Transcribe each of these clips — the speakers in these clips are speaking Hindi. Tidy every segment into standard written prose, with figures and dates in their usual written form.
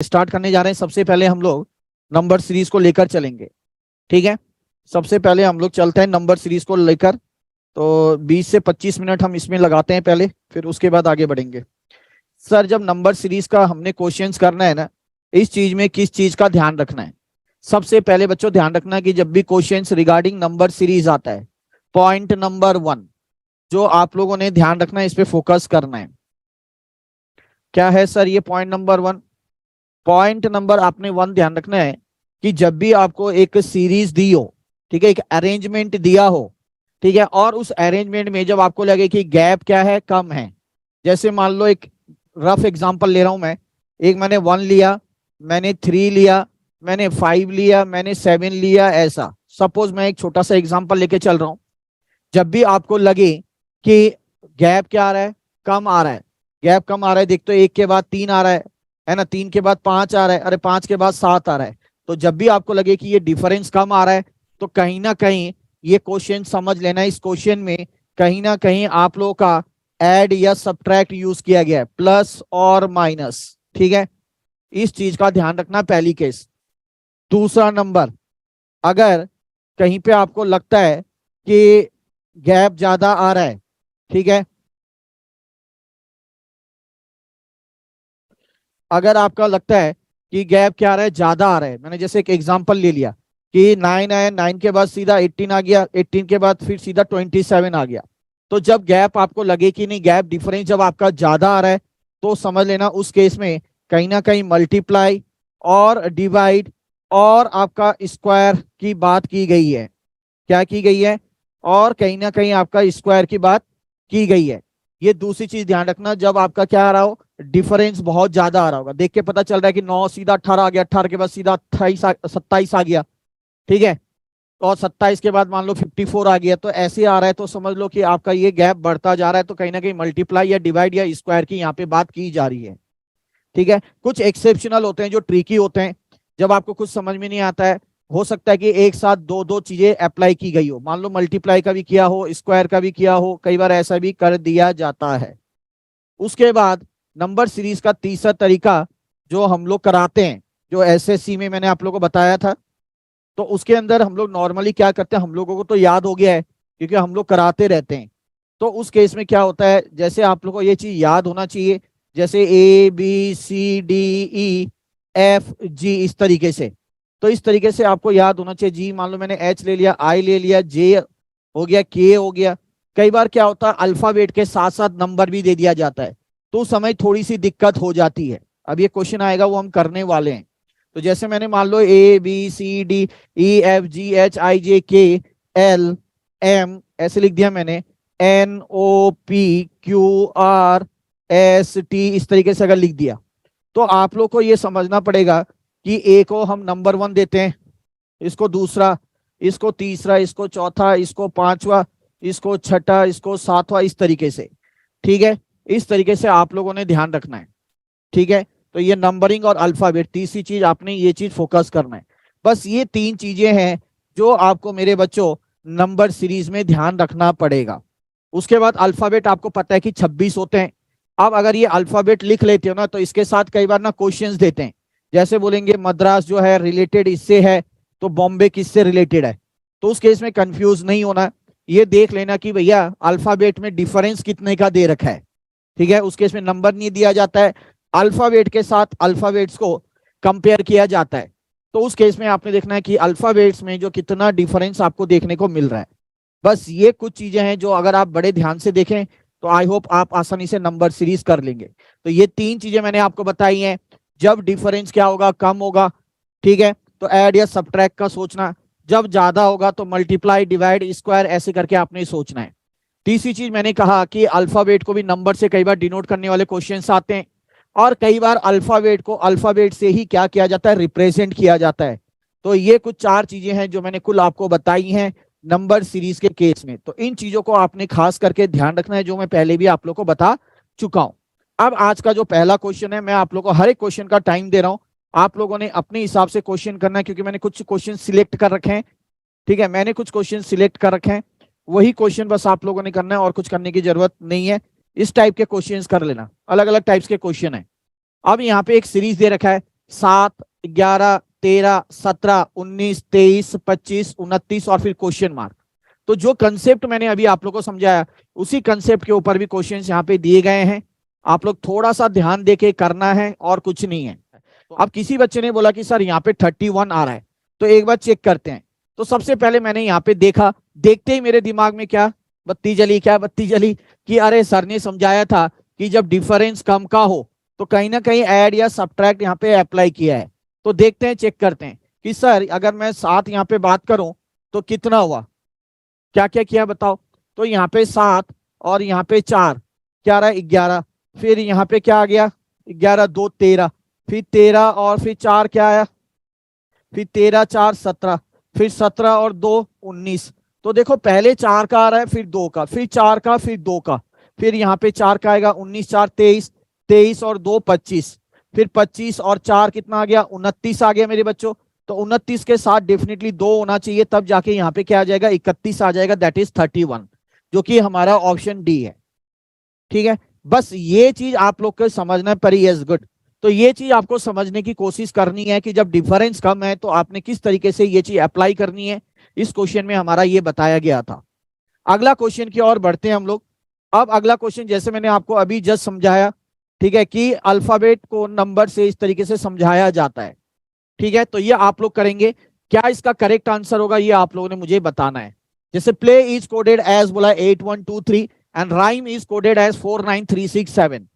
स्टार्ट करने जा रहे हैं। सबसे पहले हम लोग नंबर सीरीज को लेकर चलेंगे, ठीक है। सबसे पहले हम लोग चलते हैं नंबर सीरीज को लेकर, तो 20 से 25 मिनट हम इसमें लगाते हैं पहले, फिर उसके बाद आगे बढ़ेंगे। सर, जब नंबर सीरीज का हमने क्वेश्चंस करना है ना, इस चीज में किस चीज का ध्यान रखना है? सबसे पहले बच्चों ध्यान रखना कि जब भी क्वेश्चंस रिगार्डिंग नंबर सीरीज आता है, पॉइंट नंबर 1 जो आप लोगों ने ध्यान रखना है, इस पे फोकस करना है। क्या है सर ये पॉइंट नंबर 1? पॉइंट नंबर आपने 1 ध्यान रखना है कि जब भी आपको एक सीरीज दी हो, ठीक है, एक अरेंजमेंट दिया हो, ठीक है, और उस अरेंजमेंट में जब आपको लगे कि गैप क्या है, कम है। जैसे मान लो एक रफ एग्जांपल ले रहा हूं मैं, एक मैंने 1 लिया, मैंने 3 लिया, मैंने 5 लिया, मैंने 7 लिया, ऐसा सपोज मैं एक छोटा सा एग्जांपल लेके चल रहा हूं। जब भी आपको लगे कि गैप क्या आ रहा है, कम आ रहा है, गैप कम आ रहा है, देख तो 1 के बाद 3 आ रहा है ना, 3 के बाद 5 आ रहा है, अरे 5 के बाद 7 आ रहा है, तो जब भी आपको लगे कि ये डिफरेंस कम आ रहा है, तो कहीं ना कहीं ये क्वेश्चन समझ लेना, इस क्वेश्चन में कहीं ना कहीं आप लोगों का ऐड या सब्ट्रैक्ट यूज किया गया है, प्लस और माइनस, ठीक है। इस चीज का ध्यान रखना, पहली केस। दूसरा नंबर, अगर कहीं पे आपको लगता है कि गैप ज्यादा आ रहा है, ठीक है, अगर आपका लगता है कि गैप क्या आ रहा है, ज्यादा आ रहा है, मैंने जैसे एक एग्जांपल ले लिया कि 9 आया, 9 के बाद सीधा 18 आ गया, 18 के बाद फिर सीधा 27 आ गया, तो जब गैप आपको लगे कि नहीं, गैप डिफरेंस जब आपका ज्यादा आ रहा है, तो समझ लेना उस केस में कहीं ना कहीं मल्टीप्लाई और डिवाइड और आपका स्क्वायर की बात की गई है। क्या की गई है? और कहीं ना कहीं आपका स्क्वायर की बात की गई है। ये दूसरी चीज ध्यान रखना, जब आपका क्या आ रहा हो, डिफरेंस बहुत ज्यादा आ रहा होगा, देख के पता चल रहा है कि 9 सीधा 18 आ गया, 18 के बाद सीधा 27 आ गया, ठीक है, और 27 के बाद मान लो 54 आ गया, तो ऐसे आ रहा है, तो समझ लो कि आपका ये गैप बढ़ता जा रहा है, तो कहीं ना कहीं मल्टीप्लाई या डिवाइड या स्क्वायर की यहाँ पे बात की जा रही है, ठीक है। कुछ एक्सेप्शनल होते हैं जो ट्रिकी होते हैं, जब आपको कुछ समझ में नहीं आता है, हो सकता है कि एक साथ दो दो चीजें अप्लाई की गई हो, मान लो मल्टीप्लाई का भी किया हो, स्क्वायर का भी किया हो, कई बार ऐसा भी कर दिया जाता है। उसके बाद नंबर सीरीज का तीसरा तरीका जो हम लोग कराते हैं, जो एसएससी में मैंने आप लोगों को बताया था, तो उसके अंदर हम लोग नॉर्मली क्या करते हैं, हम लोगों को तो याद हो गया है क्योंकि हम लोग कराते रहते हैं। तो उस केस में क्या होता है, जैसे आप लोगों को ये चीज याद होना चाहिए, जैसे ABCDEFG इस तरीके से, तो इस तरीके से आपको याद होना चाहिए। जी मान लो मैंने H ले लिया, I ले लिया, J हो गया, K हो गया। कई बार क्या होता है, अल्फाबेट के साथ साथ नंबर भी दे दिया जाता है, तो उस समय थोड़ी सी दिक्कत हो जाती है। अब ये क्वेश्चन आएगा, वो हम करने वाले हैं। तो जैसे मैंने मान लो ABCDEFGHIJKLM ऐसे लिख दिया मैंने, NOPQRST इस तरीके से अगर लिख दिया, तो आप लोग को ये समझना पड़ेगा कि A को हम नंबर 1 देते हैं, इसको दूसरा, इसको तीसरा, इसको चौथा, इसको पांचवा, इसको छठा, इसको सातवां, इस तरीके से, ठीक है। इस तरीके से आप लोगों ने ध्यान रखना है, ठीक है। तो ये नंबरिंग और अल्फाबेट, तीसरी चीज आपने ये चीज फोकस करना है। बस ये 3 चीजें हैं जो आपको मेरे बच्चों नंबर सीरीज में ध्यान रखना पड़ेगा। उसके बाद अल्फाबेट आपको पता है कि 26 होते हैं। अब अगर ये अल्फाबेट लिख लेते हो ना, तो इसके साथ कई बार ना क्वेश्चंस देते हैं, जैसे बोलेंगे मद्रास जो है रिलेटेड इससे है, तो बॉम्बे किससे रिलेटेड है, तो उस केस में कंफ्यूज नहीं होना, ये देख लेना कि भैया अल्फाबेट में डिफरेंस कितने का दे रखा है, ठीक है। उस केस में नंबर नहीं दिया जाता है, अल्फाबेट के साथ अल्फाबेट्स को कंपेयर किया जाता है, तो उस केस में आपने देखना है कि अल्फाबेट्स में जो कितना डिफरेंस आपको देखने को मिल रहा है। बस ये कुछ चीजें हैं जो अगर आप बड़े ध्यान से देखें तो आई होप आप आसानी से नंबर सीरीज कर लेंगे। तो ये 3 चीजें मैंने आपको बताई हैं, जब डिफरेंस क्या होगा, कम होगा, ठीक है, तो ऐड या सब्ट्रैक्ट का सोचना, जब ज्यादा होगा तो मल्टीप्लाई डिवाइड स्क्वायर ऐसे करके आपने सोचना है। तीसरी चीज मैंने कहा कि अल्फाबेट को भी नंबर से कई बार डिनोट करने वाले क्वेश्चंस आते हैं, और कई बार अल्फाबेट को अल्फाबेट से ही क्या किया जाता है, रिप्रेजेंट किया जाता है। तो ये कुछ 4 चीजें हैं जो मैंने कुल आपको बताई हैं नंबर सीरीज के केस में। तो इन चीजों को आपने खास करके ध्यान रखना है, जो मैं पहले भी आप लोग को बता चुका हूं। अब आज का जो पहला क्वेश्चन है, मैं आप लोग को हर एक क्वेश्चन का टाइम दे रहा हूं, आप लोगों ने अपने हिसाब से क्वेश्चन करना है, क्योंकि मैंने कुछ क्वेश्चन सिलेक्ट कर रखे हैं, ठीक है, मैंने कुछ क्वेश्चन सिलेक्ट कर रखे हैं, वही क्वेश्चन बस आप लोगों ने करना है और कुछ करने की जरूरत नहीं है। इस टाइप के क्वेश्चंस कर लेना, अलग अलग टाइप्स के क्वेश्चन है। अब यहाँ पे एक सीरीज दे रखा है, 7, 11, 13, 17, 19, 23, 25, 29 और फिर क्वेश्चन मार्क। तो जो कंसेप्ट मैंने अभी आप लोगों को समझाया उसी कंसेप्ट के ऊपर भी क्वेश्चंस यहाँ पे दिए गए हैं, आप लोग थोड़ा सा ध्यान देके करना है और कुछ नहीं है। अब किसी बच्चे ने बोला कि सर यहाँ पे 31 आ रहा है, तो एक बार चेक करते हैं। तो सबसे पहले मैंने यहाँ पे देखा, देखते ही मेरे दिमाग में क्या बत्ती जली, क्या बत्ती जली कि अरे सर ने समझाया था कि जब डिफरेंस कम का हो तो कहीं ना कहीं ऐड या सब्ट्रैक्ट यहाँ पे अप्लाई किया है। तो देखते हैं, चेक करते हैं कि सर अगर मैं 7 यहाँ पे बात करूं तो कितना हुआ, क्या क्या किया बताओ। तो यहाँ पे 7 और यहाँ पे 4 क्या रहा, 11। फिर यहाँ पे क्या आ गया, 11 2 13, फिर 13 और फिर 4 क्या आया, फिर 13 4 17, फिर 17 और 2 19। तो देखो पहले 4 का आ रहा है, फिर 2 का, फिर 4 का, फिर 2 का, फिर यहाँ पे 4 का आएगा, 19 4 23, 23 और 2 25, फिर 25 और 4 कितना आ गया, 29 आ गया मेरे बच्चों। तो 29 के साथ डेफिनेटली 2 होना चाहिए, तब जाके यहाँ पे क्या आ जाएगा, 31 आ जाएगा, दैट इज 31, जो कि हमारा ऑप्शन डी है। ठीक है, बस ये चीज आप लोग को समझना पड़ी। Yes good. तो ये चीज आपको समझने की कोशिश करनी है कि जब डिफरेंस कम है तो आपने किस तरीके से ये चीज अप्लाई करनी है, इस क्वेश्चन में हमारा ये बताया गया था। अगला क्वेश्चन की ओर बढ़ते हैं हम लोग। अब अगला क्वेश्चन जैसे मैंने आपको अभी जस्ट समझाया, ठीक है, कि अल्फाबेट को नंबर से इस तरीके से समझाया जाता है। ठीक है, तो ये आप लोग करेंगे, क्या इसका करेक्ट आंसर होगा ये आप लोगों ने मुझे बताना है। जैसे प्ले इज कोडेड एज बोला 8123 and rhyme is coded as 49367।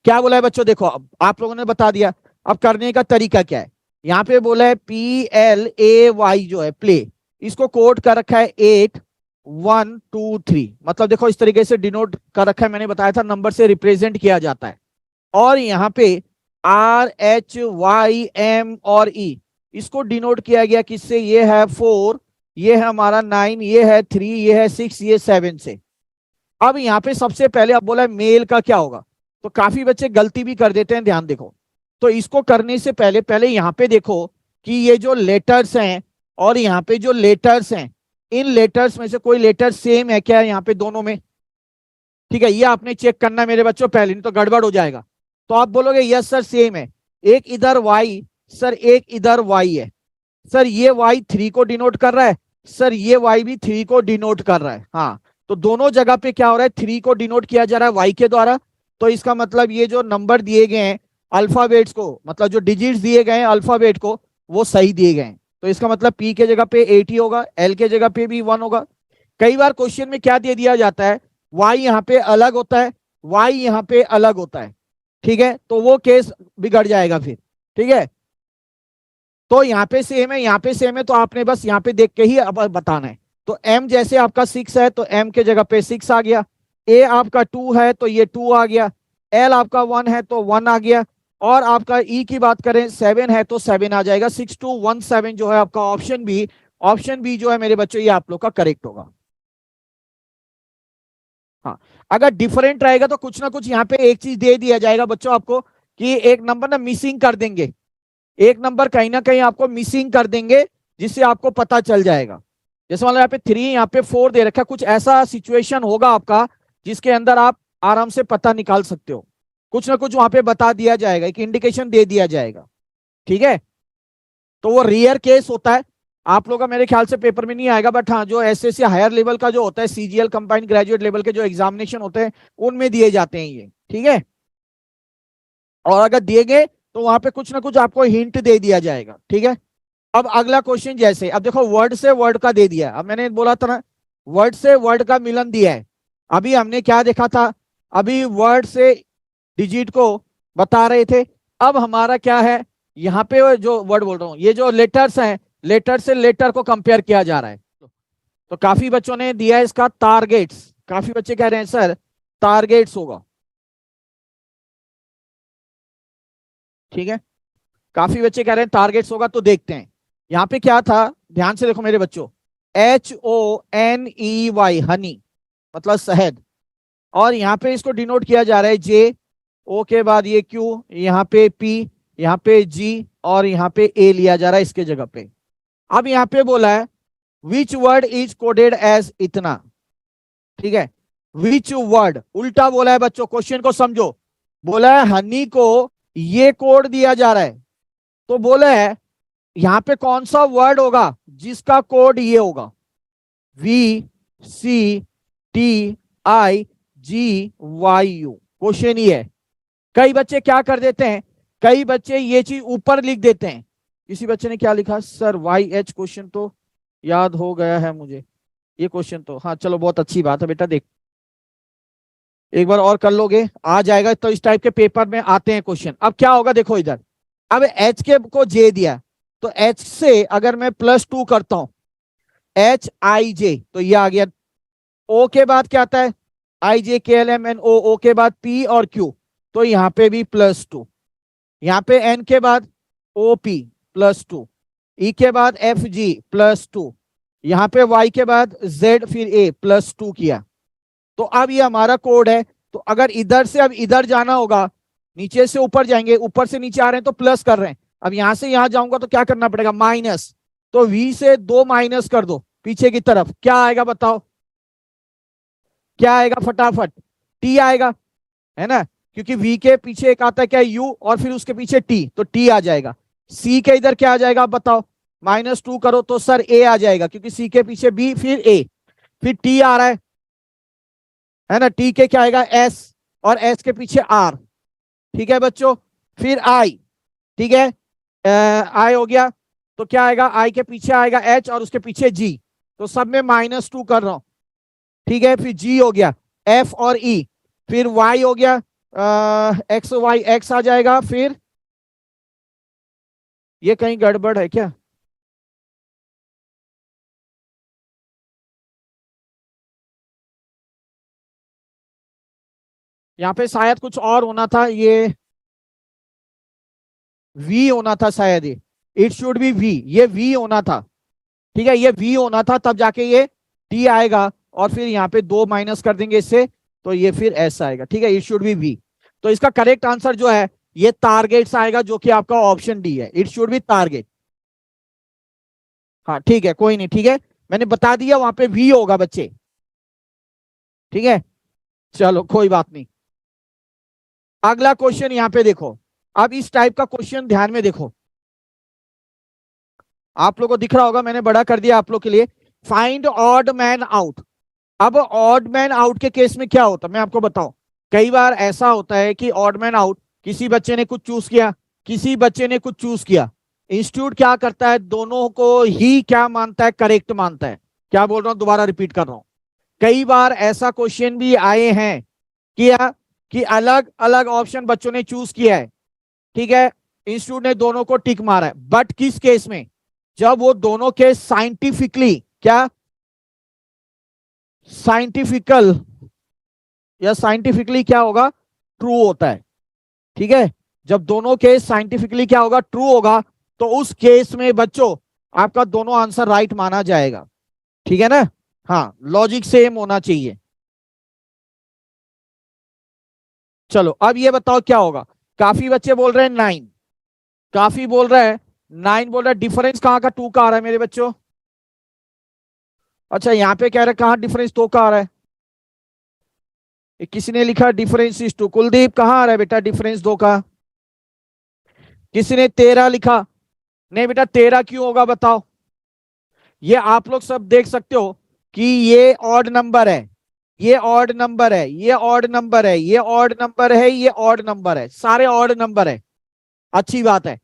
क्या बोला है बच्चों, देखो अब आप लोगों ने बता दिया, अब करने का तरीका क्या है। यहाँ पे बोला है PLAY जो है प्ले, इसको कोड कर रखा है 8123, मतलब देखो इस तरीके से डिनोट कर रखा है, मैंने बताया था नंबर से रिप्रेजेंट किया जाता है। और यहाँ पे RHYM और E, इसको डिनोट किया गया किससे, ये है 4, ये है हमारा 9, ये है 3, ये है 6, ये 7 से। अब यहाँ पे सबसे पहले अब बोला है मेल का क्या होगा, तो काफी बच्चे गलती भी कर देते हैं, ध्यान देखो। तो इसको करने से पहले पहले यहाँ पे देखो कि ये जो लेटर्स हैं और यहाँ पे जो लेटर्स हैं, इन लेटर्स में से कोई लेटर सेम है क्या यहाँ पे दोनों में। ठीक है, ये आपने चेक करना है मेरे बच्चों पहले, नहीं तो गड़बड़ हो जाएगा। तो आप बोलोगे यस सर सेम है, एक इधर Y, सर एक इधर Y है, सर ये Y 3 को डिनोट कर रहा है, सर ये Y भी 3 को डिनोट कर रहा है। हाँ, तो दोनों जगह पे क्या हो रहा है, 3 को डिनोट किया जा रहा है Y के द्वारा। तो इसका मतलब ये जो नंबर दिए गए हैं अल्फाबेट्स को, मतलब जो डिजिट्स दिए गए हैं अल्फाबेट को, वो सही दिए गए हैं। तो इसका मतलब P के जगह पे 80 होगा, L के जगह पे भी 1 होगा। कई बार क्वेश्चन में क्या दे दिया जाता है, Y यहाँ पे अलग होता है, Y यहाँ पे अलग होता है। ठीक है, तो वो केस बिगड़ जाएगा फिर। ठीक है, तो यहाँ पे सेम है, यहाँ पे सेम है, तो आपने बस यहाँ पे देख के ही अब बताना है। तो M जैसे आपका 6 है तो M के जगह पे 6 आ गया, A आपका 2 है तो ये 2 आ गया, L आपका 1 है तो 1 आ गया, और आपका E की बात करें 7 है तो 7 आ जाएगा। 6217 जो है आपका ऑप्शन बी जो है मेरे बच्चों ये आप लोग का करेक्ट होगा। हाँ, अगर डिफरेंट रहेगा तो कुछ ना कुछ यहाँ पे एक चीज दे दिया जाएगा बच्चों आपको, कि एक नंबर ना मिसिंग कर देंगे, एक नंबर कहीं ना कहीं आपको मिसिंग कर देंगे, जिससे आपको पता चल जाएगा। जैसे मान लो यहाँ पे 3, यहाँ पे 4 दे रखा है, कुछ ऐसा सिचुएशन होगा आपका जिसके अंदर आप आराम से पता निकाल सकते हो, कुछ ना कुछ वहां पे बता दिया जाएगा, एक इंडिकेशन दे दिया जाएगा। ठीक है, तो वो रेयर केस होता है, आप लोग का मेरे ख्याल से पेपर में नहीं आएगा, बट हाँ जो एसएससी हायर लेवल का जो होता है, CGL कंबाइंड ग्रेजुएट लेवल के जो एग्जामिनेशन होते हैं उनमें दिए जाते हैं ये। ठीक है, और अगर दिए गए तो वहां पे कुछ ना कुछ आपको हिंट दे दिया जाएगा। ठीक है, अब अगला क्वेश्चन, जैसे अब देखो वर्ड से वर्ड का दे दिया, अब मैंने बोला था ना वर्ड से वर्ड का मिलन दिया है। अभी हमने क्या देखा था, अभी वर्ड से डिजिट को बता रहे थे। अब हमारा क्या है, यहाँ पे जो वर्ड बोल रहा हूँ, ये जो लेटर्स हैं, लेटर से लेटर को कंपेयर किया जा रहा है। तो काफी बच्चों ने दिया है इसका टारगेट्स, काफी बच्चे कह रहे हैं सर टारगेट्स होगा। ठीक है, काफी बच्चे कह रहे हैं टारगेट्स होगा, तो देखते हैं यहाँ पे क्या था, ध्यान से देखो मेरे बच्चों। HONEY हनी, मतलब शहद, और यहाँ पे इसको डिनोट किया जा रहा है J, O के बाद ये Q, यहाँ पे P, यहाँ पे G, और यहाँ पे A लिया जा रहा है इसके जगह पे। अब यहाँ पे बोला है which word is coded as इतना। ठीक है, विच वर्ड उल्टा बोला है बच्चों, क्वेश्चन को समझो। बोला है हनी को ये कोड दिया जा रहा है, तो बोले है यहां पे कौन सा वर्ड होगा जिसका कोड ये होगा, VCTIGYU। क्वेश्चन ये है। कई बच्चे क्या कर देते हैं, कई बच्चे ये चीज ऊपर लिख देते हैं। किसी बच्चे ने क्या लिखा, सर YH, क्वेश्चन तो याद हो गया है मुझे ये क्वेश्चन तो। हाँ चलो बहुत अच्छी बात है बेटा, देख एक बार और कर लोगे आ जाएगा। तो इस टाइप के पेपर में आते हैं क्वेश्चन। अब क्या होगा देखो इधर, अब H के को J दिया, तो H से अगर मैं +2 करता हूं HIJ, तो ये आ गया। O के बाद क्या आता है, IJKLMNO, O के बाद P और Q, तो यहाँ पे भी +2। यहाँ पे N के बाद OP +2, E के बाद FG +2, यहाँ पे Y के बाद Z फिर A +2 किया। तो अब ये हमारा कोड है। तो अगर इधर से अब इधर जाना होगा, नीचे से ऊपर जाएंगे, ऊपर से नीचे आ रहे हैं तो प्लस कर रहे हैं। अब यहां से यहां जाऊंगा तो क्या करना पड़ेगा, माइनस। तो V से 2 माइनस कर दो पीछे की तरफ, क्या आएगा बताओ, क्या आएगा फटाफट, T आएगा, है ना, क्योंकि V के पीछे एक आता है क्या, U, और फिर उसके पीछे T, तो T आ जाएगा। C के इधर क्या आ जाएगा आप बताओ, -2 करो तो सर A आ जाएगा, क्योंकि C के पीछे B फिर A, फिर T आ रहा है ना, T के क्या आएगा S, और S के पीछे R। ठीक है बच्चों, फिर I, ठीक है, I हो गया, तो क्या आएगा, I के पीछे आएगा H और उसके पीछे G, तो सब में -2 कर रहा हूं। ठीक है, फिर G हो गया, F और E, फिर Y हो गया, X Y, X आ जाएगा, फिर ये कहीं गड़बड़ है क्या, यहाँ पे शायद कुछ और होना था, ये V होना था शायद, ये इट शुड बी V, ये V होना था। ठीक है, ये V होना था, तब जाके ये T आएगा, और फिर यहाँ पे 2 माइनस कर देंगे इससे, तो ये फिर S आएगा। ठीक है, इट शुड बी V। तो इसका करेक्ट आंसर जो है ये टारगेट्स आएगा, जो कि आपका ऑप्शन डी है, इट शुड बी टारगेट। हाँ ठीक है, कोई नहीं, ठीक है, मैंने बता दिया वहां पे V होगा बच्चे। ठीक है, चलो कोई बात नहीं। अगला क्वेश्चन यहाँ पे देखो, अब इस टाइप का क्वेश्चन ध्यान में देखो, आप लोगों को दिख रहा होगा, मैंने बड़ा कर दिया आप लोग के लिए। Find odd man out. अब ऑड मैन आउट के केस में क्या होता है मैं आपको बताऊं। कई बार ऐसा होता है कि ऑड मैन आउट, किसी बच्चे ने कुछ चूज किया, किसी बच्चे ने कुछ चूज किया, इंस्टीट्यूट क्या करता है, दोनों को ही क्या मानता है, करेक्ट मानता है। क्या बोल रहा हूं, दोबारा रिपीट कर रहा हूं। कई बार ऐसा क्वेश्चन भी आए हैं किया कि अलग अलग ऑप्शन बच्चों ने चूज किया है, ठीक है, इंस्टीट्यूट ने दोनों को टिक मारा है, बट किस केस में, जब वो दोनों केस साइंटिफिकली क्या, साइंटिफिकल या साइंटिफिकली क्या होगा, ट्रू होता है। ठीक है, जब दोनों केस साइंटिफिकली क्या होगा, ट्रू होगा, तो उस केस में बच्चों आपका दोनों आंसर राइट माना जाएगा। ठीक है ना, हाँ लॉजिक सेम होना चाहिए। चलो अब ये बताओ क्या होगा। काफी बच्चे बोल रहे हैं 9, काफी बोल रहे हैं 9, बोल रहा है डिफरेंस कहाँ का 2 का आ रहा है मेरे बच्चों। अच्छा यहाँ पे कह रहे हैं कहाँ डिफरेंस 2 का आ रहा है, किसी ने लिखा डिफरेंस इज 2। कुलदीप कहाँ आ रहा है बेटा डिफरेंस 2 का, किसी ने 13 लिखा, नहीं बेटा 13 क्यों होगा बताओ। ये आप लोग सब देख सकते हो कि ये ऑड नंबर है, ये ऑड नंबर है, ये ऑड नंबर है, ये ऑड नंबर है, ये ऑड नंबर है, सारे ऑड नंबर है, अच्छी बात है।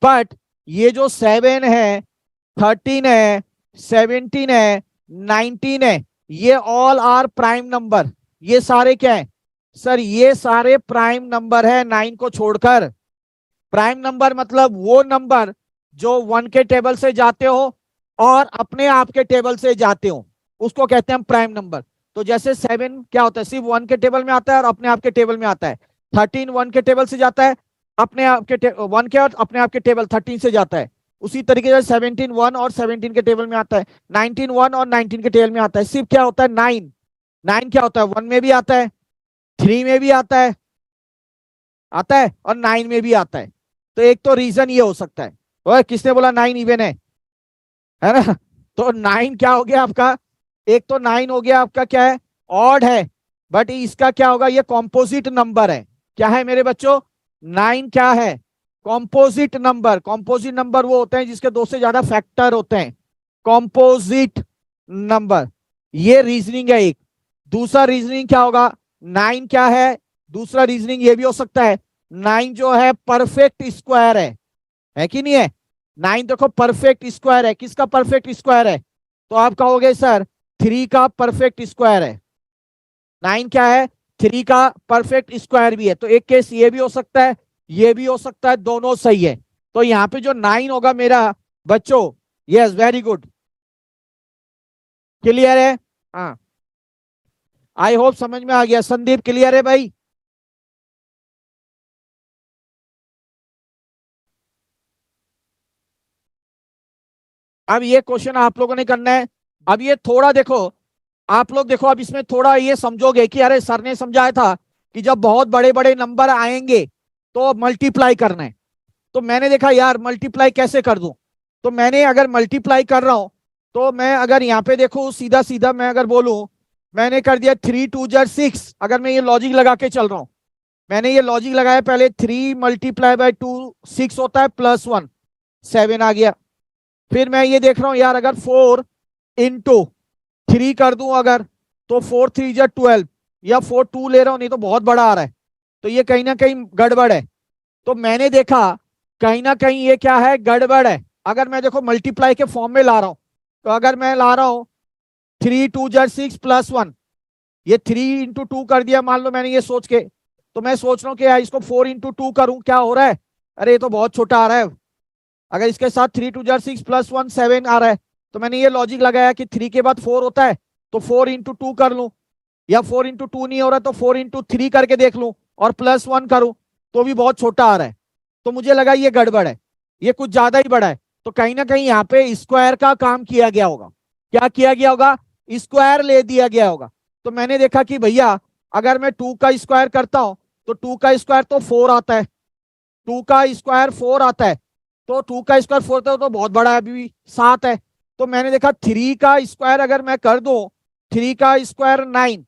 बट ये जो 7 है, 13 है, 17 है, 19 है, ये ऑल आर प्राइम नंबर। ये सारे क्या है सर, ये सारे प्राइम नंबर है 9 को छोड़कर। प्राइम नंबर मतलब वो नंबर जो 1 के टेबल से जाते हो और अपने आप के टेबल से जाते हो, उसको कहते हैं प्राइम नंबर। तो जैसे 7 क्या होता है, सिर्फ 1 के टेबल में आता है और अपने आप के टेबल में आता है। 13 1 के टेबल से जाता है, अपने आप के 1 के और अपने आप के टेबल 13 से जाता है। उसी तरीके से 17 1 और 17 के टेबल में आता है, 19 1 और 19 के टेबल में आता है। सिर्फ क्या होता है 9, 9 क्या होता है 1 में भी आता है, 3 में भी आता है और 9 में भी आता है। तो एक तो रीजन ये हो सकता है, ओए किसने बोला 9 इवन है ना। तो 9 क्या हो गया आपका, एक तो 9 हो गया आपका क्या है, ऑड है, बट इसका क्या होगा, ये कॉम्पोजिट नंबर है। क्या है मेरे बच्चों, 9 क्या है, कॉम्पोजिट नंबर वो होते हैं जिसके दो से ज्यादा फैक्टर होते हैं, कॉम्पोजिट नंबर। ये रीजनिंग है एक। दूसरा रीजनिंग क्या होगा, 9 क्या है, दूसरा रीजनिंग ये भी हो सकता है 9 जो है परफेक्ट स्क्वायर है कि नहीं है। 9 देखो परफेक्ट स्क्वायर है, किसका परफेक्ट स्क्वायर है, तो आप कहोगे सर 3 का परफेक्ट स्क्वायर है। 9 क्या है, 3 का परफेक्ट स्क्वायर भी है। तो एक केस ये भी हो सकता है, ये भी हो सकता है, दोनों सही है। तो यहाँ पे जो 9 होगा मेरा बच्चों, यस वेरी गुड, क्लियर है। हाँ आई होप समझ में आ गया। संदीप क्लियर है भाई। अब ये क्वेश्चन आप लोगों ने करना है। अब ये थोड़ा देखो, आप लोग देखो, अब इसमें थोड़ा ये समझोगे कि अरे सर ने समझाया था कि जब बहुत बड़े बड़े नंबर आएंगे तो मल्टीप्लाई करना है। तो मैंने देखा यार मल्टीप्लाई कैसे कर दूं, तो मैंने अगर मल्टीप्लाई कर रहा हूं तो मैं अगर यहाँ पे देखो सीधा सीधा मैं अगर बोलूं, मैंने कर दिया 3 2 6। अगर मैं ये लॉजिक लगा के चल रहा हूं, मैंने ये लॉजिक लगाया पहले 3 मल्टीप्लाई बाय 2 6 होता है +1 7 आ गया। फिर मैं ये देख रहा हूं यार अगर 4 इंटू 3 कर दूं अगर, तो 4 3 जा 12, या 4 2 ले रहा हूं नहीं तो बहुत बड़ा आ रहा है, तो ये कहीं ना कहीं गड़बड़ है। तो मैंने देखा कहीं ना कहीं ये क्या है, गड़बड़ है। अगर मैं देखो मल्टीप्लाई के फॉर्म में ला रहा हूं, तो अगर मैं ला रहा हूं 3 2 जा 6 +1, ये 3 इंटू 2 कर दिया मान लो मैंने ये सोच के, तो मैं सोच रहा हूँ कि यार इसको 4 इंटू 2 करूं, क्या हो रहा है, अरे ये तो बहुत छोटा आ रहा है। अगर इसके साथ 3 2 जा 6 +1 7 आ रहा है, तो मैंने ये लॉजिक लगाया कि 3 के बाद 4 होता है तो 4 इंटू 2 कर लूं, या 4 इंटू 2 नहीं हो रहा तो 4 इंटू 3 करके देख लूं और +1 करूं, तो भी बहुत छोटा आ रहा है। तो मुझे लगा ये गड़बड़ है, ये कुछ ज्यादा ही बड़ा है। तो कहीं ना कहीं यहाँ पे स्क्वायर का काम किया गया होगा। क्या किया गया होगा, स्क्वायर ले दिया गया होगा। तो मैंने देखा कि भैया अगर मैं 2 का स्क्वायर करता हूं तो 2 का स्क्वायर तो 4 आता है, 2 का स्क्वायर 4 आता है, तो 2 का स्क्वायर 4 तो बहुत बड़ा है, अभी भी 7 है। तो मैंने देखा 3 का स्क्वायर अगर मैं कर दूं, 3 का स्क्वायर 9,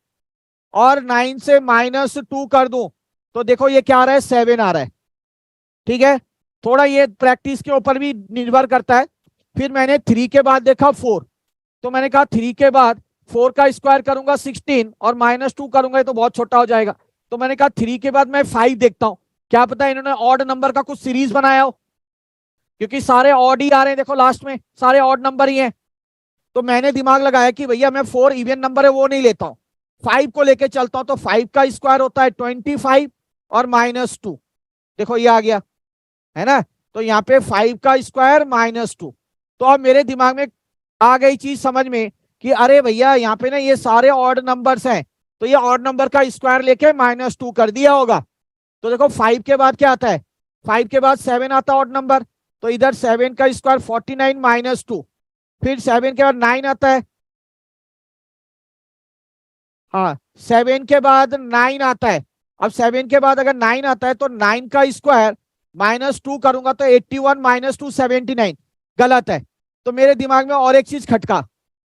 और 9 से -2 कर दूं, तो देखो ये क्या आ रहा है, 7 आ रहा है। ठीक है, थोड़ा ये प्रैक्टिस के ऊपर भी निर्भर करता है। फिर मैंने 3 के बाद देखा 4, तो मैंने कहा 3 के बाद 4 का स्क्वायर करूंगा 16 और -2 करूंगा तो बहुत छोटा हो जाएगा। तो मैंने कहा 3 के बाद मैं 5 देखता हूं, क्या पता इन्होंने ऑड नंबर का कुछ सीरीज बनाया हो, क्योंकि सारे ऑड ही आ रहे हैं, देखो लास्ट में सारे ऑड नंबर ही हैं। तो मैंने दिमाग लगाया कि भैया मैं 4 इवन नंबर है वो नहीं लेता हूं, 5 को लेके चलता हूं। तो 5 का स्क्वायर होता है 25 और -2, देखो ये आ गया है ना। तो यहाँ पे 5 का स्क्वायर -2। तो अब मेरे दिमाग में आ गई चीज समझ में कि अरे भैया यहाँ पे ना ये सारे ऑड नंबर्स हैं, तो ये ऑड नंबर का स्क्वायर लेके -2 कर दिया होगा। तो देखो 5 के बाद क्या आता है, 5 के बाद 7 आता है ऑड नंबर, तो इधर 7 का स्क्वायर 49 -2, फिर 7 के बाद 9 आता है, हाँ 7 के बाद 9 आता है। अब 7 के बाद अगर 9 आता है तो 9 का स्क्वायर -2 करूंगा तो 81 -2 79, गलत है। तो मेरे दिमाग में और एक चीज खटका,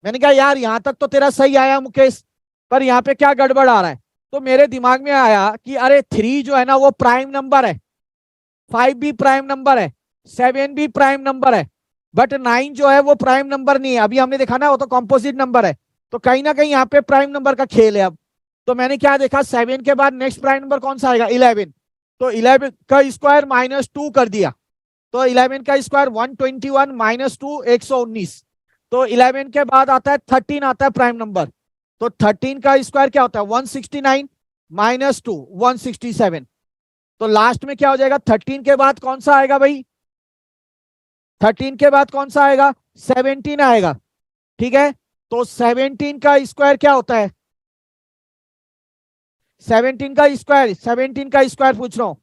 मैंने कहा यार यहां तक तो तेरा सही आया मुकेश, पर यहाँ पे क्या गड़बड़ आ रहा है। तो मेरे दिमाग में आया कि अरे 3 जो है ना वो प्राइम नंबर है, 5 भी प्राइम नंबर है, 7 भी प्राइम नंबर है, बट 9 जो है वो प्राइम नंबर नहीं है। अभी हमने देखा ना वो तो कॉम्पोजिट नंबर है, तो कहीं ना कहीं यहाँ पे प्राइम नंबर का खेल है। अब तो मैंने क्या देखा, 7 के बाद नेक्स्ट प्राइम नंबर कौन सा आएगा, 11। तो 11 का स्क्वायर -2 कर दिया, तो 11 का स्क्वायर 121 -2 119। तो 11 के बाद आता है 13, आता है प्राइम नंबर, तो 13 का स्क्वायर क्या होता है 169 -2 167। तो लास्ट में क्या हो जाएगा, 13 के बाद कौन सा आएगा भाई, 13 के बाद कौन सा आएगा, 17 आएगा। ठीक है, तो 17 का स्क्वायर क्या होता है, 17 का स्क्वायर, 17 का स्क्वायर पूछ रहा हूं,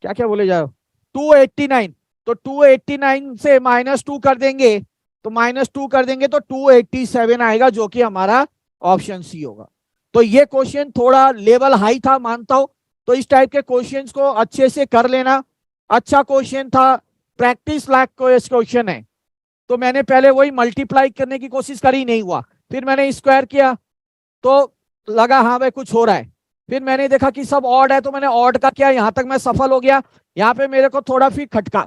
क्या क्या बोले जाओ, 289। तो 289 से -2 कर देंगे, तो -2 कर देंगे तो 287 आएगा, जो कि हमारा ऑप्शन सी होगा। तो ये क्वेश्चन थोड़ा लेवल हाई था मानता हूं, तो इस टाइप के क्वेश्चंस को अच्छे से कर लेना। अच्छा क्वेश्चन था, प्रैक्टिस लायक क्वेश्चन है। तो मैंने पहले वही मल्टीप्लाई करने की कोशिश करी, नहीं हुआ, फिर मैंने स्क्वायर किया तो लगा हाँ भाई कुछ हो रहा है, फिर मैंने देखा कि सब ऑड है, तो मैंने ऑड का किया, यहां तक मैं सफल हो गया। यहाँ पे मेरे को थोड़ा फिर खटका,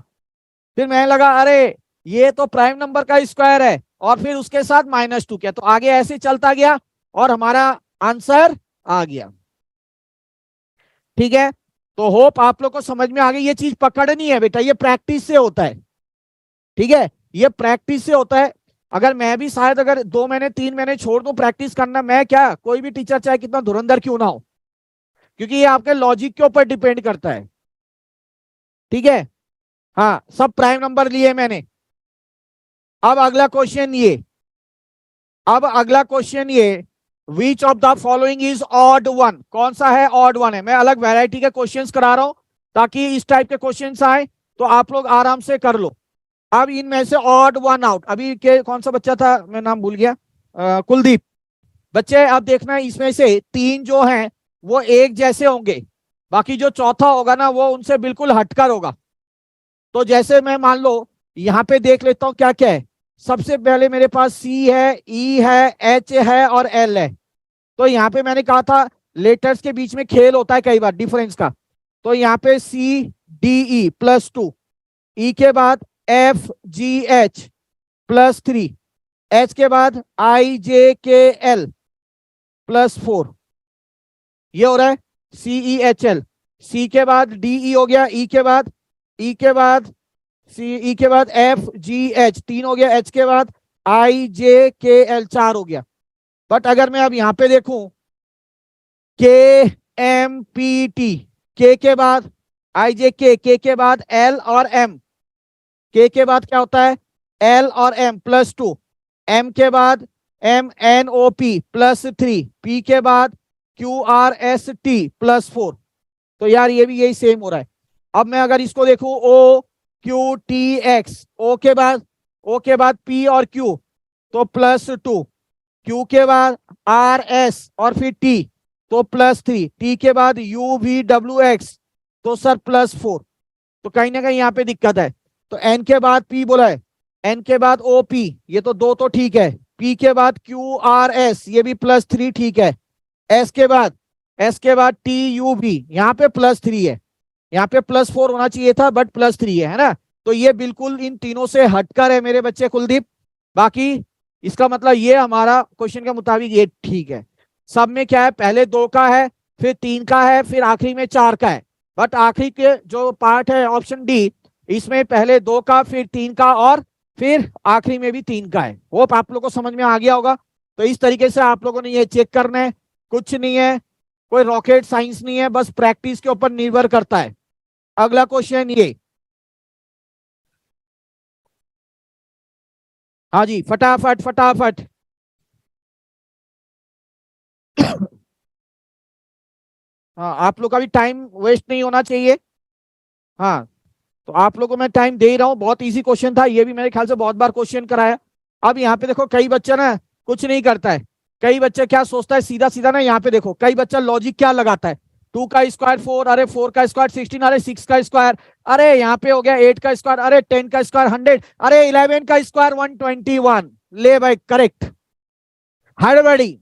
फिर मैंने लगा अरे ये तो प्राइम नंबर का स्क्वायर है, और फिर उसके साथ -2 किया, तो आगे ऐसे चलता गया और हमारा आंसर आ गया। ठीक है, तो होप आप लोग को समझ में आ गई। ये चीज पकड़नी है बेटा, ये प्रैक्टिस से होता है। ठीक है, ये प्रैक्टिस से होता है। अगर मैं भी शायद अगर 2 महीने 3 महीने छोड़ दूं प्रैक्टिस करना, मैं क्या, कोई भी टीचर चाहे कितना धुरंधर क्यों ना हो, क्योंकि ये आपके लॉजिक के ऊपर डिपेंड करता है। ठीक है, हाँ सब प्राइम नंबर लिए मैंने। अब अगला क्वेश्चन ये, अब अगला क्वेश्चन ये, विच of the following is odd one, कौन सा है ऑड वन है। मैं अलग वैरायटी के क्वेश्चंस करा रहा हूं ताकि इस टाइप के क्वेश्चंस आए तो आप लोग आराम से कर लो। अब इनमें से ऑड वन आउट, अभी के कौन सा बच्चा था, मैं नाम भूल गया, कुलदीप। बच्चे अब देखना है, इसमें से 3 जो हैं वो एक जैसे होंगे, बाकी जो चौथा होगा ना वो उनसे बिल्कुल हटकर होगा। तो जैसे मैं मान लो यहाँ पे देख लेता हूँ क्या क्या है। सबसे पहले मेरे पास सी है, ई है, एच है और एल है। तो यहाँ पे मैंने कहा था लेटर्स के बीच में खेल होता है कई बार डिफरेंस का। तो यहाँ पे सी डी ई +2, ई के बाद एफ जी एच +3, एच के बाद आई जे के एल +4, ये हो रहा है सी ई एच एल। सी के बाद डी ई हो गया, ई के बाद सी, ई के बाद एफ जी एच 3 हो गया, एच के बाद आई जे के एल 4 हो गया। बट अगर मैं अब यहाँ पे देखूं के एम पी टी, के बाद आई जे के के बाद एल और एम, के बाद क्या होता है एल और एम +2, एम के बाद M N O P +3, P के बाद क्यू आर एस टी +4। तो यार ये भी यही सेम हो रहा है। अब मैं अगर इसको देखूं ओ क्यू टी एक्स, ओ के बाद पी और क्यू तो +2, क्यू के बाद आर एस और फिर टी तो +3, टी के बाद यू वी डब्ल्यू एक्स तो सर +4। तो कहीं ना कहीं यहाँ पे दिक्कत है। तो एन के बाद पी बोला है, एन के बाद ओ पी, ये तो 2 तो ठीक है, पी के बाद क्यू आर एस ये भी +3 ठीक है, एस के बाद टी यू बी यहाँ पे +3 है, यहाँ पे +4 होना चाहिए था बट +3 है ना। तो ये बिल्कुल इन तीनों से हटकर है मेरे बच्चे कुलदीप। बाकी इसका मतलब ये हमारा क्वेश्चन के मुताबिक ये ठीक है। सब में क्या है, पहले 2 का है, फिर 3 का है, फिर आखिरी में 4 का है। बट आखिरी के जो पार्ट है ऑप्शन डी, इसमें पहले 2 का, फिर 3 का और फिर आखिरी में भी 3 का है। होप आप लोगों को समझ में आ गया होगा। तो इस तरीके से आप लोगों ने ये चेक करना है, कुछ नहीं है, कोई रॉकेट साइंस नहीं है, बस प्रैक्टिस के ऊपर निर्भर करता है। अगला क्वेश्चन ये, हाँ जी फटाफट फटाफट। हाँ आप लोग का भी टाइम वेस्ट नहीं होना चाहिए। हाँ तो आप लोगों को मैं टाइम दे ही रहा हूँ, बहुत इजी क्वेश्चन था, ये भी मेरे ख्याल से बहुत बार क्वेश्चन कराया। अब यहाँ पे देखो कई बच्चा ना कुछ नहीं करता है, कई बच्चे क्या सोचता है सीधा सीधा ना, यहाँ पे देखो कई बच्चा लॉजिक क्या लगाता है, 2 का स्क्वायर 4, अरे 4 का स्क्वायर 16, अरे 6 का स्क्वायर, अरे यहाँ पे हो गया 8 का स्क्वायर, अरे 10 का स्क्वायर 100, अरे 11 का स्क्वायर 121। ले भाई करेक्ट, हड़बड़ी।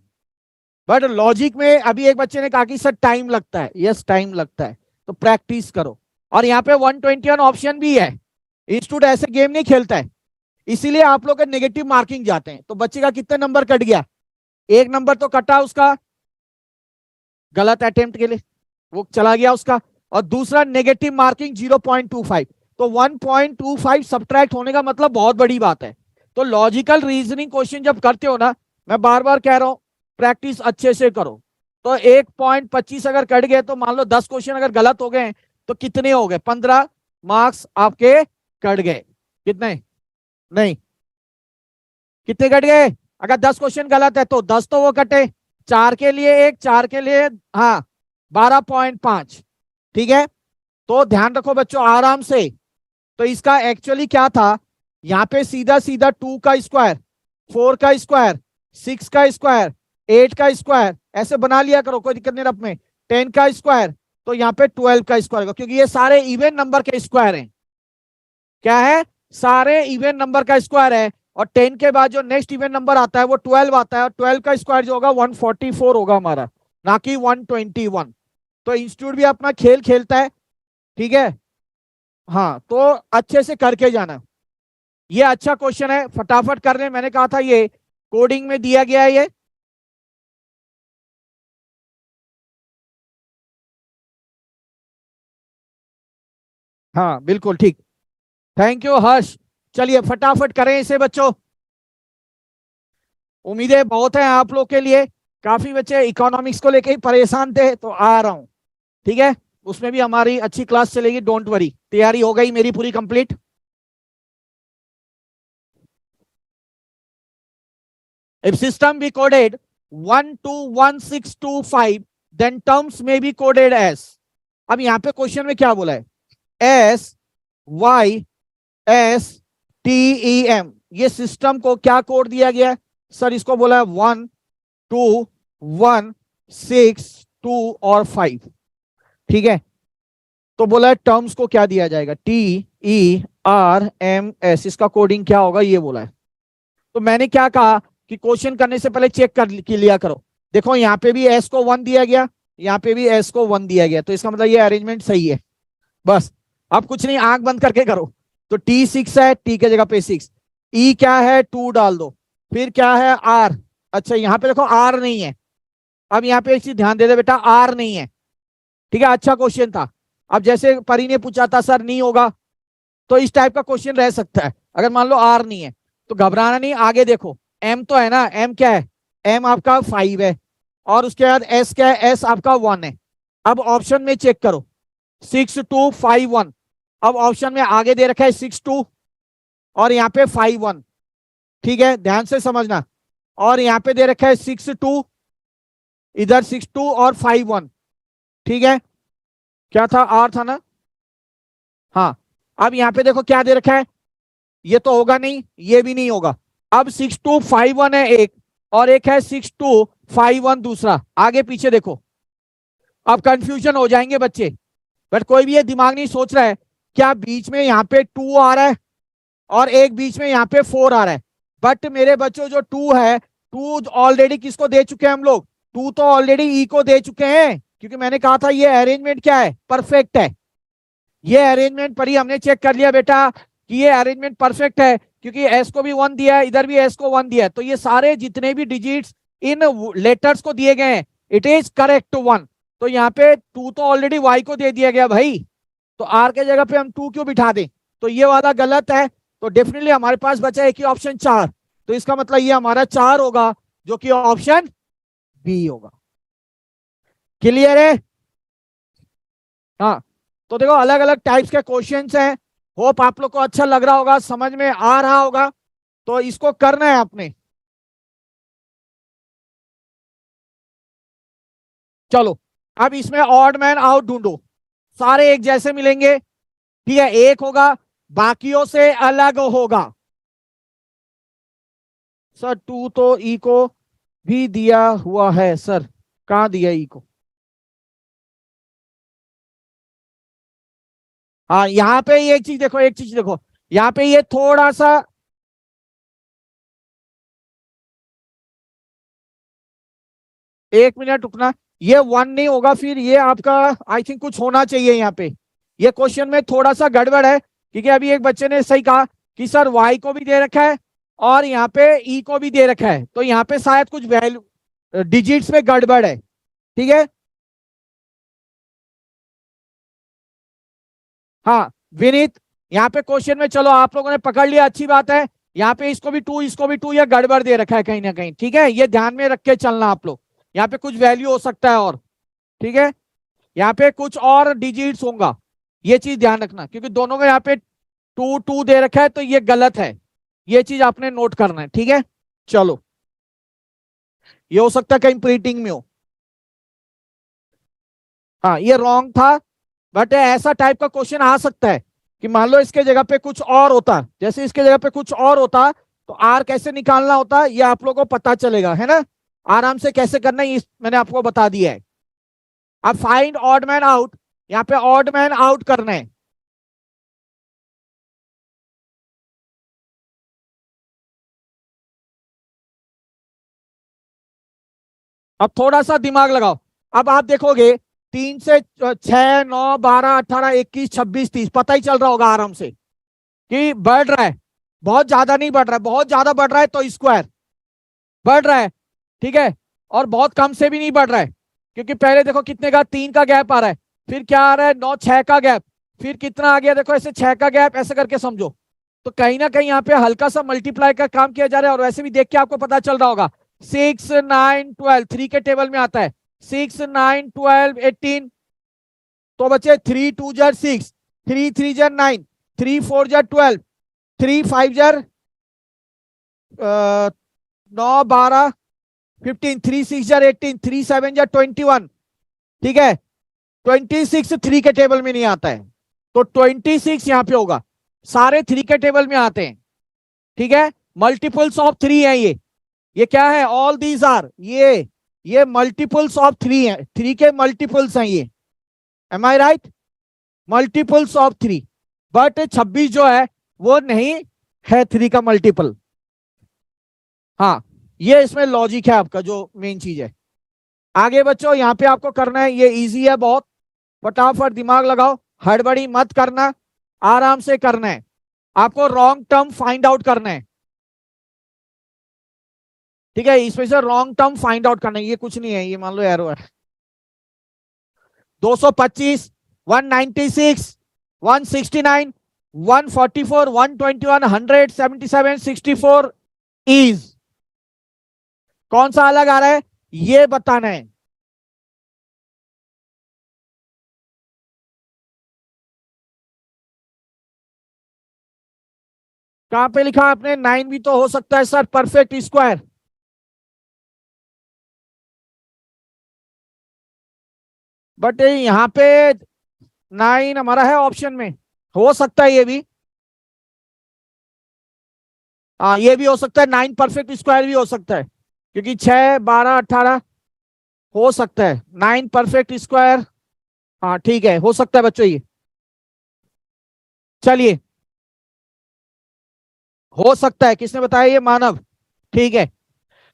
बट लॉजिक में अभी एक बच्चे ने कहा कि सर टाइम लगता है, यस टाइम लगता है, तो प्रैक्टिस करो। और यहाँ पे 121 ऑप्शन भी है, इंस्टीट्यूट ऐसे गेम नहीं खेलता है, इसीलिए आप लोग नेगेटिव मार्किंग जाते हैं। तो बच्चे का कितने नंबर कट गया, 1 नंबर तो कटा उसका गलत अटेम्प्ट के लिए, वो चला गया उसका। और दूसरा नेगेटिव मार्किंग 0.25, तो 1.25 सब्ट्रैक्ट होने का मतलब बहुत बड़ी बात है। तो लॉजिकल रीजनिंग क्वेश्चन जब करते हो ना, मैं बार बार कह रहा हूं प्रैक्टिस अच्छे से करो। तो 1.25 अगर कट गए तो मान लो 10 क्वेश्चन अगर गलत हो गए तो कितने हो गए, 15 मार्क्स आपके कट गए। कितने, नहीं कितने कट गए, अगर 10 क्वेश्चन गलत है तो 10 तो वो कटे, 4 के लिए 1, 4 के लिए हाँ 12.5। ठीक है, तो ध्यान रखो बच्चों आराम से। तो इसका एक्चुअली क्या था, यहाँ पे सीधा सीधा 2 का स्क्वायर, 4 का स्क्वायर, 6 का स्क्वायर, 8 का स्क्वायर ऐसे बना लिया करो, कोई दिक्कत नहीं। रफ में 10 का स्क्वायर, तो यहाँ पे 12 का स्क्वायर, क्योंकि ये सारे इवन नंबर के स्क्वायर हैं। क्या है, सारे इवन नंबर का स्क्वायर है। और 10 के बाद जो नेक्स्ट इवन नंबर आता है वो 12 आता है, और 12 का स्क्वायर जो होगा 144 होगा हमारा। ना कि 121। तो इंस्टीट्यूट भी अपना खेल खेलता है, ठीक है। हाँ, तो अच्छे से करके जाना। ये अच्छा क्वेश्चन है, फटाफट कर रहे हैं। मैंने कहा था ये कोडिंग में दिया गया है ये। हाँ बिल्कुल ठीक। थैंक यू हर्ष। चलिए फटाफट करें इसे बच्चों। उम्मीदें बहुत हैं आप लोग के लिए। काफी बच्चे इकोनॉमिक्स को लेके ही परेशान थे, तो आ रहा हूं, ठीक है। उसमें भी हमारी अच्छी क्लास चलेगी, डोंट वरी। तैयारी हो गई मेरी पूरी complete. If system be coded 121625, then terms may be coded as। अब यहां पे क्वेश्चन में क्या बोला है? SYSTEM, ये सिस्टम को क्या कोड दिया गया है? सर इसको बोला है 121625 और 5, ठीक है। तो बोला है टर्म्स को क्या दिया जाएगा? TERMS, इसका कोडिंग क्या होगा ये बोला है। तो मैंने क्या कहा कि क्वेश्चन करने से पहले चेक कर लिया करो। देखो यहाँ पे भी एस को 1 दिया गया, यहाँ पे भी एस को 1 दिया गया, तो इसका मतलब ये अरेंजमेंट सही है। बस अब कुछ नहीं, आंख बंद करके करो। तो T6 है, टी के जगह पे 6। ई क्या है? 2 डाल दो। फिर क्या है? आर। अच्छा यहाँ पे देखो आर नहीं है। अब यहाँ पे एक चीज ध्यान दे दे बेटा, आर नहीं है, ठीक है। अच्छा क्वेश्चन था। अब जैसे परी ने पूछा था सर नहीं होगा, तो इस टाइप का क्वेश्चन रह सकता है अगर मान लो आर नहीं है। तो घबराना नहीं, आगे देखो। एम तो है ना, एम क्या है? एम आपका 5 है। और उसके बाद एस क्या है? एस आपका 1 है। अब ऑप्शन में चेक करो, 6251। अब ऑप्शन में आगे दे रखा है 62 और यहाँ पे 51, ठीक है, ध्यान से समझना। और यहाँ पे दे रखा है 62, इधर 62 और 51, ठीक है। क्या था? आर था ना? हाँ। अब यहाँ पे देखो क्या दे रखा है, ये तो होगा नहीं, ये भी नहीं होगा। अब 6251 है एक, और एक है 6251 दूसरा। आगे पीछे देखो, अब कंफ्यूजन हो जाएंगे बच्चे। बट कोई भी ये दिमाग नहीं सोच रहा है क्या बीच में यहाँ पे 2 आ रहा है और एक बीच में यहाँ पे 4 आ रहा है। बट मेरे बच्चों जो 2 है, 2 ऑलरेडी किसको दे चुके हैं हम लोग? 2 तो ऑलरेडी ई को दे चुके हैं, क्योंकि मैंने कहा था ये अरेंजमेंट क्या है? परफेक्ट है। ये अरेंजमेंट पर ही हमने चेक कर लिया बेटा कि ये अरेंजमेंट परफेक्ट है, क्योंकि एस को भी 1 दिया है, इधर भी एस को 1 दिया है। तो ये सारे जितने भी डिजिट्स इन लेटर्स को दिए गए हैं, इट इज करेक्ट 1। तो यहाँ पे 2 तो ऑलरेडी वाई को दे दिया गया भाई, तो आर के जगह पे हम 2 क्यों बिठा दें? तो ये वाला गलत है। तो डेफिनेटली हमारे पास बचा एक ही ऑप्शन 4। तो इसका मतलब ये हमारा 4 होगा, जो कि ऑप्शन बी होगा। क्लियर है? हाँ। तो देखो अलग अलग टाइप्स के क्वेश्चंस हैं। होप आप लोग को अच्छा लग रहा होगा, समझ में आ रहा होगा। तो इसको करना है आपने। चलो अब इसमें ऑड मैन आउट ढूंढो। सारे एक जैसे मिलेंगे, ठीक है, एक होगा बाकियों से अलग होगा। सर 2 तो ई को भी दिया हुआ है सर, कहाँ दिया ई को? हाँ यहाँ पे एक चीज देखो, एक चीज देखो, यहाँ पे ये थोड़ा सा, एक मिनट रुकना। ये 1 नहीं होगा, फिर ये आपका आई थिंक कुछ होना चाहिए यहाँ पे। ये क्वेश्चन में थोड़ा सा गड़बड़ है, क्योंकि अभी एक बच्चे ने सही कहा कि सर वाई को भी दे रखा है और यहाँ पे ई को भी दे रखा है, तो यहाँ पे शायद कुछ वैल्यू डिजिट्स में गड़बड़ है, ठीक है। हाँ विनीत, यहाँ पे क्वेश्चन में चलो आप लोगों ने पकड़ लिया, अच्छी बात है। यहाँ पे इसको भी 2 इसको भी 2, या गड़बड़ दे रखा है कहीं ना कहीं, ठीक है। ये ध्यान में रख के चलना आप लोग। यहाँ पे कुछ वैल्यू हो सकता है और, ठीक है। यहाँ पे कुछ और डिजिट्स होगा, ये चीज ध्यान रखना, क्योंकि दोनों का यहाँ पे 2 2 दे रखा है, तो ये गलत है। ये चीज आपने नोट करना है, ठीक है। चलो, ये हो सकता है कहीं प्रिंटिंग में हो। हाँ ये रॉन्ग था, बट ऐसा टाइप का क्वेश्चन आ सकता है कि मान लो इसके जगह पे कुछ और होता, जैसे इसके जगह पे कुछ और होता, तो आर कैसे निकालना होता ये आप लोगों को पता चलेगा, है ना। आराम से कैसे करना है मैंने आपको बता दिया है। अब फाइंड ऑड मैन आउट, यहाँ पे ऑड मैन आउट करना है। अब थोड़ा सा दिमाग लगाओ। अब आप देखोगे 3 से 6, 9, 12, 18, 21, 26, 30, पता ही चल रहा होगा आराम से कि बढ़ रहा है। बहुत ज्यादा नहीं बढ़ रहा है, बहुत ज्यादा बढ़ रहा है तो स्क्वायर बढ़ रहा है, ठीक है। और बहुत कम से भी नहीं बढ़ रहा है, क्योंकि पहले देखो कितने का 3 का गैप आ रहा है, फिर क्या आ रहा है 9, 6 का गैप, फिर कितना आ गया देखो ऐसे 6 का गैप, ऐसे करके समझो। तो कहीं ना कहीं यहाँ पे हल्का सा मल्टीप्लाई का काम किया जा रहा है। और वैसे भी देख के आपको पता चल रहा होगा 6, 9, 12 3 के टेबल में आता है, 6, 9, 12, 18। तो बच्चे 3 2 jar 6, 3 3 jar 9, 3 4 jar 12, 3 5 jar 9, 12, 15, 3 6 jar 18, 3 7 jar 21, ठीक है। 26 3 के टेबल में नहीं आता है, तो 26 यहाँ पे होगा। सारे 3 के टेबल में आते हैं, ठीक है। मल्टीपल्स ऑफ 3 है ये क्या है, ऑल दीज आर, ये मल्टीपल्स ऑफ 3 है, 3 के मल्टीपल्स हैं ये, am I right, multiples of 3। But 26 जो है वो नहीं है 3 का मल्टीपल। हाँ, ये इसमें लॉजिक है आपका, जो मेन चीज है। आगे बच्चों यहाँ पे आपको करना है, ये इजी है बहुत, फटाफट दिमाग लगाओ, हड़बड़ी मत करना, आराम से करना है। आपको रॉन्ग टर्म फाइंड आउट करना है, ठीक है। इसमें से रॉन्ग टर्म फाइंड आउट करना है, ये कुछ नहीं है, ये मान लो एरो है। 225, 196, 169, 144, 121, 177, 64 इज कौन सा अलग आ रहा है ये बताना है। कहां पे लिखा आपने, 9 भी तो हो सकता है सर, परफेक्ट स्क्वायर। बट यहाँ पे 9 हमारा है ऑप्शन में, हो सकता है ये भी, हाँ ये भी हो सकता है, 9 परफेक्ट स्क्वायर भी हो सकता है, क्योंकि 6, 12, 18 हो सकता है 9 परफेक्ट स्क्वायर। हाँ ठीक है, हो सकता है बच्चों ये। चलिए, हो सकता है, किसने बताया, ये मानव, ठीक है।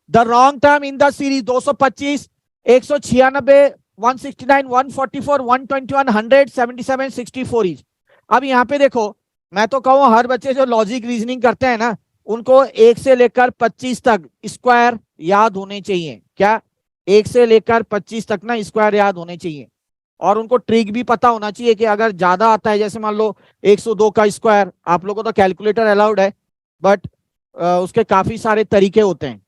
The wrong term in the series 225, 196, 169, 144, 121, 177, 64 is. अब यहाँ पे देखो, मैं तो कहूँ हर बच्चे जो लॉजिक रीजनिंग करते हैं ना, उनको 1 से लेकर 25 तक स्क्वायर याद होने चाहिए। क्या, 1 से लेकर 25 तक ना स्क्वायर याद होने चाहिए। और उनको ट्रिक भी पता होना चाहिए कि अगर ज्यादा आता है, जैसे मान लो 102 का स्क्वायर, आप लोगों को तो कैलकुलेटर अलाउड है, बट उसके काफी सारे तरीके होते हैं,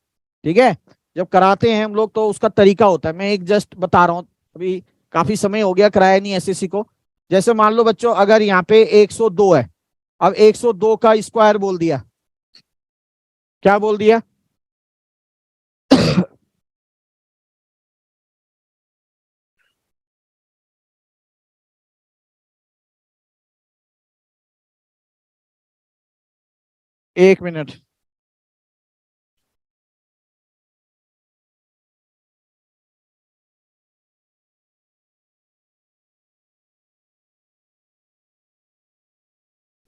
ठीक है। जब कराते हैं हम लोग तो उसका तरीका होता है, मैं एक जस्ट बता रहा हूँ, अभी काफी समय हो गया कराया नहीं एसएससी को। जैसे मान लो बच्चों, अगर यहाँ पे 102 है, अब 102 का स्क्वायर बोल दिया, क्या बोल दिया एक मिनट,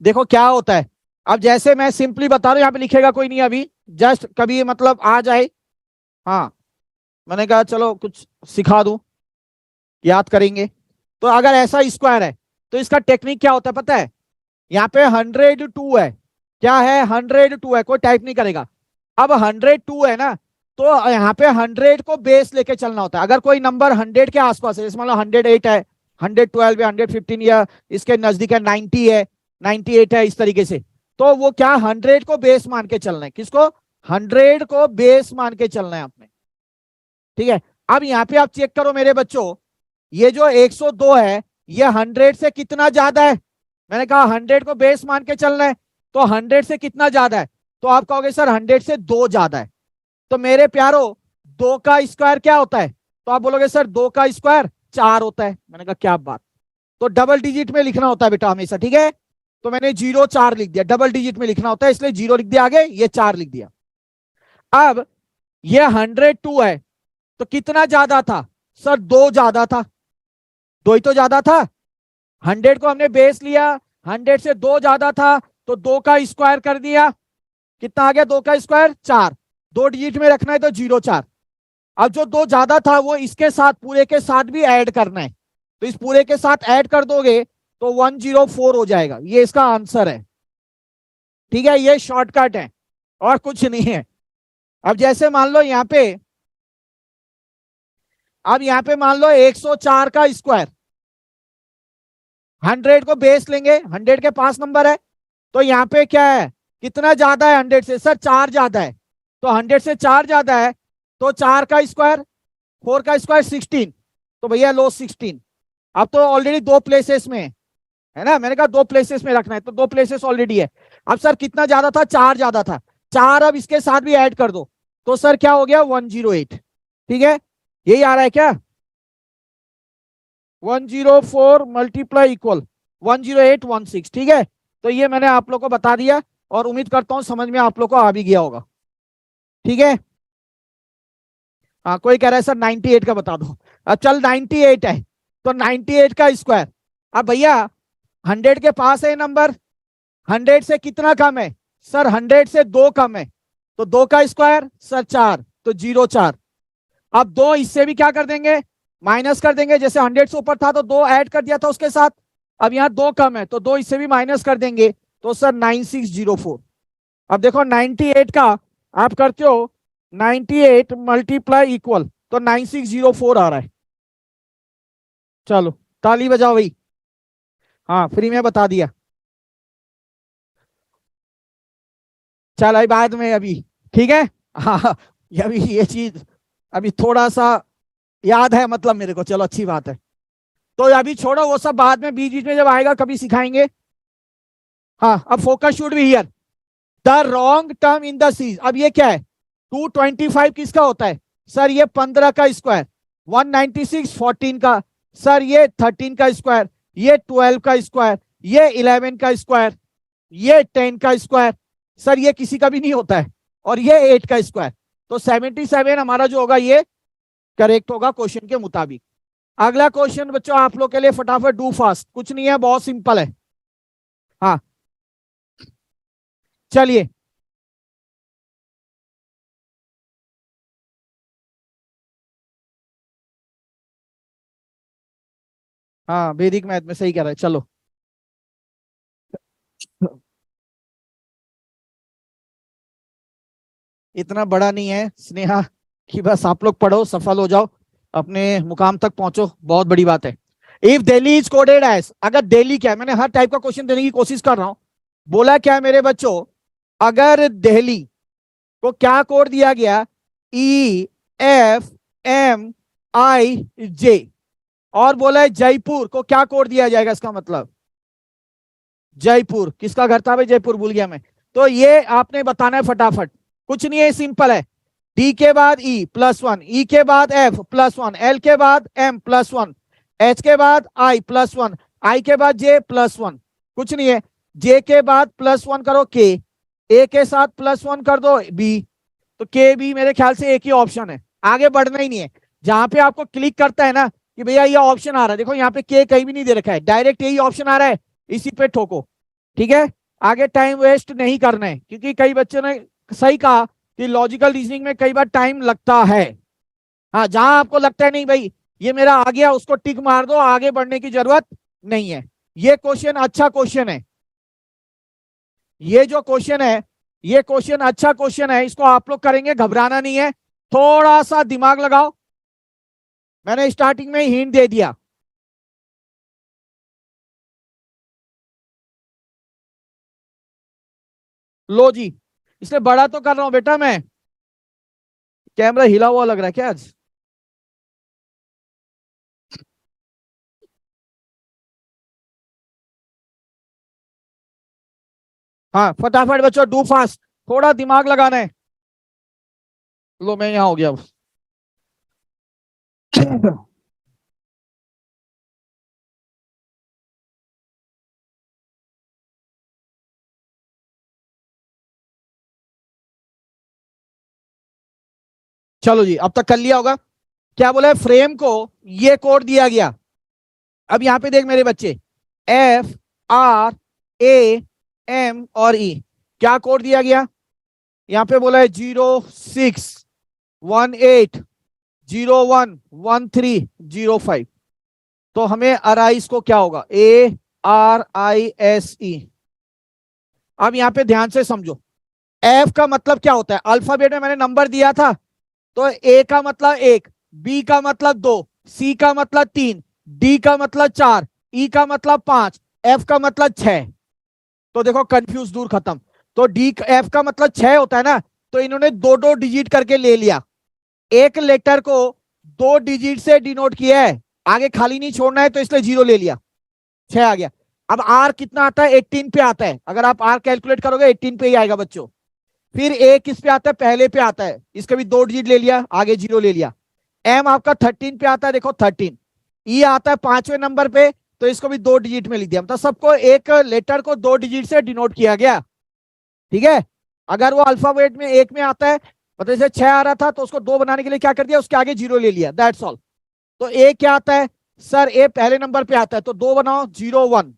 देखो क्या होता है। अब जैसे मैं सिंपली बता रहा हूं, यहाँ पे लिखेगा कोई नहीं अभी, जस्ट कभी मतलब आ जाए, हाँ मैंने कहा चलो कुछ सिखा दूं, याद करेंगे। तो अगर ऐसा स्क्वायर है तो इसका टेक्निक क्या होता है पता है, यहाँ पे 102 है, क्या है 102 है, कोई टाइप नहीं करेगा। अब 102 है ना, तो यहाँ पे 100 को बेस लेके चलना होता है। अगर कोई नंबर 100 के आसपास है, जैसे मान लो 108 है, 112 है, 115 या इसके नजदीक है, 90 है, 98 है, इस तरीके से, तो वो क्या 100 को बेस मान के चलना है। किसको, 100 को बेस मान के चलना है आपने, ठीक है। अब यहाँ पे आप चेक करो मेरे बच्चों, ये जो 102 है ये 100 से कितना ज्यादा है। मैंने कहा 100 को बेस मान के चलना है, तो 100 से कितना ज्यादा है, तो आप कहोगे सर 100 से 2 ज्यादा है। तो मेरे प्यारो 2 का स्क्वायर क्या होता है, तो आप बोलोगे सर 2 का स्क्वायर 4 होता है। मैंने कहा क्या बात, तो डबल डिजिट में लिखना होता है बेटा हमेशा, ठीक है। तो मैंने 0 4 लिख दिया, डबल डिजिट में लिखना होता है, इसलिए 0 लिख दिया आगे, ये 4 लिख दिया। अब ये 102 है, तो कितना ज्यादा था सर, 2 ज्यादा था, 2 ही तो ज्यादा था। 100 को हमने बेस लिया, 100 से 2 ज्यादा था, तो 2 का स्क्वायर कर दिया, कितना आ गया 2 का स्क्वायर 4, 2 डिजिट में रखना है तो 0 4, अब जो दो ज्यादा था वो इसके साथ पूरे के साथ भी ऐड करना है, तो इस पूरे के साथ ऐड कर दोगे तो 104 हो जाएगा, ये इसका आंसर है। ठीक है, ये शॉर्टकट है और कुछ नहीं है। अब जैसे मान लो यहाँ पे, अब यहाँ पे मान लो 104 का स्क्वायर, 100 को बेस लेंगे, 100 के पास नंबर है, तो यहाँ पे क्या है, कितना ज्यादा है 100 से, सर 4 ज्यादा है, तो 100 से 4 ज्यादा है, तो 4 का स्क्वायर, 4 का स्क्वायर 16, तो भैया लो 16। अब तो ऑलरेडी दो प्लेसेस में है ना, मैंने कहा दो प्लेसेस में रखना है, तो दो प्लेसेस ऑलरेडी है। अब सर कितना ज्यादा था, 4 ज्यादा था, 4 अब इसके साथ भी ऐड कर दो, तो सर क्या हो गया 108। ठीक है, यही आ रहा है क्या, 104 मल्टीप्लाई इक्वल 10816। ठीक है, तो ये मैंने आप लोग को बता दिया और उम्मीद करता हूं समझ में आप लोग को आ भी गया होगा। ठीक है, हाँ कोई कह रहा है सर 98 का बता दो, अब चल 98 है तो 98 का स्क्वायर, अब भैया 100 के पास है नंबर, 100 से कितना कम है, सर 100 से 2 कम है, तो 2 का स्क्वायर सर 4, तो 04। अब 2 इससे भी क्या कर देंगे, माइनस कर देंगे, जैसे 100 से ऊपर था तो 2 ऐड कर दिया था उसके साथ, अब यहाँ 2 कम है तो 2 इससे भी माइनस कर देंगे, तो सर 9604। अब देखो 98 का आप करते हो 98 मल्टीप्लाई इक्वल, तो 9604 आ रहा है। चलो ताली बजाओ भाई, हाँ फ्री में बता दिया। चल अभी बाद में अभी, ठीक है, हाँ अभी ये चीज अभी थोड़ा सा याद है मतलब मेरे को, चलो अच्छी बात है। तो अभी छोड़ो वो सब, बाद में बीच बीच में जब आएगा कभी सिखाएंगे। हाँ अब focus should be here, the wrong term in the series. अब ये क्या है, 225 किसका होता है, सर ये 15 का स्क्वायर, 196 14 का, सर ये 13 का स्क्वायर, ये 12 का स्क्वायर, ये 11 का स्क्वायर, ये 10 का स्क्वायर, सर ये किसी का भी नहीं होता है, और ये 8 का स्क्वायर, तो 77 हमारा जो होगा ये करेक्ट होगा क्वेश्चन के मुताबिक। अगला क्वेश्चन बच्चों आप लोग के लिए फटाफट, डू फास्ट, कुछ नहीं है बहुत सिंपल है। हाँ चलिए, हाँ वैदिक मैथ में सही कह रहा है, चलो इतना बड़ा नहीं है स्नेहा कि बस आप लोग पढ़ो सफल हो जाओ, अपने मुकाम तक पहुंचो, बहुत बड़ी बात है। If Delhi is coded as, अगर दिल्ली क्या है, मैंने हर टाइप का क्वेश्चन देने की कोशिश कर रहा हूं, बोला क्या है मेरे बच्चों, अगर दिल्ली को क्या कोड दिया गया, EFMIJ, और बोला है जयपुर को क्या कोड दिया जाएगा, इसका मतलब जयपुर, किसका घर था भाई जयपुर, भूल गया मैं, तो ये आपने बताना है फटाफट, कुछ नहीं है सिंपल है, डी के बाद ई +1, ई के बाद एफ +1, एल के बाद एम +1, एच के बाद आई +1, आई के बाद जे +1, कुछ नहीं है, जे के बाद +1 करो के, ए के साथ +1 कर दो बी, तो के बी मेरे ख्याल से एक ही ऑप्शन है, आगे बढ़ना ही नहीं है। जहां पे आपको क्लिक करता है ना कि भैया ये ऑप्शन आ रहा है, देखो यहाँ पे के कहीं भी नहीं दे रखा है, डायरेक्ट यही ऑप्शन आ रहा है, इसी पे ठोको। ठीक है, आगे टाइम वेस्ट नहीं करना है, क्योंकि कई बच्चों ने सही कहा कि लॉजिकल रीजनिंग में कई बार टाइम लगता है। हाँ जहां आपको लगता है नहीं भाई ये मेरा आ गया, उसको टिक मार दो, आगे बढ़ने की जरूरत नहीं है। ये क्वेश्चन अच्छा क्वेश्चन है, ये जो क्वेश्चन है ये क्वेश्चन अच्छा क्वेश्चन है, इसको आप लोग करेंगे, घबराना नहीं है, थोड़ा सा दिमाग लगाओ, मैंने स्टार्टिंग में ही हिंट दे दिया। लो जी, इसलिए बड़ा तो कर रहा हूं बेटा मैं, कैमरा हिला हुआ लग रहा है क्या आज, हाँ फटाफट बच्चों डू फास्ट, थोड़ा दिमाग लगाना है। लो मैं यहां हो गया अब चलो जी, अब तक कर लिया होगा। क्या बोला है, फ्रेम को ये कोड दिया गया, अब यहां पे देख मेरे बच्चे, FRAM और E, क्या कोड दिया गया, यहां पे बोला है 0618 011305। तो हमें अराइस को क्या होगा, ARISE। अब यहां पे ध्यान से समझो, एफ का मतलब क्या होता है, अल्फाबेट में मैंने नंबर दिया था, तो ए का मतलब 1, बी का मतलब 2, सी का मतलब 3, डी का मतलब 4, ई का मतलब 5, एफ का मतलब 6। तो देखो कंफ्यूज दूर खत्म। तो डी एफ का मतलब 6 होता है ना, तो इन्होंने दो दो डिजिट करके ले लिया, एक लेटर को दो डिजिट से डिनोट किया है, आगे खाली नहीं छोड़ना है, तो इसलिए 0 ले लिया, 6 आ गया। अब आर कितना आता है, 18 पे आता है, अगर आप आर कैलकुलेट करोगे 18 पे ही आएगा बच्चों। फिर ए किस पे आता है, पहले पे आता है, इसका भी दो डिजिट ले लिया, आगे 0 ले लिया। एम आपका 13 पे आता है, देखो 13। ई आता है 5वें नंबर पे, तो इसको भी दो डिजिट में लिख दिया, मतलब सबको एक लेटर को दो डिजिट से डिनोट किया गया। ठीक है, अगर वो अल्फाबेट में एक में आता है, मतलब जैसे 6 आ रहा था, तो उसको 2 बनाने के लिए क्या कर दिया, उसके आगे 0 ले लिया, दैट्स ऑल। तो ए क्या आता है, सर ए पहले नंबर पे आता है, तो 2 बनाओ, 01,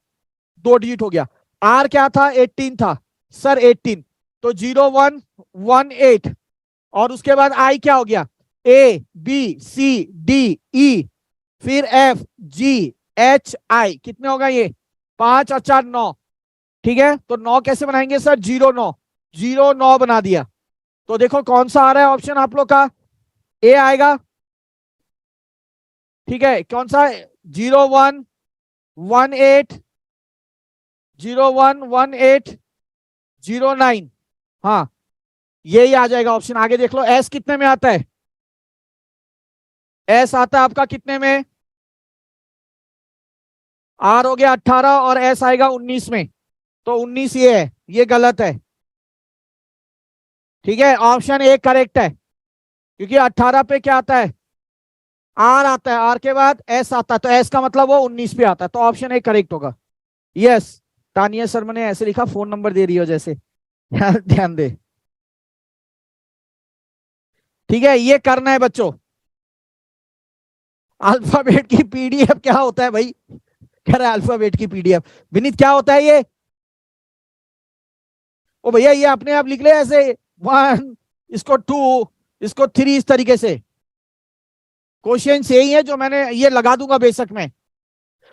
दो डिजिट हो गया। आर क्या था, 18 था, सर 18, तो 0118। और उसके बाद आई क्या हो गया, ABCDE, फिर FGHI, कितने होगा ये, 5 और 4 9। ठीक है, तो 9 कैसे बनाएंगे सर, 09, 09 बना दिया। तो देखो कौन सा आ रहा है ऑप्शन आप लोग का, ए आएगा। ठीक है, कौन सा, 0118, 011809। हाँ, यही आ जाएगा ऑप्शन। आगे देख लो, एस कितने में आता है, एस आता है आपका कितने में, आर हो गया 18 और एस आएगा 19 में, तो 19 ये है, ये गलत है। ठीक है, ऑप्शन ए करेक्ट है, क्योंकि 18 पे क्या आता है, आर आता है, आर के बाद एस आता है, तो एस का मतलब वो 19 पे आता है, तो ऑप्शन ए करेक्ट होगा। यस, तानिया शर्मा ने ऐसे लिखा, फोन नंबर दे रही हो जैसे, ध्यान दे। ठीक है, ये करना है बच्चों। अल्फाबेट की पीडीएफ क्या होता है भाई, कह रहा है अल्फाबेट की पीडीएफ। विनीत क्या होता है ये, ओ भैया ये अपने आप लिख ले ऐसे, 1, इसको 2, इसको 3, इस तरीके से। क्वेश्चन यही है जो मैंने ये लगा दूंगा बेशक में।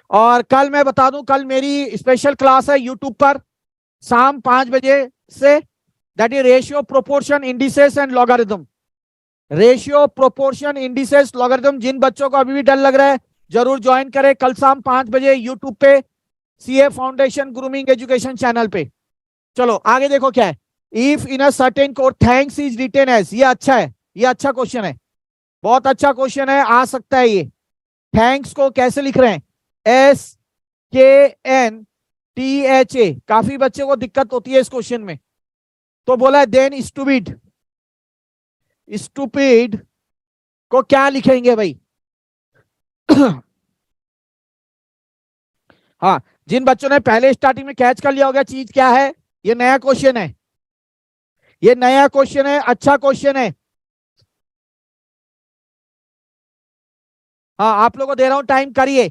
और कल मैं बता दूं, कल मेरी स्पेशल क्लास है यूट्यूब पर, शाम 5 बजे से, that is ratio proportion indices and logarithm. Ratio proportion indices logarithm, जिन बच्चों को अभी भी डर लग रहा है जरूर ज्वाइन करें, कल शाम 5 बजे यूट्यूब पे, CA foundation grooming education channel पे। चलो आगे देखो क्या है, if in a certain code thanks is written as, ये अच्छा है, ये अच्छा क्वेश्चन है, बहुत अच्छा क्वेश्चन है, आ सकता है ये। थैंक्स को कैसे लिख रहे हैं, SKNTHA, काफी बच्चों को दिक्कत होती है इस क्वेश्चन में। तो बोला है देन स्टूपिड, स्टूपिड को क्या लिखेंगे भाई, हाँ, जिन बच्चों ने पहले स्टार्टिंग में कैच कर लिया होगा चीज क्या है, ये नया क्वेश्चन है, ये नया क्वेश्चन है, अच्छा क्वेश्चन है। हाँ, आप लोगों को दे रहा हूं टाइम, करिए।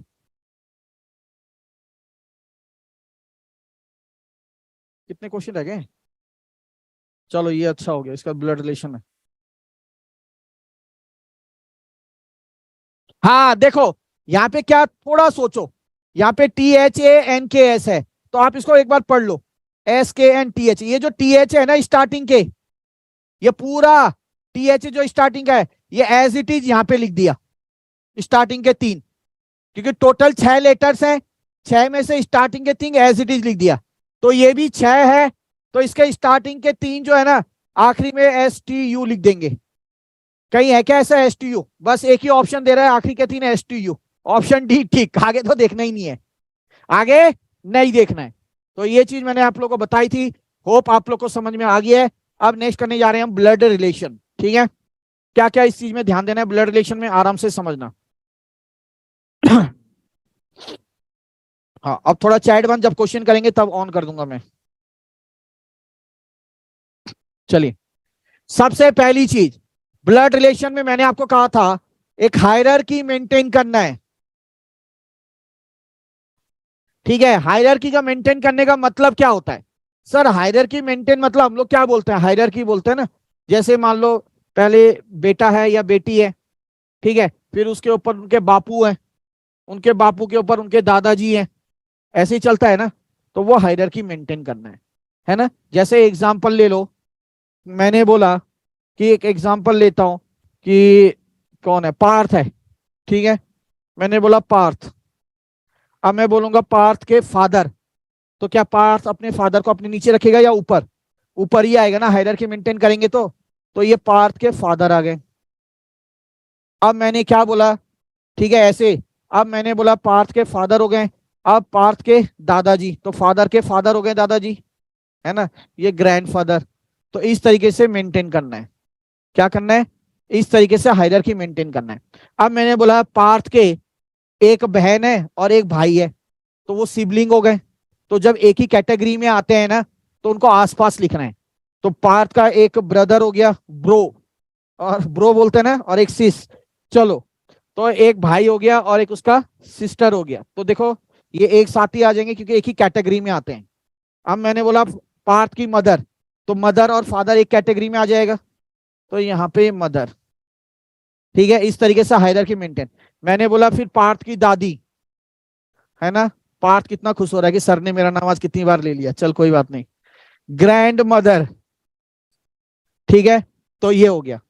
कितने क्वेश्चन रह गए, चलो ये अच्छा हो गया, इसका ब्लड रिलेशन है। हाँ देखो, यहाँ पे क्या, थोड़ा सोचो, यहाँ पे THANKS है, तो आप इसको एक बार पढ़ लो, SKNTH, ये जो TH है ना स्टार्टिंग के, ये पूरा TH जो स्टार्टिंग का है, ये एज इट इज यहाँ पे लिख दिया, स्टार्टिंग के 3, क्योंकि टोटल 6 लेटर्स हैं, 6 में से स्टार्टिंग के 3 एज इट इज लिख दिया, तो ये भी 6 है, तो इसके स्टार्टिंग के 3 जो है ना, आखिरी में STU लिख देंगे। कहीं है क्या ऐसा STU, बस एक ही ऑप्शन दे रहा है, आखिरी के 3 STU, ऑप्शन डी ठीक, आगे तो देखना ही नहीं है, आगे नहीं देखना है। तो ये चीज मैंने आप लोगों को बताई थी, होप आप लोग को समझ में आ गया है। अब नेक्स्ट करने जा रहे हैं हम ब्लड रिलेशन। ठीक है, क्या क्या इस चीज में ध्यान देना है, ब्लड रिलेशन में आराम से समझना। हाँ, अब थोड़ा चैट बंद, जब क्वेश्चन करेंगे तब ऑन कर दूंगा मैं। चलिए, सबसे पहली चीज ब्लड रिलेशन में मैंने आपको कहा था, एक हायरार्की मेंटेन करना है। ठीक है, हायरार्की का मेंटेन करने का मतलब क्या होता है, सर हायरार्की मेंटेन मतलब हम लोग क्या बोलते हैं, हायरार्की बोलते हैं ना, जैसे मान लो पहले बेटा है या बेटी है, ठीक है, फिर उसके ऊपर उनके बापू हैं, उनके बापू के ऊपर उनके दादाजी हैं, ऐसे ही चलता है ना। तो वो हायरार्की मेंटेन करना है ना। जैसे एग्जांपल ले लो, मैंने बोला कि एक एग्जांपल लेता हूं कि कौन है, पार्थ है, ठीक है, मैंने बोला पार्थ। अब मैं बोलूंगा पार्थ के फादर, तो क्या पार्थ अपने फादर को अपने नीचे रखेगा या ऊपर? ऊपर ही आएगा ना, हायरार्की मेंटेन करेंगे तो ये पार्थ के फादर आ गए। अब मैंने क्या बोला, ठीक है ऐसे, अब मैंने बोला पार्थ के फादर हो गए, अब पार्थ के दादाजी, तो फादर के फादर हो गए दादाजी, है ना, ये ग्रैंडफादर। तो इस तरीके से मेंटेन करना है, क्या करना है, इस तरीके से हायरार्की मेंटेन करना है। अब मैंने बोला पार्थ के एक बहन है और एक भाई है, तो वो सिबलिंग हो गए, तो जब एक ही कैटेगरी में आते हैं ना तो उनको आसपास लिखना है। तो पार्थ का एक ब्रदर हो गया ब्रो, और ब्रो बोलते हैं ना, और एक सिस, चलो, तो एक भाई हो गया और एक उसका सिस्टर हो गया। तो देखो ये एक साथ ही आ जाएंगे क्योंकि एक ही कैटेगरी में आते हैं। अब मैंने बोला पार्थ की मदर, तो मदर और फादर एक कैटेगरी में आ जाएगा, तो यहाँ पे मदर, ठीक है, इस तरीके से हायरार्की मेंटेन। मैंने बोला फिर पार्थ की दादी, है ना, पार्थ कितना खुश हो रहा है कि सर ने मेरा नाम आज कितनी बार ले लिया, चल कोई बात नहीं, ग्रैंड मदर, ठीक है, तो ये हो गया।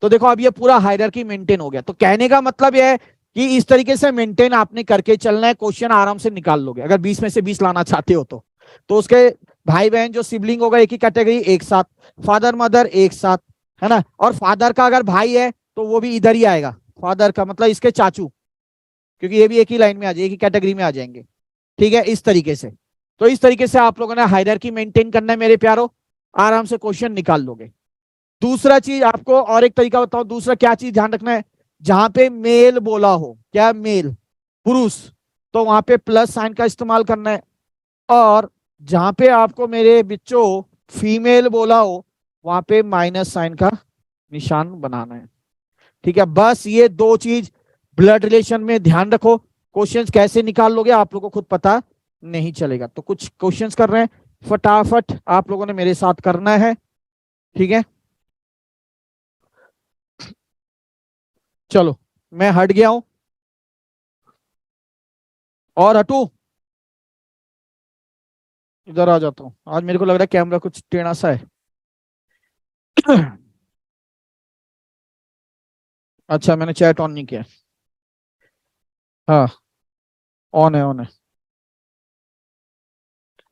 तो देखो अब ये पूरा हायरार्की मेंटेन हो गया। तो कहने का मतलब ये है कि इस तरीके से मेंटेन आपने करके चलना है, क्वेश्चन आराम से निकाल लोगे अगर 20 में से 20 लाना चाहते हो तो उसके भाई बहन जो सिबलिंग होगा एक ही कैटेगरी एक साथ, फादर मदर एक साथ, है ना, और फादर का अगर भाई है तो वो भी इधर ही आएगा, फादर का मतलब इसके चाचू, क्योंकि ये भी एक ही लाइन में आ जाएगी, एक ही कैटेगरी में आ जाएंगे, ठीक है, इस तरीके से। तो इस तरीके से आप लोगों ने हायरार्की मेंटेन करना है मेरे प्यारो, आराम से क्वेश्चन निकाल लोगे। दूसरा चीज आपको और एक तरीका बताओ, दूसरा क्या चीज ध्यान रखना है, जहां पे मेल बोला हो, क्या मेल, पुरुष, तो वहां पे प्लस साइन का इस्तेमाल करना है, और जहां पे आपको मेरे बच्चों फीमेल बोला हो वहां पे माइनस साइन का निशान बनाना है, ठीक है। बस ये दो चीज ब्लड रिलेशन में ध्यान रखो, क्वेश्चंस कैसे निकाल लोगे आप लोगों को खुद पता नहीं चलेगा। तो कुछ क्वेश्चंस कर रहे हैं, फटाफट आप लोगों ने मेरे साथ करना है, ठीक है। चलो मैं हट गया हूं और हटू, इधर आ जाता हूँ, आज मेरे को लग रहा है कैमरा कुछ टेढ़ा सा है। अच्छा मैंने चैट ऑन नहीं किया, हाँ ऑन है, ऑन है,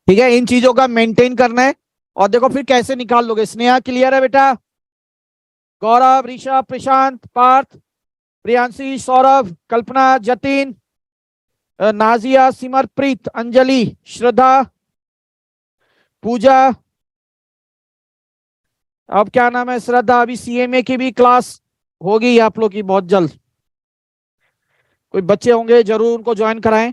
ठीक है। इन चीजों का मेंटेन करना है, और देखो फिर कैसे निकाल लोगे। स्नेहा क्लियर है बेटा, गौरव, ऋषभ, प्रशांत, पार्थ, प्रियांशी, सौरभ, कल्पना, जतिन, नाजिया, सिमरप्रीत, अंजलि, श्रद्धा, पूजा, अब क्या नाम है, श्रद्धा, अभी सीएमए की भी क्लास होगी आप लोग की बहुत जल्द, कोई बच्चे होंगे जरूर उनको ज्वाइन कराएं।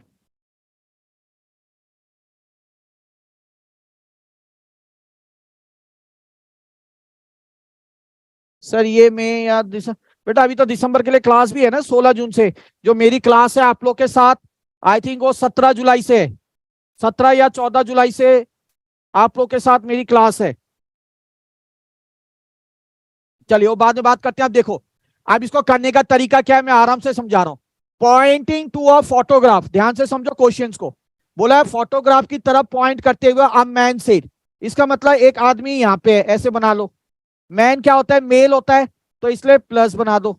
सर ये मई या दिसंबर, बेटा अभी तो दिसंबर के लिए क्लास भी है ना 16 जून से, जो मेरी क्लास है आप लोग के साथ, आई थिंक वो 17 जुलाई से, 17 या 14 जुलाई से आप लोग के साथ मेरी क्लास है। चलिए वो बाद में बात करते हैं। अब देखो अब इसको करने का तरीका क्या है, मैं आराम से समझा रहा हूं। पॉइंटिंग टू अ फोटोग्राफ, ध्यान से समझो क्वेश्चंस को, बोला है फोटोग्राफ की तरफ पॉइंट करते हुए अ मैन सेड, इसका मतलब एक आदमी यहाँ पे है, ऐसे बना लो। मैन क्या होता है, मेल होता है, तो इसलिए प्लस बना दो,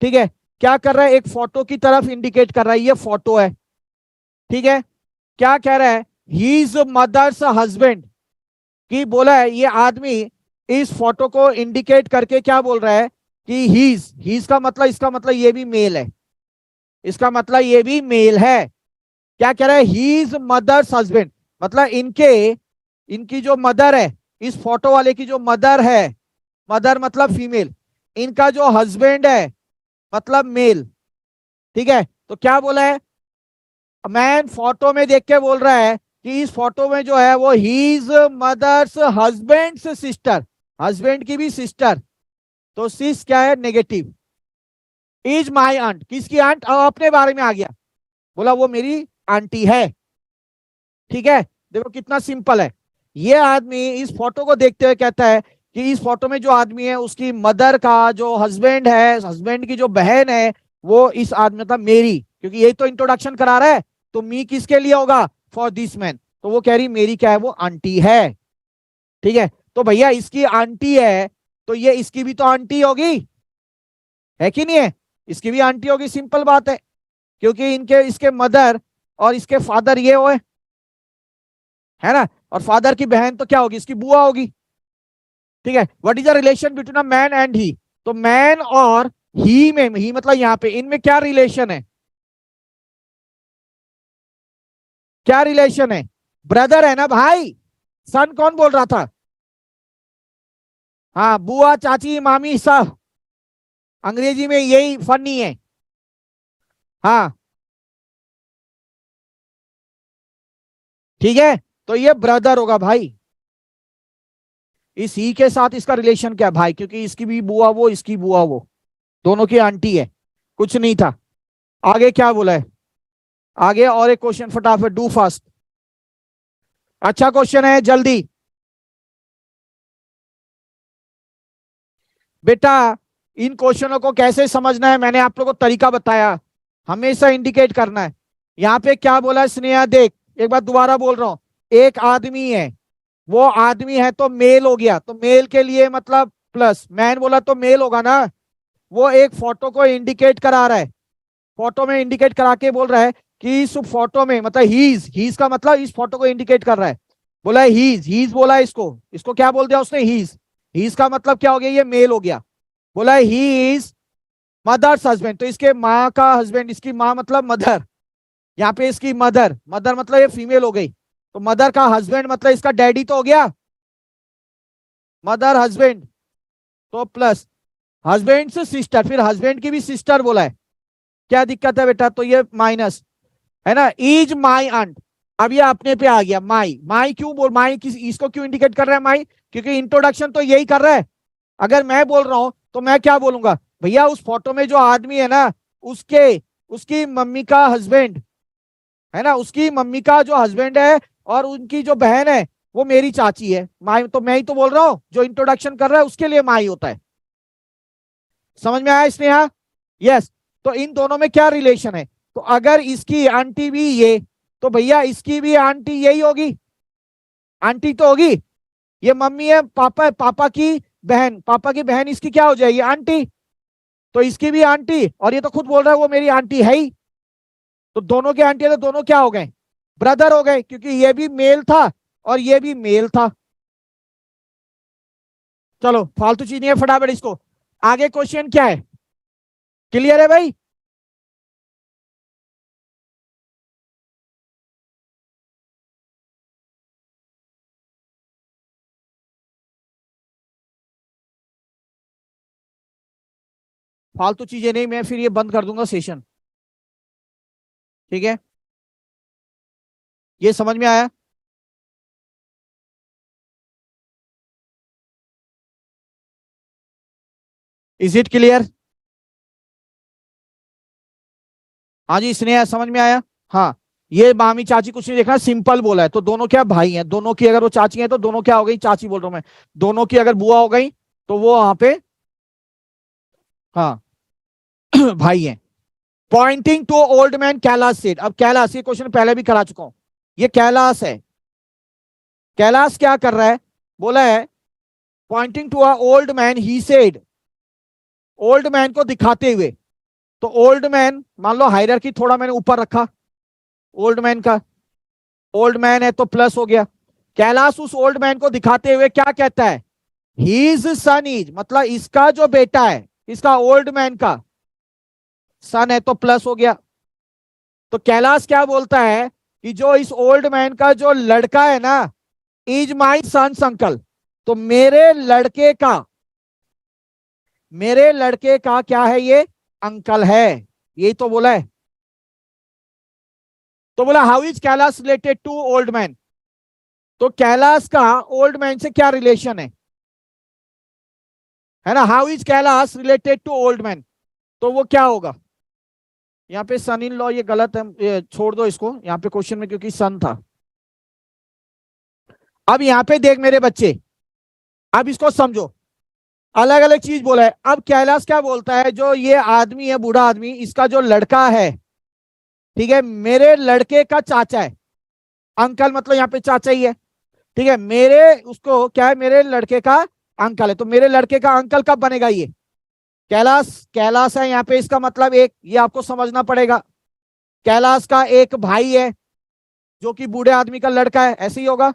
ठीक है। क्या कर रहा है, एक फोटो की तरफ इंडिकेट कर रहा है, ये फोटो है, ठीक है। क्या कह रहा है, ही इज मदर्स हस्बैंड, की बोला है ये आदमी इस फोटो को इंडिकेट करके क्या बोल रहा है कि हीज का मतलब, इसका मतलब ये भी मेल है, इसका मतलब ये भी मेल है। क्या कह रहा है, ही इज मदर्स हस्बैंड, मतलब इनके, इनकी जो मदर है, इस फोटो वाले की जो मदर है, मदर मतलब फीमेल, इनका जो हस्बैंड है मतलब मेल, ठीक है। तो क्या बोला है, मैन फोटो में देख के बोल रहा है कि इस फोटो में जो है वो his mother's husband's sister, husband की भी सिस्टर, तो सिस क्या है, नेगेटिव, इज माई आंट, किसकी आंट, अब अपने बारे में आ गया, बोला वो मेरी आंटी है, ठीक है। देखो कितना सिंपल है, ये आदमी इस फोटो को देखते हुए कहता है कि इस फोटो में जो आदमी है उसकी मदर का जो हस्बैंड है, हस्बैंड की जो बहन है, वो इस आदमी मतलब मेरी, क्योंकि यही तो इंट्रोडक्शन करा रहा है, तो मी किसके लिए होगा, फॉर दिस मैन। तो वो कह रही मेरी क्या है, वो आंटी है। ठीक है, तो भैया इसकी आंटी है, तो ये इसकी भी तो आंटी होगी, है कि नहीं है, इसकी भी आंटी होगी, सिंपल बात है, क्योंकि इनके इसके मदर और इसके फादर ये हुए, है ना, और फादर की बहन तो क्या होगी, इसकी बुआ होगी। ठीक है, what is the relation between a man and he, तो मैन और ही में, ही मतलब यहाँ पे इनमें क्या रिलेशन है, क्या रिलेशन है, ब्रदर है ना भाई। सन कौन बोल रहा था, हाँ बुआ चाची मामी सब, अंग्रेजी में यही फनी है। हाँ ठीक है, तो ये ब्रदर होगा भाई, इस ही के साथ इसका रिलेशन क्या है भाई, क्योंकि इसकी भी बुआ वो, इसकी बुआ वो, दोनों की आंटी है, कुछ नहीं था। आगे क्या बोला है, आगे और एक क्वेश्चन फटाफट, डू फास्ट, अच्छा क्वेश्चन है, जल्दी बेटा। इन क्वेश्चनों को कैसे समझना है, मैंने आप लोगों को तरीका बताया, हमेशा इंडिकेट करना है। यहाँ पे क्या बोला है स्नेहा, देख एक बार दोबारा बोल रहा हूं, एक आदमी है, वो आदमी है तो मेल हो गया, तो मेल के लिए मतलब प्लस, मैन बोला तो मेल होगा ना। वो एक फोटो को इंडिकेट करा रहा है, फोटो में इंडिकेट करा के बोल रहा है कि इस फोटो में मतलब हीज का मतलब इस फोटो को इंडिकेट कर रहा है, बोला है हीज बोला है इसको, इसको क्या बोल दिया उसने, हीज का मतलब क्या हो गया, ये मेल हो गया, बोला है ही इज मदर्स हस्बैंड, तो इसके माँ का हस्बैंड, इसकी माँ मतलब मदर, यहाँ पे इसकी मदर, मदर मतलब ये फीमेल हो गई, तो मदर का हस्बैंड मतलब इसका डैडी तो हो गया, मदर हस्बैंड, तो प्लस हस्बैंड से सिस्टर, फिर हस्बैंड की भी सिस्टर बोला है, क्या दिक्कत है बेटा, तो ये माइनस, है ना, इज माई आंट। अब ये अपने पे आ गया, माई, माई क्यों बोल, माई किस इसको क्यों इंडिकेट कर रहा है माई, क्योंकि इंट्रोडक्शन तो यही कर रहा है। अगर मैं बोल रहा हूं तो मैं क्या बोलूंगा, भैया उस फोटो में जो आदमी है ना, उसके उसकी मम्मी का हस्बैंड, है ना, उसकी मम्मी का जो हस्बैंड है और उनकी जो बहन है वो मेरी चाची है, माई तो मैं ही तो बोल रहा हूं, जो इंट्रोडक्शन कर रहा है उसके लिए माई होता है। समझ में आया स्नेहा, यस। तो इन दोनों में क्या रिलेशन है, तो अगर इसकी आंटी भी ये, तो भैया इसकी भी आंटी यही होगी, आंटी तो होगी, ये मम्मी है, पापा है, पापा की बहन, पापा की बहन इसकी क्या हो जाएगी, आंटी, तो इसकी भी आंटी, और ये तो खुद बोल रहा है वो मेरी आंटी है ही, तो दोनों की आंटी है, तो दोनों क्या हो गए, ब्रदर हो गए, क्योंकि ये भी मेल था और ये भी मेल था। चलो फालतू चीज नहीं है, फटाफट इसको, आगे क्वेश्चन क्या है, क्लियर है भाई। फालतू चीजें नहीं, मैं फिर ये बंद कर दूंगा सेशन। ठीक है, ये समझ में आया, इज इट क्लियर, हाँ जी स्नेहा समझ में आया। हाँ, ये मामी चाची कुछ नहीं देखना, सिंपल बोला है, तो दोनों क्या भाई हैं, दोनों की अगर वो चाची है तो दोनों क्या हो गई, चाची बोल रहा हूं मैं, दोनों की अगर बुआ हो गई तो वो वहां पे, हाँ भाई हैं। Pointing to old man Kailash Seth, अब कैलाश, ये क्वेश्चन पहले भी करा चुका हूं, ये कैलाश है, कैलाश क्या कर रहा है, बोला है pointing to a old man he said, old man को दिखाते हुए, तो ओल्ड मैन मान लो हायरार्की थोड़ा मैंने ऊपर रखा, ओल्ड मैन का, ओल्ड मैन है तो प्लस हो गया, कैलाश उस ओल्ड मैन को दिखाते हुए क्या कहता है, हीज सन इज, मतलब इसका जो बेटा है, इसका ओल्ड मैन का सन है तो प्लस हो गया, तो कैलाश क्या बोलता है कि जो इस ओल्ड मैन का जो लड़का है ना, इज माई सन्स अंकल, तो मेरे लड़के का क्या है, ये अंकल है, यही तो बोला है। तो बोला how is Kailash related to old man, तो कैलाश का ओल्ड मैन से क्या रिलेशन है ना, how is Kailash related to old man, तो वो क्या होगा, यहाँ पे सन इन लॉ ये गलत है, ये छोड़ दो इसको यहाँ पे क्वेश्चन में, क्योंकि सन था। अब यहाँ पे देख मेरे बच्चे, अब इसको समझो, अलग अलग चीज बोला है। अब कैलाश क्या बोलता है, जो ये आदमी है, बूढ़ा आदमी, इसका जो लड़का है, ठीक है, मेरे लड़के का चाचा है। अंकल मतलब यहाँ पे चाचा ही है, ठीक है। मेरे उसको क्या है, मेरे लड़के का अंकल है, तो मेरे लड़के का अंकल कब बनेगा ये कैलाश। कैलाश है यहाँ पे, इसका मतलब एक, ये आपको समझना पड़ेगा, कैलाश का एक भाई है जो कि बूढ़े आदमी का लड़का है, ऐसे ही होगा,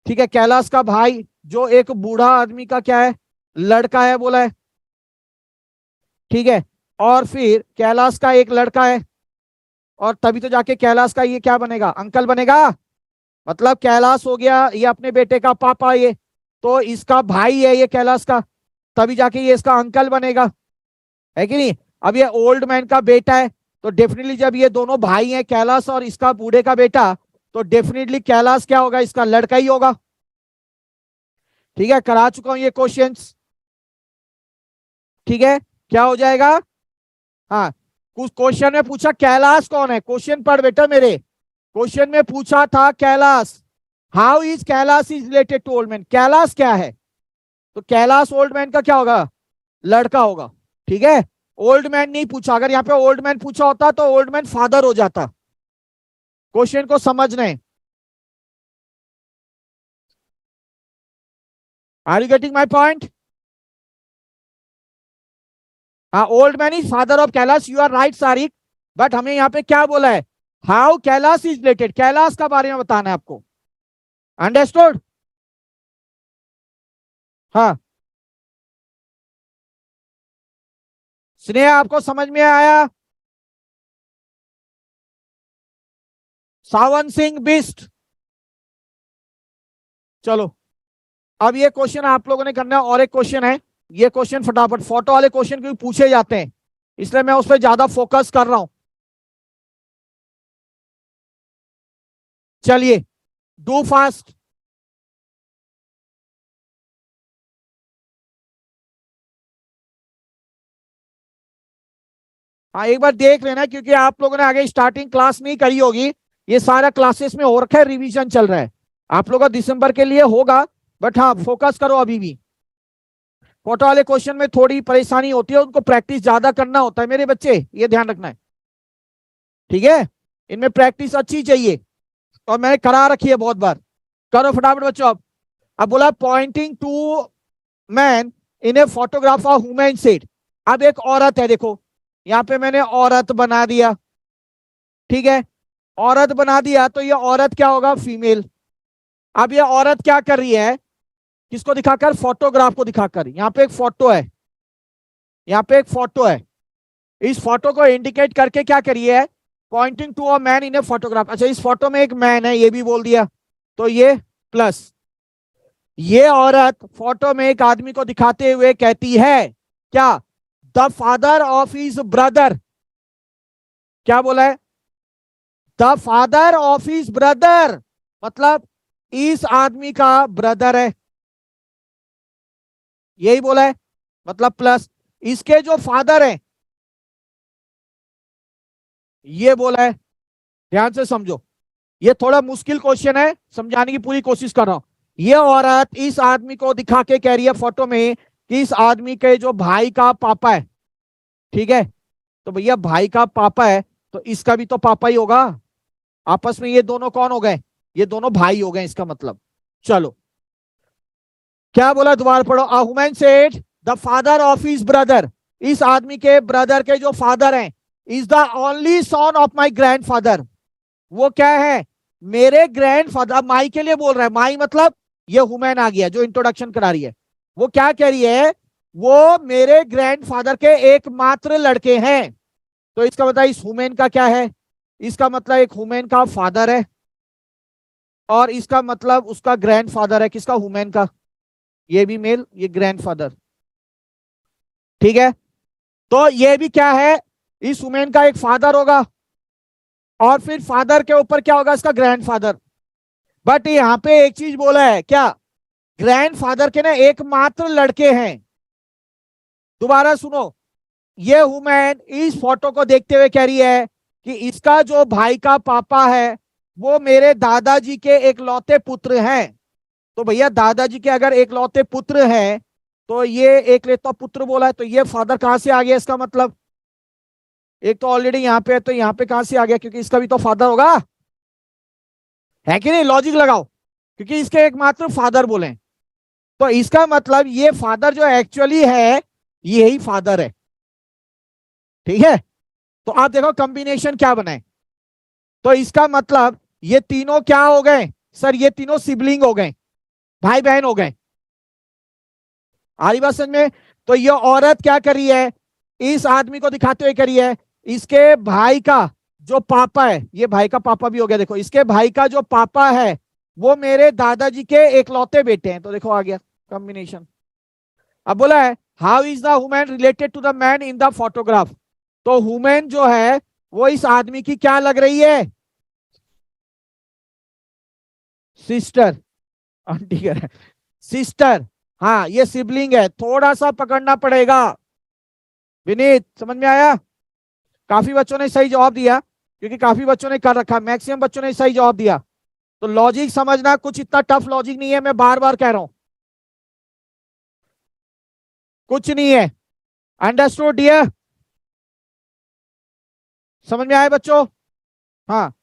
ठीक है। कैलाश का भाई जो एक बूढ़ा आदमी का क्या है, लड़का है बोला है, ठीक है। और फिर कैलाश का एक लड़का है, और तभी तो जाके कैलाश का ये क्या बनेगा, अंकल बनेगा। मतलब कैलाश हो गया ये अपने बेटे का पापा, ये तो इसका भाई है ये कैलाश का, तभी जाके ये इसका अंकल बनेगा, है कि नहीं। अब ये ओल्ड मैन का बेटा है, तो डेफिनेटली जब ये दोनों भाई हैं, कैलाश और इसका बूढ़े का बेटा, तो डेफिनेटली कैलाश क्या होगा, इसका लड़का ही होगा, ठीक है। करा चुका हूं ये क्वेश्चंस, ठीक है। क्या हो जाएगा, हाँ, कुछ क्वेश्चन में पूछा कैलाश कौन है, क्वेश्चन पढ़ बेटा मेरे, क्वेश्चन में पूछा था Kailash, how is Kailash is related to old man, Kailash क्या है, तो कैलाश ओल्ड मैन का क्या होगा, लड़का होगा, ठीक है। ओल्ड मैन नहीं पूछा, अगर यहाँ पे ओल्ड मैन पूछा होता तो ओल्ड मैन फादर हो जाता। क्वेश्चन को समझ रहे हैं, are you getting my point. हाँ, old man is father of Kailash, you are right Sarik, but हमें यहाँ पे क्या बोला है, how Kailash is related, Kailash का बारे में बताना है आपको, अंडरस्टूड। हाँ, स्नेहा आपको समझ में आया, सावन सिंह बिस्ट, चलो। अब ये क्वेश्चन आप लोगों ने करना है, और एक क्वेश्चन है, ये क्वेश्चन फटाफट, फोटो वाले क्वेश्चन क्योंकि पूछे जाते हैं, इसलिए मैं उस पर ज्यादा फोकस कर रहा हूं। चलिए, डू फास्ट। हाँ, एक बार देख लेना, क्योंकि आप लोगों ने आगे स्टार्टिंग क्लास नहीं करी होगी, ये सारा क्लासेस में हो रखा है, रिवीजन चल रहा है, आप लोगों का दिसंबर के लिए होगा, बट हाँ फोकस करो अभी भी। फोटो वाले क्वेश्चन में थोड़ी परेशानी होती है, उनको प्रैक्टिस ज्यादा करना होता है मेरे बच्चे, ये ध्यान रखना है, ठीक है। इनमें प्रैक्टिस अच्छी चाहिए, और मैंने करा रखी है बहुत बार, करो फटाफट बच्चों। अब बोला pointing to man in a photograph of women said, अब एक औरत है, देखो यहाँ पे मैंने औरत बना दिया, ठीक है, औरत बना दिया, तो ये औरत क्या होगा, फीमेल। अब ये औरत क्या कर रही है, किसको दिखाकर, फोटोग्राफ को दिखाकर, यहाँ पे एक फोटो है, यहाँ पे एक फोटो है, इस फोटो को इंडिकेट करके क्या करिए है, pointing to a man in a photograph. अच्छा, इस फोटो में एक मैन है, ये भी बोल दिया, तो ये प्लस, ये औरत फोटो में एक आदमी को दिखाते हुए कहती है क्या, the father of his brother, क्या बोला है, the father of his brother, मतलब इस आदमी का ब्रदर है, यही बोला है, मतलब प्लस इसके जो फादर हैं, ये बोला है। ध्यान से समझो, ये थोड़ा मुश्किल क्वेश्चन है, समझाने की पूरी कोशिश कर रहा हूं। ये औरत इस आदमी को दिखा के कह रही है फोटो में कि इस आदमी के जो भाई का पापा है, ठीक है, तो भैया भाई का पापा है तो इसका भी तो पापा ही होगा, आपस में ये दोनों कौन हो गए, ये दोनों भाई हो गए इसका मतलब। चलो, क्या बोला, दोबारा पढ़ो, a woman said the father of his brother, इस आदमी के ब्रदर के जो फादर हैं, is the only son of my grandfather, वो क्या है, मेरे ग्रैंडफादर, माई के लिए बोल रहा है, माई मतलब ये वुमेन आ गया जो इंट्रोडक्शन करा रही है, वो क्या कह रही है, वो मेरे ग्रैंडफादर के एकमात्र लड़के हैं, तो इसका मतलब इस वुमेन का क्या है, इसका मतलब एक वुमेन का फादर है, और इसका मतलब उसका ग्रैंडफादर है, किसका, वुमेन का, ये भी मेल, ये ग्रैंडफादर, ठीक है। तो ये भी क्या है, इस वुमेन का एक फादर होगा, और फिर फादर के ऊपर क्या होगा, इसका ग्रैंडफादर। बट यहाँ पे एक चीज बोला है, क्या, ग्रैंडफादर के ना एकमात्र लड़के हैं। दोबारा सुनो, ये वुमेन इस फोटो को देखते हुए कह रही है कि इसका जो भाई का पापा है वो मेरे दादाजी के एकलौते पुत्र हैं, तो भैया दादाजी के अगर एकलौते पुत्र हैं तो ये एकलौता पुत्र बोला है, तो ये फादर कहां से आ गया इसका मतलब? एक तो ऑलरेडी यहाँ पे है, तो यहाँ पे कहां से आ गया? क्योंकि इसका भी तो फादर होगा, है कि नहीं? लॉजिक लगाओ, क्योंकि इसके एकमात्र फादर बोले, तो इसका मतलब ये फादर जो एक्चुअली है यही फादर है। ठीक है, तो आप देखो कॉम्बिनेशन क्या बनाए। तो इसका मतलब ये तीनों क्या हो गए सर? ये तीनों सिबलिंग हो गए, भाई बहन हो गए। आ रही बात समझ में? तो ये औरत क्या करी है, इस आदमी को दिखाते हुए करी है, इसके भाई का जो पापा है, ये भाई का पापा भी हो गया, देखो इसके भाई का जो पापा है वो मेरे दादाजी के एकलौते बेटे हैं, तो देखो आ गया कॉम्बिनेशन। अब बोला है how is the women related to the man in the photograph? तो वुमेन जो है वो इस आदमी की क्या लग रही है? सिस्टर, आंटी कह रहा है सिस्टर। हाँ ये सिबलिंग है, थोड़ा सा पकड़ना पड़ेगा। विनीत समझ में आया? काफी बच्चों ने सही जवाब दिया, क्योंकि काफी बच्चों ने कर रखा, मैक्सिमम बच्चों ने सही जवाब दिया। तो लॉजिक समझना कुछ इतना टफ लॉजिक नहीं है, मैं बार बार कह रहा हूं, कुछ नहीं है। Understood dear? समझ में आया बच्चों? हाँ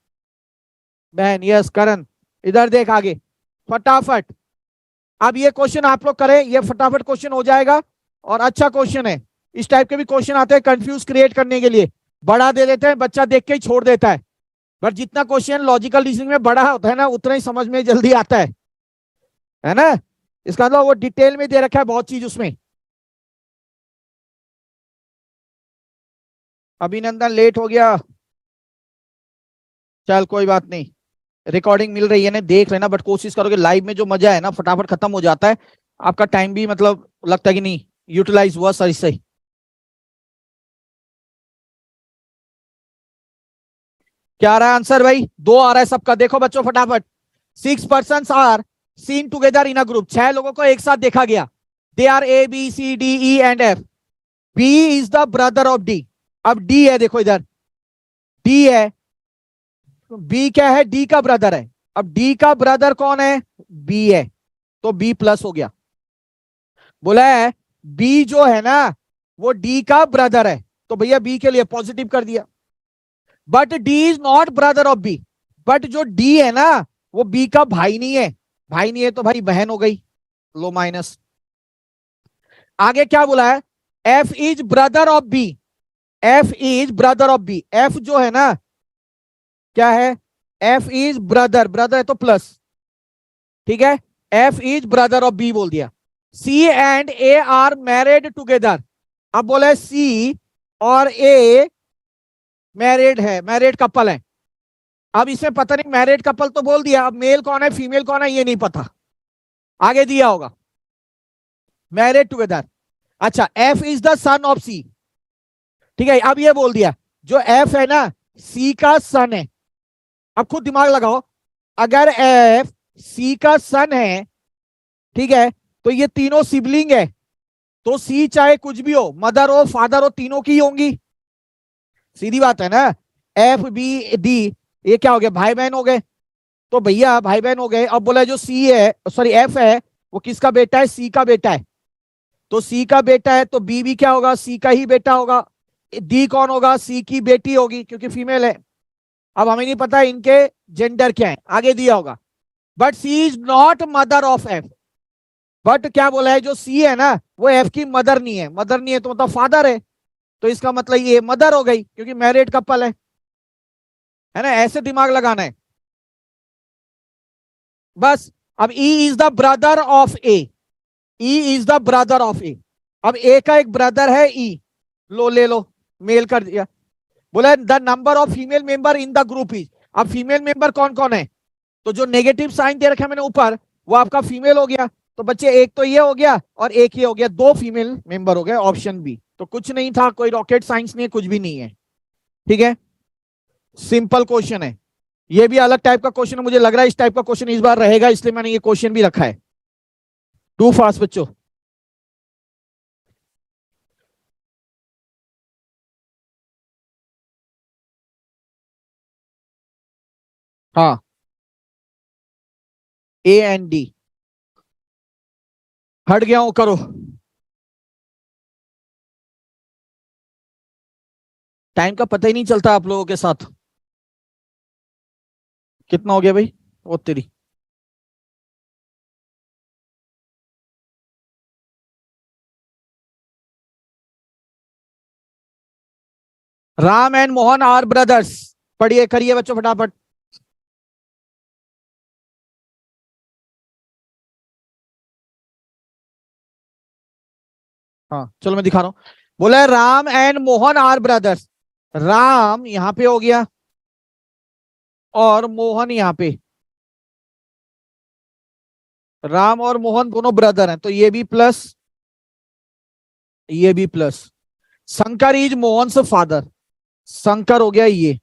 बहन, यस करण, इधर देख आगे फटाफट। अब ये क्वेश्चन आप लोग करें, ये फटाफट क्वेश्चन हो जाएगा, और अच्छा क्वेश्चन है। इस टाइप के भी क्वेश्चन आते हैं कंफ्यूज क्रिएट करने के लिए, बड़ा दे देते हैं, बच्चा देख के ही छोड़ देता है। बट जितना क्वेश्चन लॉजिकल रीजनिंग में बड़ा होता है ना, उतना ही समझ में जल्दी आता है ना? इसका मतलब वो डिटेल में दे रखा है बहुत चीज उसमें। अभिनंदन लेट हो गया, चल कोई बात नहीं, रिकॉर्डिंग मिल रही है ना, देख लेना, बट कोशिश करोगे लाइव में जो मजा है ना फटाफट खत्म हो जाता है, आपका टाइम भी मतलब लगता है कि नहीं यूटिलाइज हुआ सही सही। क्या आ रहा है आंसर भाई? दो आ रहा है सबका, देखो बच्चों फटाफट। 6 person are seen together in a group, 6 लोगों को एक साथ देखा गया। They are ABCDE and F, B is the brother of D. अब डी है, देखो इधर डी है, बी क्या है? डी का ब्रदर है। अब डी का ब्रदर कौन है? बी है, तो बी प्लस हो गया। बोला है बी जो है ना वो डी का ब्रदर है, तो भैया बी के लिए पॉजिटिव कर दिया। But D is not brother of B, but जो डी है ना वो बी का भाई नहीं है, भाई नहीं है तो भाई बहन हो गई, लो माइनस। आगे क्या बोला है? F is brother of B, F is brother of B, F जो है ना क्या है? एफ इज ब्रदर, ब्रदर है तो प्लस, ठीक है, F is brother of B बोल दिया। C and A are married together, अब बोले सी और ए मैरिड है, मैरिड कपल है। अब इसमें पता नहीं, मैरिड कपल तो बोल दिया, अब मेल कौन है फीमेल कौन है ये नहीं पता, आगे दिया होगा मैरिड टुगेदर। अच्छा F is the son of C, ठीक है, अब ये बोल दिया जो एफ है ना सी का सन है। अब खुद दिमाग लगाओ, अगर एफ सी का सन है, ठीक है, तो ये तीनों सिबलिंग है, तो सी चाहे कुछ भी हो, मदर हो फादर हो, तीनों की होंगी, सीधी बात है ना? FBD, ये क्या हो गया? भाई बहन हो गए, तो भैया भाई बहन हो गए। अब बोला जो सी है, सॉरी एफ है, वो किसका बेटा है? सी का बेटा है, तो सी का बेटा है तो बी भी क्या होगा? सी का ही बेटा होगा। डी कौन होगा? सी की बेटी होगी, क्योंकि फीमेल है। अब हमें नहीं पता इनके जेंडर क्या है, आगे दिया होगा। But C is not mother of F, but क्या बोला है जो सी है ना वो एफ की मदर नहीं है, मदर नहीं है तो मतलब फादर है, तो इसका मतलब ये मदर हो गई, क्योंकि मैरिड कपल है ना? ऐसे दिमाग लगाना है बस। अब E is the brother of A, E is the brother of A, अब ए का एक ब्रदर है ई, लो ले लो, मेल कर दिया। बोला the number of female member in the group is, अब फीमेल मेंबर कौन कौन है? तो जो नेगेटिव साइन दे रखा है मैंने ऊपर वो आपका फीमेल हो गया, तो बच्चे एक तो ये हो गया और एक ये हो गया, दो फीमेल मेंबर हो गए, ऑप्शन बी। तो कुछ नहीं था, कोई रॉकेट साइंस नहीं है, कुछ भी नहीं है, ठीक है, सिंपल क्वेश्चन है। ये भी अलग टाइप का क्वेश्चन है, मुझे लग रहा है इस टाइप का क्वेश्चन इस बार रहेगा, इसलिए मैंने ये क्वेश्चन भी रखा है। टू फास्ट बच्चों। हाँ A and D, हट गया हूं, करो। टाइम का पता ही नहीं चलता आप लोगों के साथ। कितना हो गया भाई? वो तेरी। Ram and Mohan are brothers. पढ़िए, करिए बच्चों फटाफट। हाँ चलो मैं दिखा रहा हूं। बोला है Ram and Mohan are brothers. Ram यहां पे हो गया और मोहन यहां पे। राम और मोहन दोनों ब्रदर हैं, तो ये भी प्लस, ये भी प्लस। शंकर इज मोहन से फादर। शंकर हो गया ये।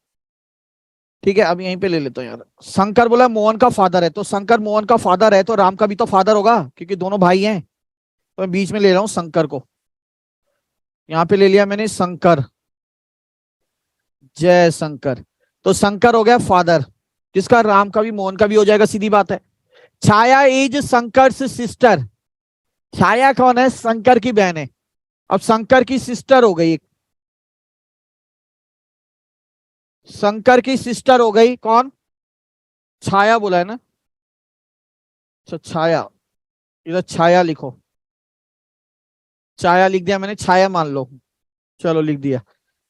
ठीक है, अब यहीं पे ले लेता हूँ यार। शंकर बोला मोहन का फादर है, तो शंकर मोहन का फादर है, तो राम का भी तो फादर होगा क्योंकि दोनों भाई हैं। तो मैं बीच में ले रहा हूं शंकर को। यहां पे ले लिया मैंने शंकर। जय शंकर। तो शंकर हो गया फादर, जिसका राम का भी मोहन का भी हो जाएगा, सीधी बात है। छाया इज शंकर सिस्टर। छाया कौन है? शंकर की बहन है। अब शंकर की सिस्टर हो गई, शंकर की सिस्टर हो गई कौन? छाया बोला है ना। अच्छा छाया, इधर छाया लिखो। छाया लिख दिया मैंने, छाया मान लो। चलो लिख दिया।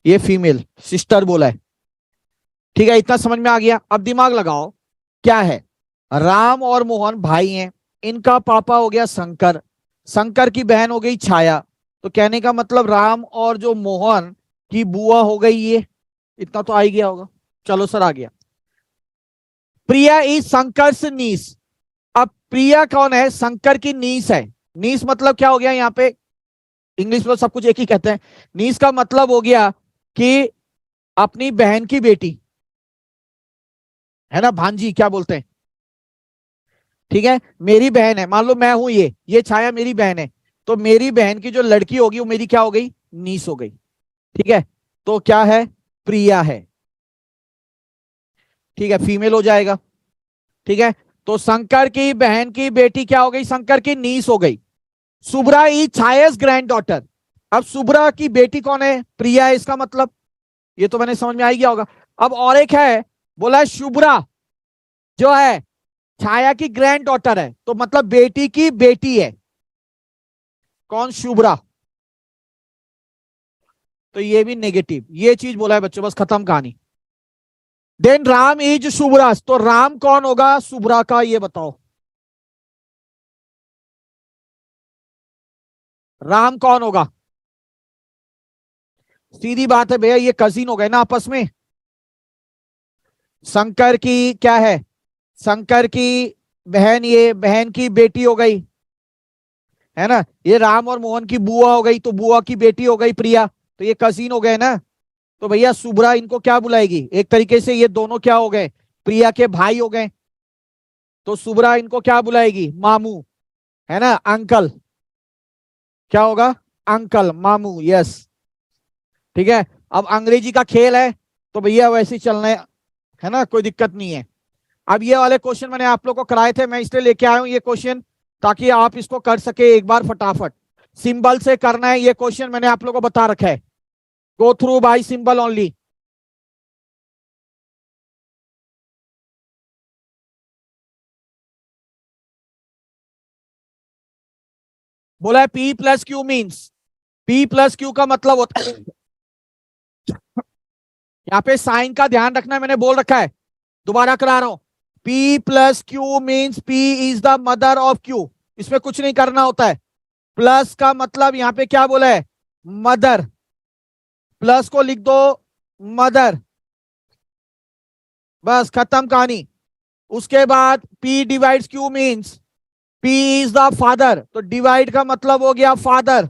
ये फीमेल सिस्टर बोला है। ठीक है, इतना समझ में आ गया। अब दिमाग लगाओ, क्या है? राम और मोहन भाई हैं, इनका पापा हो गया शंकर, शंकर की बहन हो गई छाया। तो कहने का मतलब राम और जो मोहन की बुआ हो गई ये। इतना तो आ ही गया होगा। चलो सर, आ गया। प्रिया इज शंकर नीस। अब प्रिया कौन है? शंकर की नीस है। नीस मतलब क्या हो गया यहाँ पे? इंग्लिश में सब कुछ एक ही कहते हैं। नीस का मतलब हो गया कि अपनी बहन की बेटी, है ना, भांजी क्या बोलते हैं। ठीक है, मेरी बहन है, मान लो मैं हूं ये छाया मेरी बहन है। तो मेरी बहन की जो लड़की होगी वो मेरी क्या हो गई? नीस हो गई। ठीक है, तो क्या है? प्रिया है। ठीक है, फीमेल हो जाएगा। ठीक है, तो शंकर की बहन की बेटी क्या हो गई? शंकर की नीस हो गई। Shubhra is Chhaya's granddaughter. अब शुभ्रा की बेटी कौन है? प्रिया है, इसका मतलब ये तो मैंने समझ में आ ही गया होगा। अब और एक है, बोला है शुभ्रा जो है छाया की ग्रैंड डॉटर है, तो मतलब बेटी की बेटी है। कौन? शुभ्रा। तो ये भी नेगेटिव, ये चीज बोला है बच्चों, बस खत्म कहानी। देन राम इज शुभ्रा, तो राम कौन होगा शुभ्रा का? ये बताओ, राम कौन होगा? सीधी बात है भैया, ये कजिन हो गए ना आपस में। शंकर की क्या है? शंकर की बहन, ये बहन की बेटी हो गई, है ना। ये राम और मोहन की बुआ हो गई, तो बुआ की बेटी हो गई प्रिया, तो ये कजिन हो गए ना। तो भैया शुभ्रा इनको क्या बुलाएगी? एक तरीके से ये दोनों क्या हो गए? प्रिया के भाई हो गए। तो शुभ्रा इनको क्या बुलाएगी? मामू, है ना, अंकल। क्या होगा? अंकल, मामू, यस। ठीक है, अब अंग्रेजी का खेल है, तो भैया वैसे ही चलना है ना, कोई दिक्कत नहीं है। अब ये वाले क्वेश्चन मैंने आप लोग को कराए थे, मैं इसलिए लेके आया हूं ये क्वेश्चन, ताकि आप इसको कर सके एक बार फटाफट। सिंबल से करना है ये क्वेश्चन, मैंने आप लोग को बता रखा है। Go through bye symbol only. बोला है P plus Q means, P plus Q का मतलब होता है, यहाँ पे साइन का ध्यान रखना, मैंने बोल रखा है, दोबारा करा रहा हूं। P plus Q means P is the mother of Q. इसमें कुछ नहीं करना होता है। प्लस का मतलब यहाँ पे क्या बोला है? मदर। प्लस को लिख दो मदर, बस खत्म कहानी। उसके बाद P divides Q means P is the father, तो डिवाइड का मतलब हो गया फादर।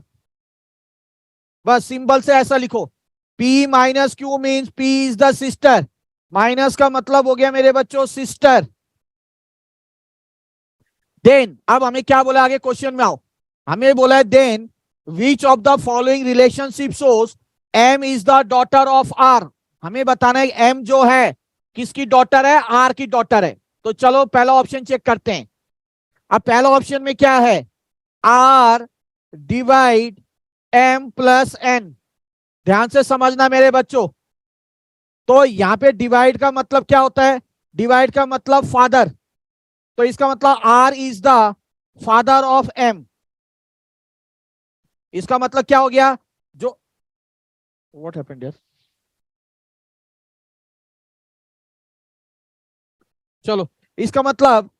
बस सिंबल से ऐसा लिखो। P minus Q means P is the sister, minus का मतलब हो गया मेरे बच्चों सिस्टर। देन अब हमें क्या बोला आगे क्वेश्चन में आओ। हमें बोला है then which of the following relationship shows M is the daughter of R। हमें बताना है M जो है किसकी डॉटर है? R की डॉटर है। तो चलो पहला ऑप्शन चेक करते हैं। अब पहला ऑप्शन में क्या है? R divide M plus N. ध्यान से समझना मेरे बच्चों। तो यहां पे डिवाइड का मतलब क्या होता है? डिवाइड का मतलब फादर। तो इसका मतलब R is the father of M. इसका मतलब क्या हो गया? जो व्हाट हैपेंड यार, चलो, इसका मतलब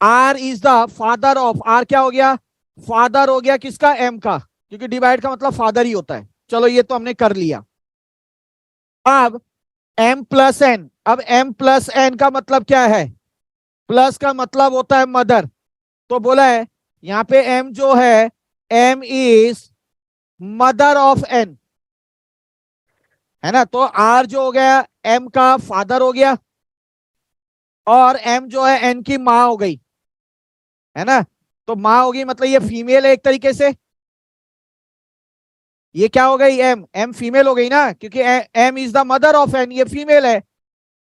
R is the father of, R क्या हो गया? फादर हो गया किसका? एम का, क्योंकि डिवाइड का मतलब फादर ही होता है। चलो ये तो हमने कर लिया। अब एम प्लस एन, अब एम प्लस एन का मतलब क्या है? प्लस का मतलब होता है मदर। तो बोला है यहां पे एम जो है, M is mother of N, है ना। तो आर जो हो गया एम का फादर हो गया, और एम जो है एन की मां हो गई, है ना। तो मां होगी मतलब ये फीमेल है एक तरीके से। ये क्या हो गई? एम, एम फीमेल हो गई ना, क्योंकि M is the mother of N, ये फीमेल है।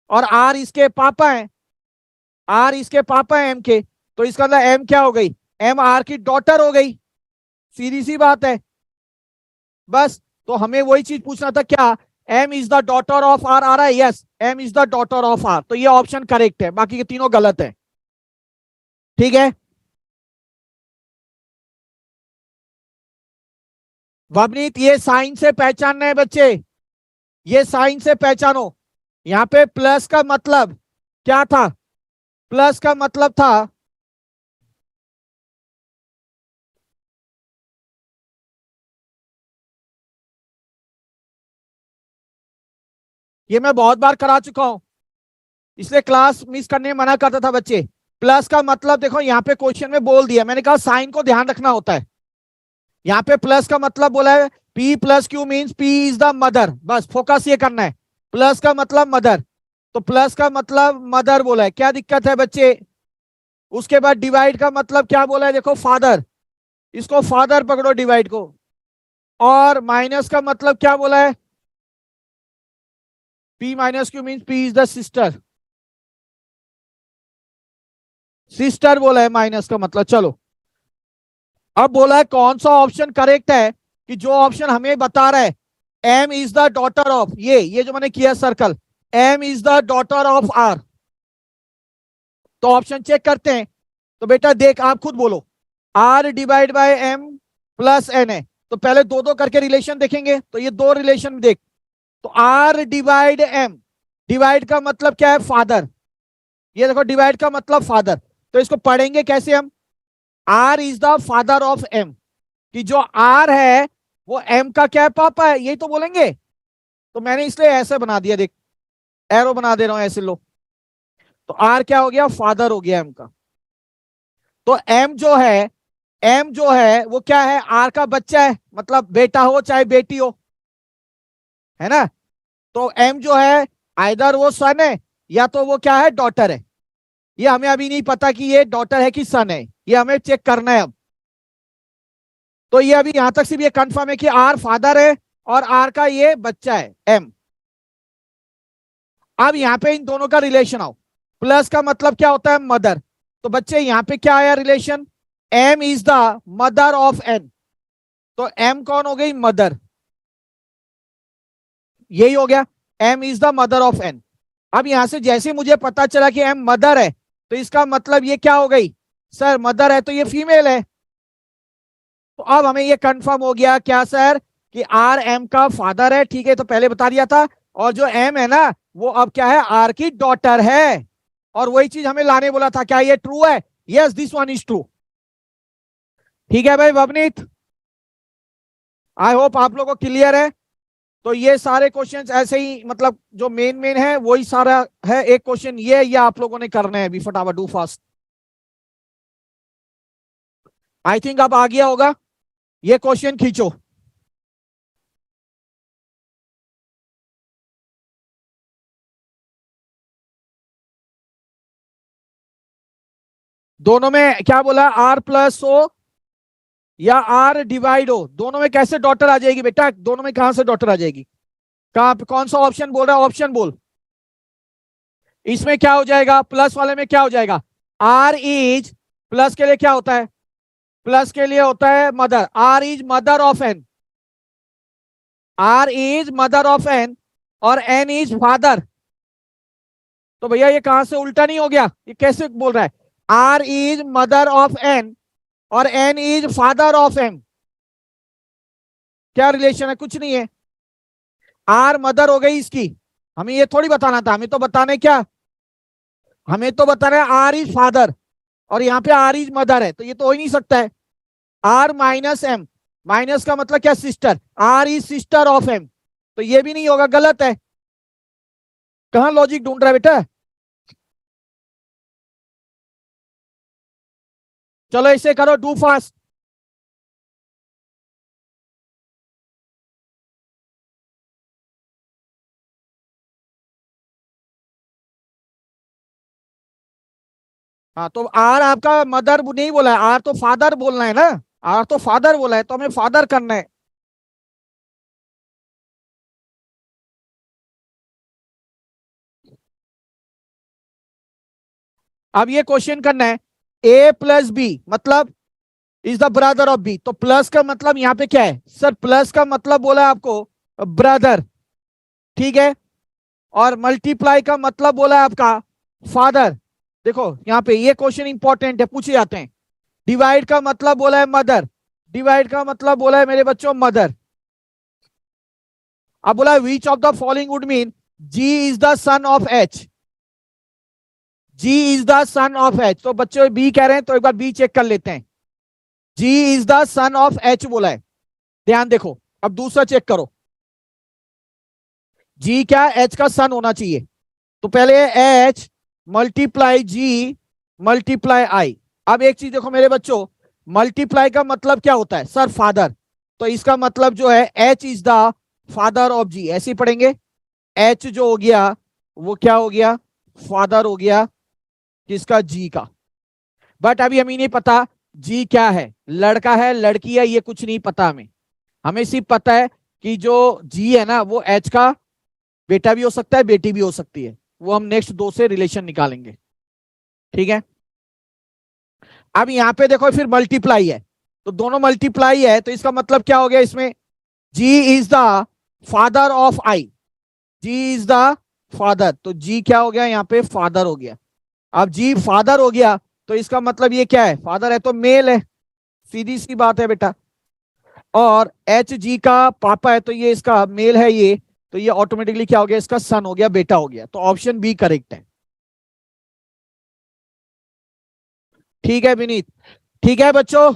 और आर इसके पापा हैं, आर इसके पापा हैं एम के। तो इसका मतलब एम क्या हो गई? एम आर की डॉटर हो गई। सीधी सी बात है। बस, तो हमें वही चीज पूछना था, क्या M is the daughter of R आ रहा है? Yes, M is the daughter of R. तो ये ऑप्शन करेक्ट है, बाकी के तीनों गलत है। ठीक है। वबनीत, ये साइन से पहचानना है बच्चे, ये साइन से पहचानो। यहां पे प्लस का मतलब क्या था? प्लस का मतलब था, ये मैं बहुत बार करा चुका हूं, इसलिए क्लास मिस करने में मना करता था बच्चे। प्लस का मतलब देखो यहाँ पे क्वेश्चन में बोल दिया मैंने, कहा साइन को ध्यान रखना होता है। यहाँ पे प्लस का मतलब बोला है P plus Q means P is the mother, बस फोकस ये करना है। प्लस का मतलब मदर, तो प्लस का मतलब मदर बोला है, क्या दिक्कत है बच्चे? उसके बाद डिवाइड का मतलब क्या बोला है? देखो फादर, इसको फादर पकड़ो डिवाइड को। और माइनस का मतलब क्या बोला है? P minus Q means P is the sister, sister बोला है माइनस का मतलब। चलो, अब बोला है कौन सा ऑप्शन करेक्ट है, कि जो ऑप्शन हमें बता रहा है M is the daughter of, ये जो मैंने किया circle, M is the daughter of R. तो ऑप्शन चेक करते हैं। तो बेटा देख, आप खुद बोलो, R divide by M plus N है, तो पहले दो दो करके रिलेशन देखेंगे। तो ये दो रिलेशन देख, तो आर डिवाइड एम, डिवाइड का मतलब क्या है? फादर। ये देखो डिवाइड का मतलब फादर, तो इसको पढ़ेंगे कैसे हम? R is the father of M, कि जो आर है वो एम का क्या है? पापा है, यही तो बोलेंगे। तो मैंने इसलिए ऐसे बना दिया, देख एरो बना दे रहा हूं ऐसे, लो। तो आर क्या हो गया? फादर हो गया एम का। तो एम जो है, एम जो है वो क्या है? आर का बच्चा है, मतलब बेटा हो चाहे बेटी हो, है ना। तो एम जो है आइदर वो सन है, या तो वो क्या है? डॉटर है। ये हमें अभी नहीं पता कि ये डॉटर है कि सन है, ये हमें चेक करना है अब। तो ये अभी यहां तक सिर्फ ये कंफर्म है कि आर फादर है और आर का ये बच्चा है एम। अब यहां पे इन दोनों का रिलेशन आओ। प्लस का मतलब क्या होता है? मदर। तो बच्चे यहां पे क्या आया relation? M is the mother of N, तो एम कौन हो गई? मदर। यही हो गया, M is the mother of N. अब यहां से जैसे मुझे पता चला कि एम मदर है, तो इसका मतलब ये क्या हो गई? सर मदर है तो ये फीमेल है। तो अब हमें ये कंफर्म हो गया क्या सर, कि आर एम का फादर है। ठीक है, तो पहले बता दिया था। और जो एम है ना, वो अब क्या है? आर की डॉटर है। और वही चीज हमें लाने बोला था, क्या ये ट्रू है? Yes, this one is true. ठीक है भाई भवनीत, आई होप आप लोगों को क्लियर है। तो ये सारे क्वेश्चंस ऐसे ही, मतलब जो मेन मेन है वही सारा है। एक क्वेश्चन ये आप लोगों ने करना है अभी, फटाफट डू फास्ट। आई थिंक अब आ गया होगा, ये क्वेश्चन खींचो। दोनों में क्या बोला? आर प्लस हो या आर डिवाइड हो, दोनों में कैसे डॉटर आ जाएगी बेटा? दोनों में कहां से डॉटर आ जाएगी? कहां पे, कौन सा ऑप्शन बोल रहा है? ऑप्शन बोल। इसमें क्या हो जाएगा? प्लस वाले में क्या हो जाएगा? आर इज, प्लस के लिए क्या होता है? प्लस के लिए होता है mother, R is mother of N, R is mother of N और एन इज फादर। तो भैया ये कहां से उल्टा नहीं हो गया, ये कैसे बोल रहा है, R is mother of N और N is father of M, क्या रिलेशन है, कुछ नहीं है। आर मदर हो गई इसकी, हमें ये थोड़ी बताना था, हमें तो बताना है क्या, हमें तो बताना है आर इज फादर और यहाँ पे आर इज मदर है, तो ये तो हो ही नहीं सकता है। आर माइनस एम, माइनस का मतलब क्या, sister, R is sister of M, तो ये भी नहीं होगा, गलत है। कहां लॉजिक ढूंढ रहा है बेटा, चलो इसे करो डू फास्ट। हाँ तो आर आपका मदर नहीं बोला है, आर तो फादर बोलना है ना, आर तो फादर बोला है, तो हमें फादर करना है। अब ये क्वेश्चन करना है, ए प्लस बी मतलब is the brother of B, तो प्लस का मतलब यहाँ पे क्या है सर, प्लस का मतलब बोला है आपको ब्रदर, ठीक है, और मल्टीप्लाई का मतलब बोला है आपका फादर। देखो यहाँ पे ये क्वेश्चन इंपॉर्टेंट है, पूछे जाते हैं। डिवाइड का मतलब बोला है मदर, डिवाइड का मतलब बोला है मेरे बच्चों मदर। अब बोला है which of the following would mean G is the son of H, G is the son of H, तो बच्चों बी कह रहे हैं तो एक बार बी चेक कर लेते हैं। G is the son of H बोला है, ध्यान देखो। अब दूसरा चेक करो, जी क्या एच का सन होना चाहिए, तो पहले एच मल्टीप्लाई जी मल्टीप्लाई आई। अब एक चीज देखो मेरे बच्चों, मल्टीप्लाई का मतलब क्या होता है सर, फादर, तो इसका मतलब जो है H is the father of G, ऐसे ही पढ़ेंगे। एच जो हो गया वो क्या हो गया, फादर हो गया किसका, जी का। बट अभी हमें नहीं पता जी क्या है, लड़का है लड़की है, ये कुछ नहीं पता हमें, हमें सिर्फ पता है कि जो जी है ना वो एच का बेटा भी हो सकता है बेटी भी हो सकती है, वो हम नेक्स्ट दो से रिलेशन निकालेंगे, ठीक है। अब यहाँ पे देखो फिर मल्टीप्लाई है, तो दोनों मल्टीप्लाई है, तो इसका मतलब क्या हो गया इसमें, G is the father of I, G is the father, तो जी क्या हो गया यहाँ पे, फादर हो गया। अब जी फादर हो गया तो इसका मतलब ये क्या है, फादर है तो मेल है, सीधी सी बात है बेटा। और एच जी का पापा है तो ये इसका मेल है ये, तो ये ऑटोमेटिकली क्या हो गया, इसका सन हो गया, बेटा हो गया, तो ऑप्शन बी करेक्ट है। ठीक है विनीत, ठीक है बच्चों,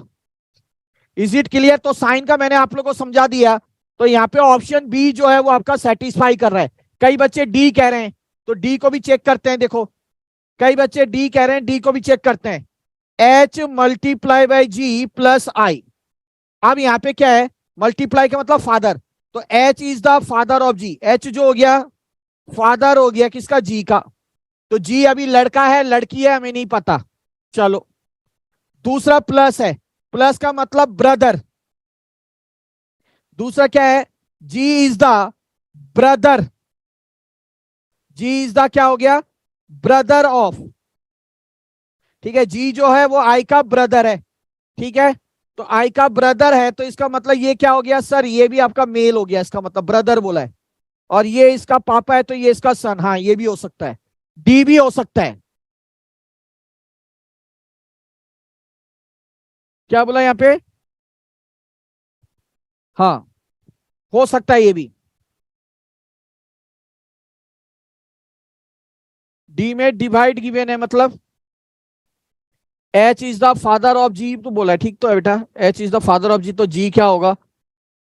इज इट क्लियर, तो साइन का मैंने आप लोगों को समझा दिया, तो यहाँ पे ऑप्शन बी जो है वो आपका सेटिस्फाई कर रहा है। कई बच्चे डी कह रहे हैं, तो डी को भी चेक करते हैं, देखो कई बच्चे डी कह रहे हैं, डी को भी चेक करते हैं, H multiply by G plus I. अब यहाँ पे क्या है, मल्टीप्लाई का मतलब फादर, तो H is the father of G, H जो हो गया फादर हो गया किसका, जी का, तो जी अभी लड़का है लड़की है हमें नहीं पता। चलो दूसरा प्लस है, प्लस का मतलब ब्रदर, दूसरा क्या है, G is the brother, G is the क्या हो गया, ब्रदर ऑफ, ठीक है, जी जो है वो आई का ब्रदर है, ठीक है, तो आई का ब्रदर है तो इसका मतलब ये क्या हो गया सर, ये भी आपका मेल हो गया, इसका मतलब ब्रदर बोला है, और ये इसका पापा है तो ये इसका सन, हाँ ये भी हो सकता है, डी भी हो सकता है। क्या बोला यहाँ पे, हाँ हो सकता है ये भी, डी में डिवाइड गिवन है मतलब H is the father of G तो बोला है, ठीक तो है बेटा, H is the father of G, तो जी क्या होगा,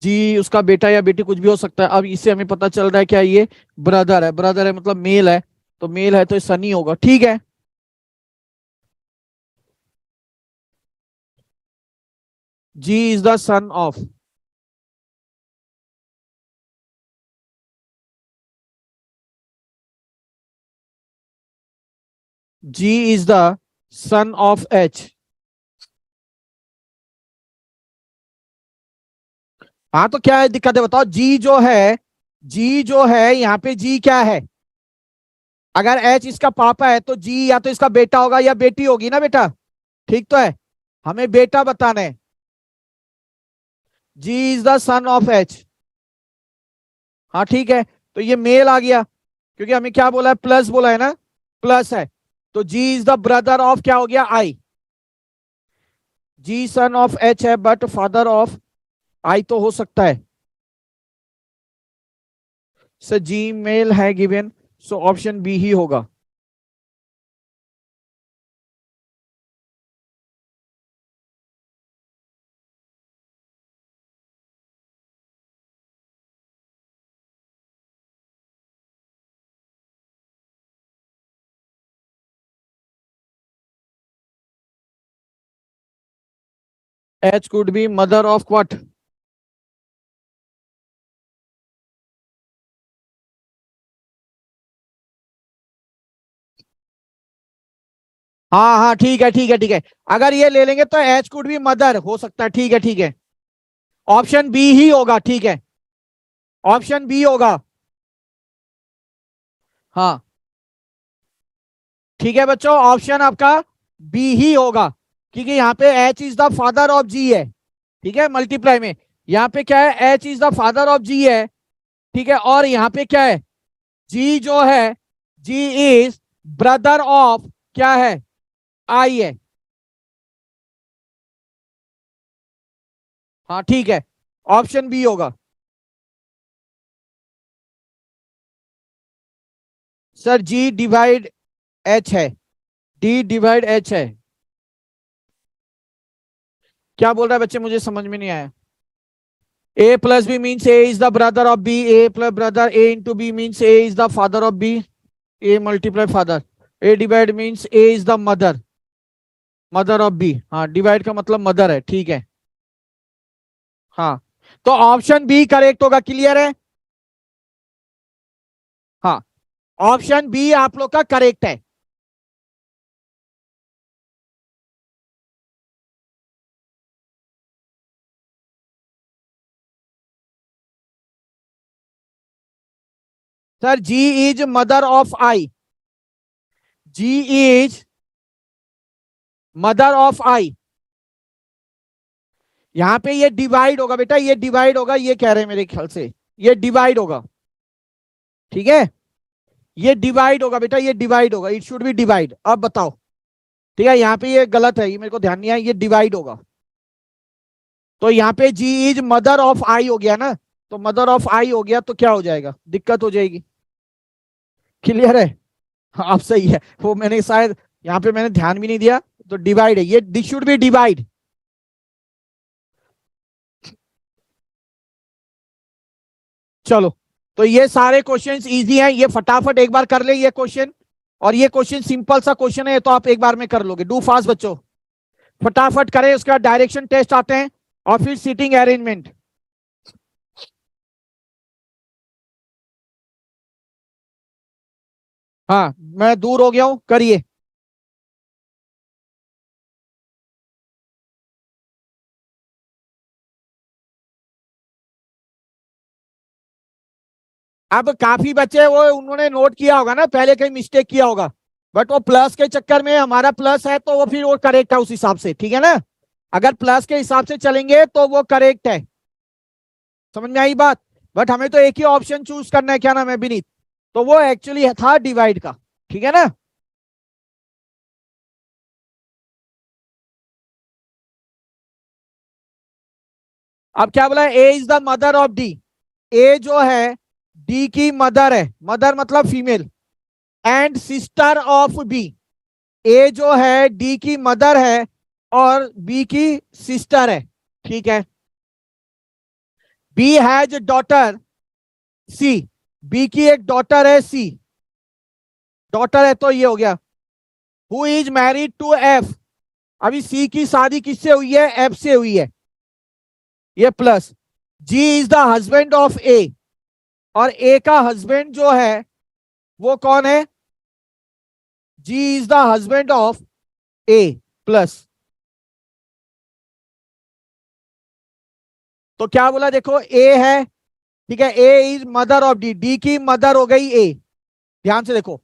जी उसका बेटा या बेटी कुछ भी हो सकता है। अब इससे हमें पता चल रहा है क्या, ये ब्रदर है, ब्रदर है मतलब मेल है, तो मेल है तो सनी होगा, ठीक है। G is the son of, G is the son of H, हाँ तो क्या है दिक्कत है बताओ, जी जो है, जी जो है यहाँ पे जी क्या है, अगर एच इसका पापा है तो जी या तो इसका बेटा होगा या बेटी होगी ना बेटा, ठीक तो है। हमें बेटा बताना है। G is the son of H. हाँ ठीक है, तो ये मेल आ गया, क्योंकि हमें क्या बोला है, प्लस बोला है ना, प्लस है। तो जी इज द ब्रदर ऑफ क्या हो गया, आई। जी सन ऑफ एच है बट फादर ऑफ आई तो हो सकता है। सर जी मेल है गिवन, सो ऑप्शन बी ही होगा। H could be mother of what? हाँ हाँ ठीक है ठीक है ठीक है, अगर ये ले लेंगे तो एच कुड बी मदर हो सकता है, ठीक है ठीक है। ऑप्शन बी ही होगा, ठीक है, ऑप्शन बी होगा। हाँ ठीक है बच्चों, ऑप्शन आपका बी ही होगा, क्योंकि यहाँ पे H is the father of G है, ठीक है, मल्टीप्लाई में। यहाँ पे क्या है, H is the father of G है, ठीक है, और यहाँ पे क्या है, जी जो है, जी इज ब्रदर ऑफ क्या है, आई है। हाँ ठीक है, ऑप्शन बी होगा। सर जी डिवाइड एच है, डी डिवाइड एच है। क्या बोल रहा है बच्चे, मुझे समझ में नहीं आया। A plus B means A is the brother of B, A plus brother, A into B means A is the father of B, A multiply father, A divide means A is the mother, mother of B. हाँ डिवाइड का मतलब मदर है, ठीक है। हाँ तो ऑप्शन बी करेक्ट होगा, क्लियर है। हाँ ऑप्शन बी आप लोग का करेक्ट है। Sir G is mother of I, G is mother of आई। यहां पे ये डिवाइड होगा बेटा, ये डिवाइड होगा, ये कह रहे हैं मेरे ख्याल से, ये डिवाइड होगा, ठीक है, ये डिवाइड होगा बेटा, ये डिवाइड होगा, इट शुड बी डिवाइड। अब बताओ, ठीक है, यहाँ पे ये गलत है, ये मेरे को ध्यान नहीं आया, ये डिवाइड होगा। तो यहाँ पे जी इज मदर ऑफ आई हो गया ना, तो मदर ऑफ आई हो गया तो क्या हो जाएगा, दिक्कत हो जाएगी। क्लियर है। हाँ अब सही है, वो मैंने शायद यहाँ पे मैंने ध्यान भी नहीं दिया, तो डिवाइड है ये, दिस शुड बी डिवाइड। चलो, तो ये सारे क्वेश्चंस इजी हैं, ये फटाफट एक बार कर ले ये क्वेश्चन, और ये क्वेश्चन सिंपल सा क्वेश्चन है, तो आप एक बार में कर लोगे, डू फास्ट बच्चों, फटाफट करें, उसके बाद डायरेक्शन टेस्ट आते हैं, और फिर सीटिंग अरेंजमेंट। हाँ मैं दूर हो गया हूं, करिए। अब काफी बच्चे वो उन्होंने नोट किया होगा ना, पहले कहीं मिस्टेक किया होगा, बट वो प्लस के चक्कर में, हमारा प्लस है तो वो फिर वो करेक्ट है उस हिसाब से, ठीक है ना, अगर प्लस के हिसाब से चलेंगे तो वो करेक्ट है। समझ में आई बात। बट हमें तो एक ही ऑप्शन चूज करना है, क्या नाम है, विनीत, तो वो एक्चुअली था डिवाइड का, ठीक है ना। अब क्या बोला, A is the mother of D, A जो है डी की मदर है, मदर मतलब female, and sister of B, A जो है डी की मदर है और बी की सिस्टर है, ठीक है। B has daughter C, B की एक डॉटर है सी, डॉटर है तो ये हो गया। Who is married to F, अभी सी की शादी किससे हुई है, एफ से हुई है, ये plus. G is the husband of A, और ए का हस्बैंड जो है वो कौन है, G is the husband of A, plus. तो क्या बोला, देखो ए है, ठीक है, A is mother of D, D की मदर हो गई ए, ध्यान से देखो,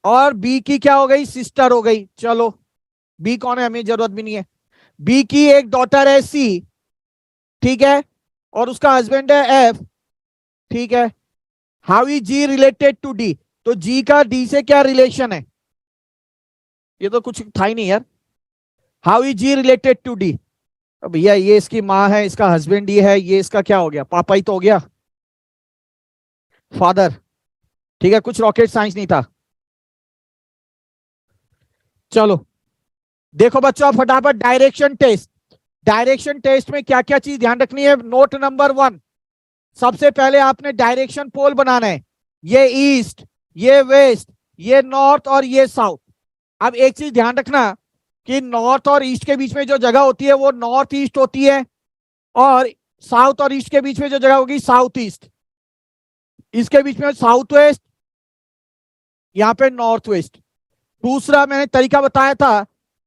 और बी की क्या हो गई, सिस्टर हो गई, चलो बी कौन है हमें जरूरत भी नहीं है। बी की एक डॉटर है सी, ठीक है, और उसका हस्बैंड है एफ, ठीक है। How is G related to D, तो जी का डी से क्या रिलेशन है, ये तो कुछ था ही नहीं यार। How is G related to D, भैया ये इसकी माँ है, इसका हस्बैंड ये है, ये इसका क्या हो गया, पापा ही तो हो गया, फादर, ठीक है, कुछ रॉकेट साइंस नहीं था। चलो देखो बच्चों, आप फटाफट डायरेक्शन टेस्ट, डायरेक्शन टेस्ट में क्या क्या चीज ध्यान रखनी है। नोट नंबर 1, सबसे पहले आपने डायरेक्शन पोल बनाना है, ये ईस्ट, ये वेस्ट, ये नॉर्थ और ये साउथ। अब एक चीज ध्यान रखना कि नॉर्थ और ईस्ट के बीच में जो जगह होती है वो नॉर्थ ईस्ट होती है, और साउथ और ईस्ट के बीच में जो जगह होगी साउथ ईस्ट, इसके बीच में साउथ वेस्ट, यहाँ पे नॉर्थ वेस्ट। दूसरा मैंने तरीका बताया था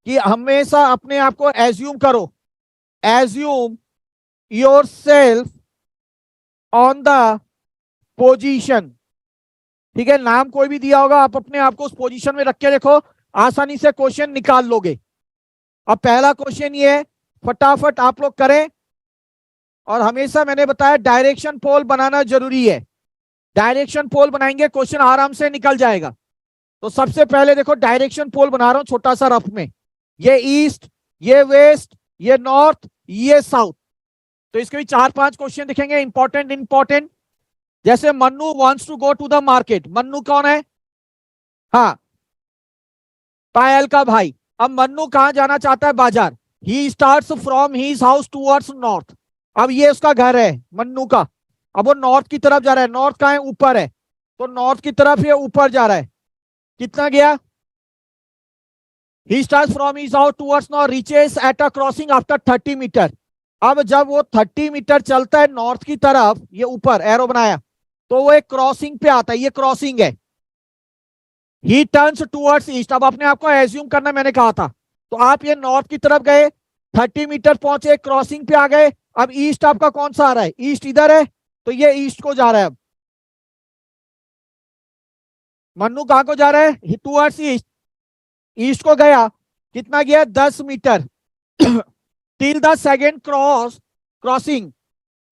कि हमेशा अपने आप को एज्यूम करो, assume your self on the position, ठीक है, नाम कोई भी दिया होगा आप अपने आप को उस पोजीशन में रख के देखो, आसानी से क्वेश्चन निकाल लोगे। अब पहला क्वेश्चन ये है, फटाफट आप लोग करें, और हमेशा मैंने बताया डायरेक्शन पोल बनाना जरूरी है, डायरेक्शन पोल बनाएंगे क्वेश्चन आराम से निकल जाएगा। तो सबसे पहले देखो डायरेक्शन पोल बना रहा हूं छोटा सा रफ में, ये ईस्ट, ये वेस्ट, ये नॉर्थ, ये साउथ। तो इसके भी 4-5 क्वेश्चन दिखेंगे इंपॉर्टेंट इंपॉर्टेंट। जैसे Mannu wants to go to the market, Mannu कौन है, हाँ पायल का भाई। अब मन्नू कहां जाना चाहता है, बाजार। ही starts from his house towards north, अब ये उसका घर है मन्नू का, अब वो नॉर्थ की तरफ जा रहा है, नॉर्थ कहां है, ऊपर है, तो नॉर्थ की तरफ ये ऊपर जा रहा है। कितना गया, he starts from his house towards north, reaches at a crossing after 30 metre. अब जब वो 30 मीटर चलता है नॉर्थ की तरफ, ये ऊपर एरो बनाया, तो वो एक क्रॉसिंग पे आता है, ये क्रॉसिंग है। ही टर्न्स टूवर्ड्स ईस्ट, अब अपने आप को एज्यूम करना मैंने कहा था, तो आप ये नॉर्थ की तरफ गए, 30 मीटर पहुंचे, क्रॉसिंग पे आ गए। अब ईस्ट आपका कौन सा आ रहा है, ईस्ट इधर है, तो ये ईस्ट को जा रहा है। अब मन्नू कहां को जा रहा है, टूवर्ड्स ईस्ट, ईस्ट को गया, कितना गया 10 metre till the second crossing,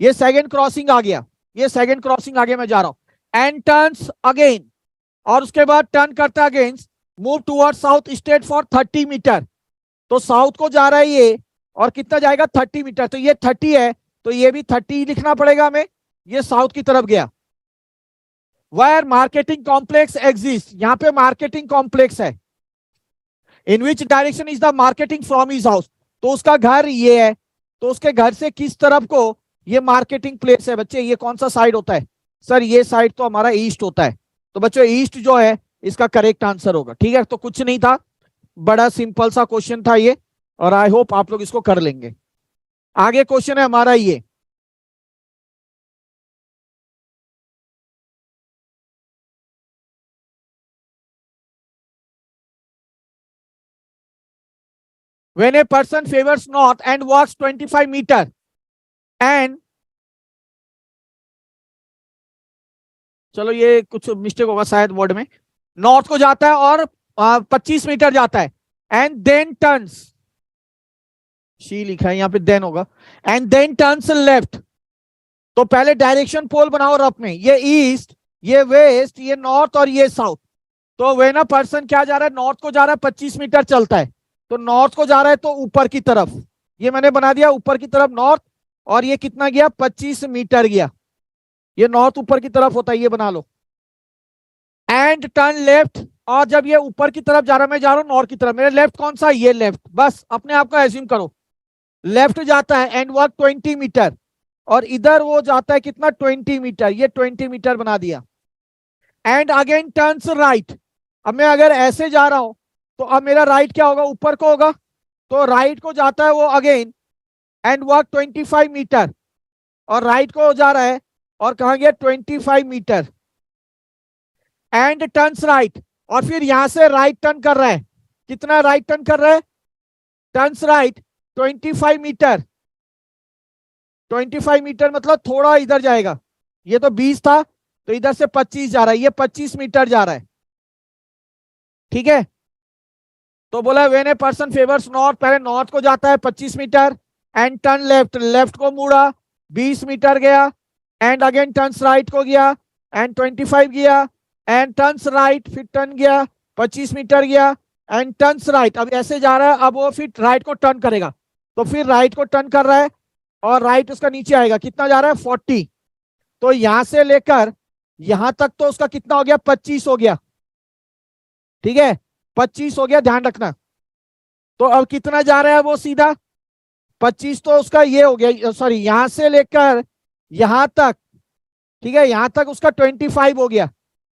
ये सेकेंड क्रॉसिंग आ गया, ये सेकेंड क्रॉसिंग आगे मैं जा रहा हूं, एंड टर्न्स अगेन, और उसके बाद टर्न करता है against, move toward south straight for 30 metre, तो साउथ को जा रहा है ये, और कितना जाएगा 30 मीटर, तो ये 30 है, तो ये भी 30 लिखना पड़ेगा हमें, ये साउथ की तरफ गया। वायर मार्केटिंग कॉम्प्लेक्स एग्जिस्ट, यहां पे मार्केटिंग कॉम्प्लेक्स है। In which direction is the marketing from his house, तो उसका घर ये है, तो उसके घर से किस तरफ को ये मार्केटिंग प्लेस है बच्चे, ये कौन सा साइड होता है, सर ये साइड तो हमारा ईस्ट होता है, तो बच्चों ईस्ट जो है इसका करेक्ट आंसर होगा, ठीक है। तो कुछ नहीं था, बड़ा सिंपल सा क्वेश्चन था ये, और आई होप आप लोग इसको कर लेंगे। आगे क्वेश्चन है हमारा ये, when a person favors north and walks 25 meter and, चलो ये कुछ मिस्टेक होगा शायद वर्ड में, नॉर्थ को जाता है और 25 मीटर जाता है, एंड देन टर्न्स, शी लिखा है यहाँ पे देन होगा, एंड देन टर्न्स लेफ्ट। तो पहले डायरेक्शन पोल बनाओ रफ में, ये ईस्ट, ये वेस्ट, ये नॉर्थ और ये साउथ। तो व्हेन अ पर्सन क्या जा रहा है, नॉर्थ को जा रहा है, 25 मीटर चलता है, तो नॉर्थ को जा रहा है तो ऊपर की तरफ, ये मैंने बना दिया ऊपर की तरफ नॉर्थ, और ये कितना गया 25 मीटर गया, ये नॉर्थ ऊपर की तरफ होता है, ये बना लो, एंड टर्न लेफ्ट, और जब ये ऊपर की तरफ जा रहा है, मैं जा रहा हूं नॉर्थ की तरफ, मेरे लेफ्ट कौन सा, ये लेफ्ट, बस अपने आप को एज्यूम करो, लेफ्ट जाता है एंड वर्क 20 मीटर, और इधर वो जाता है कितना 20 मीटर, ये 20 मीटर बना दिया, एंड अगेन टर्न्स राइट। अब मैं अगर ऐसे जा रहा हूं तो अब मेरा राइट क्या होगा, ऊपर को होगा, तो राइट को जाता है वो अगेन एंड वर्क 25 मीटर, और राइट को जा रहा है, और कहां गया 25 मीटर, एंड टर्न्स राइट, और फिर यहां से राइट टर्न कर रहा है, कितना राइट टर्न कर रहा है, टर्न्स राइट 25 मीटर, 25 मीटर मतलब थोड़ा इधर जाएगा, ये तो 20 था, तो इधर से 25 जा रहा है, ये 25 मीटर जा रहा है, ठीक है। तो बोला when a person favours north, पहले नॉर्थ को जाता है 25 metre and turn left, left को मुड़ा 20 मीटर गया एंड अगेन टर्न्स राइट को गया एंड 25 गया एंड टर्न्स राइट, फिर टर्न गया 25 मीटर गया एंड टर्न्स राइट। अब ऐसे जा रहा है, अब वो फिर राइट को टर्न करेगा, तो फिर राइट को टर्न कर रहा है और राइट उसका नीचे आएगा, कितना जा रहा है 40। तो यहां से लेकर यहां तक तो उसका कितना हो गया 25 हो गया, ठीक है 25 हो गया, ध्यान रखना। तो अब कितना जा रहा है वो सीधा 25, तो उसका ये हो गया, सॉरी यहां से लेकर यहां तक, ठीक है यहां तक उसका 25 हो गया।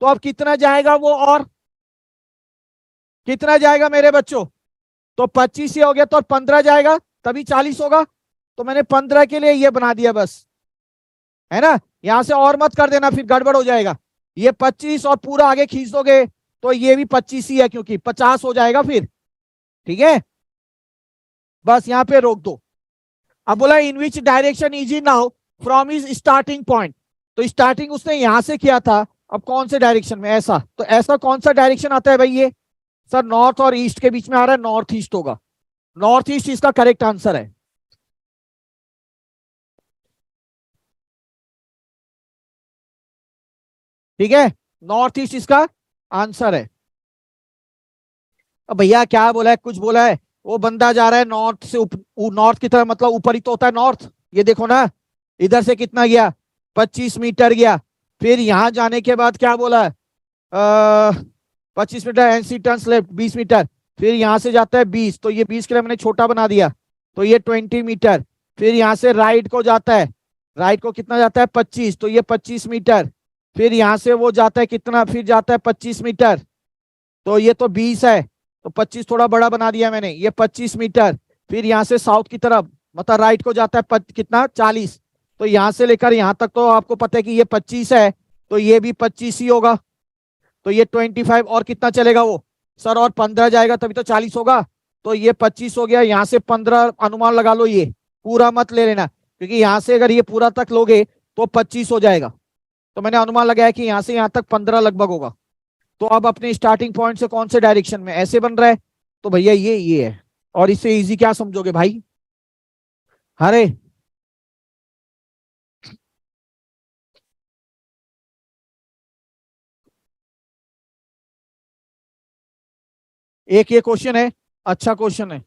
तो अब कितना जाएगा वो, और कितना जाएगा मेरे बच्चों, तो 25 ही हो गया, तो 15 जाएगा तभी 40 होगा। तो मैंने 15 के लिए ये बना दिया बस, है ना, यहां से और मत कर देना फिर गड़बड़ हो जाएगा। ये 25 और पूरा आगे खींच दोगे तो ये भी 25 ही है, क्योंकि 50 हो जाएगा फिर, ठीक है बस यहां पे रोक दो। अब बोला in which direction is he now from his starting point, तो स्टार्टिंग उसने यहां से किया था, अब कौन से डायरेक्शन में, ऐसा, तो ऐसा कौन सा डायरेक्शन आता है भाई ये, सर नॉर्थ और ईस्ट के बीच में आ रहा है, नॉर्थ ईस्ट होगा, नॉर्थ ईस्ट इसका करेक्ट आंसर है। ठीक है, नॉर्थ ईस्ट इसका आंसर है। अब भैया क्या बोला है, कुछ बोला है, वो बंदा जा रहा है नॉर्थ से नॉर्थ की तरफ, मतलब ऊपर ही तो होता है नॉर्थ, ये देखो ना, इधर से कितना गया 25 मीटर गया, फिर यहां जाने के बाद क्या बोला है 25 metre and she turns left 20 metre, फिर यहां से जाता है 20, तो ये 20 के लिए मैंने छोटा बना दिया, तो ये 20 मीटर, फिर यहां से राइट को जाता है, राइट को कितना जाता है 25, तो ये 25 मीटर, फिर यहां से वो जाता है कितना, फिर जाता है 25 मीटर, तो ये तो 20 है, तो 25 थोड़ा बड़ा बना दिया मैंने, ये 25 मीटर, फिर यहाँ से साउथ की तरफ मतलब राइट को जाता है कितना 40, तो यहाँ से लेकर यहाँ तक तो आपको पता है कि ये 25 है, तो ये भी 25 ही होगा, तो ये 25 और कितना चलेगा वो, सर और 15 जाएगा तभी तो 40 होगा, तो ये 25 हो गया, यहाँ से 15 अनुमान लगा लो, ये पूरा मत ले लेना, क्योंकि यहाँ से अगर ये पूरा तक लोगे तो 25 हो जाएगा, तो मैंने अनुमान लगाया कि यहाँ से यहाँ तक 15 लगभग होगा। तो अब अपने स्टार्टिंग पॉइंट से कौन से डायरेक्शन में ऐसे बन रहा है, तो भैया ये है, और इससे इजी क्या समझोगे भाई, अरे एक ये क्वेश्चन है, अच्छा क्वेश्चन है,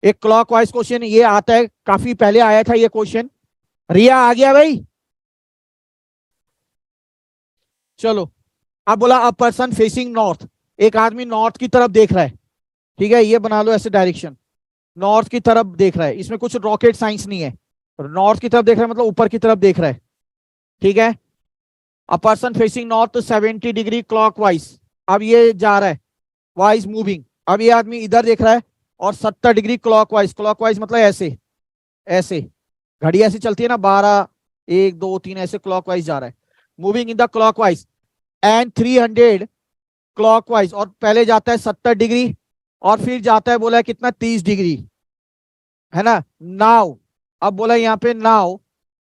एक क्लॉकवाइज क्वेश्चन ये आता है, काफी पहले आया था ये क्वेश्चन। रिया आ गया भाई, चलो। अब बोला अ पर्सन फेसिंग नॉर्थ, एक आदमी नॉर्थ की तरफ देख रहा है, ठीक है ये बना लो ऐसे डायरेक्शन, नॉर्थ की तरफ देख रहा है, इसमें कुछ रॉकेट साइंस नहीं है, नॉर्थ की तरफ देख रहा है मतलब ऊपर की तरफ देख रहा है, ठीक है। A person facing north 70 degree clockwise, अब ये जा रहा है वाइज मूविंग, अब ये आदमी इधर देख रहा है और 70 डिग्री क्लॉकवाइज, क्लॉकवाइज मतलब ऐसे, ऐसे घड़ी ऐसे चलती है ना 12 1 2 3 ऐसे क्लॉकवाइज जा रहा है, moving in the clockwise and 300 clockwise, और पहले जाता है 70 डिग्री और फिर जाता है बोला है कितना 30 डिग्री, है ना। नाउ अब बोला यहाँ पे now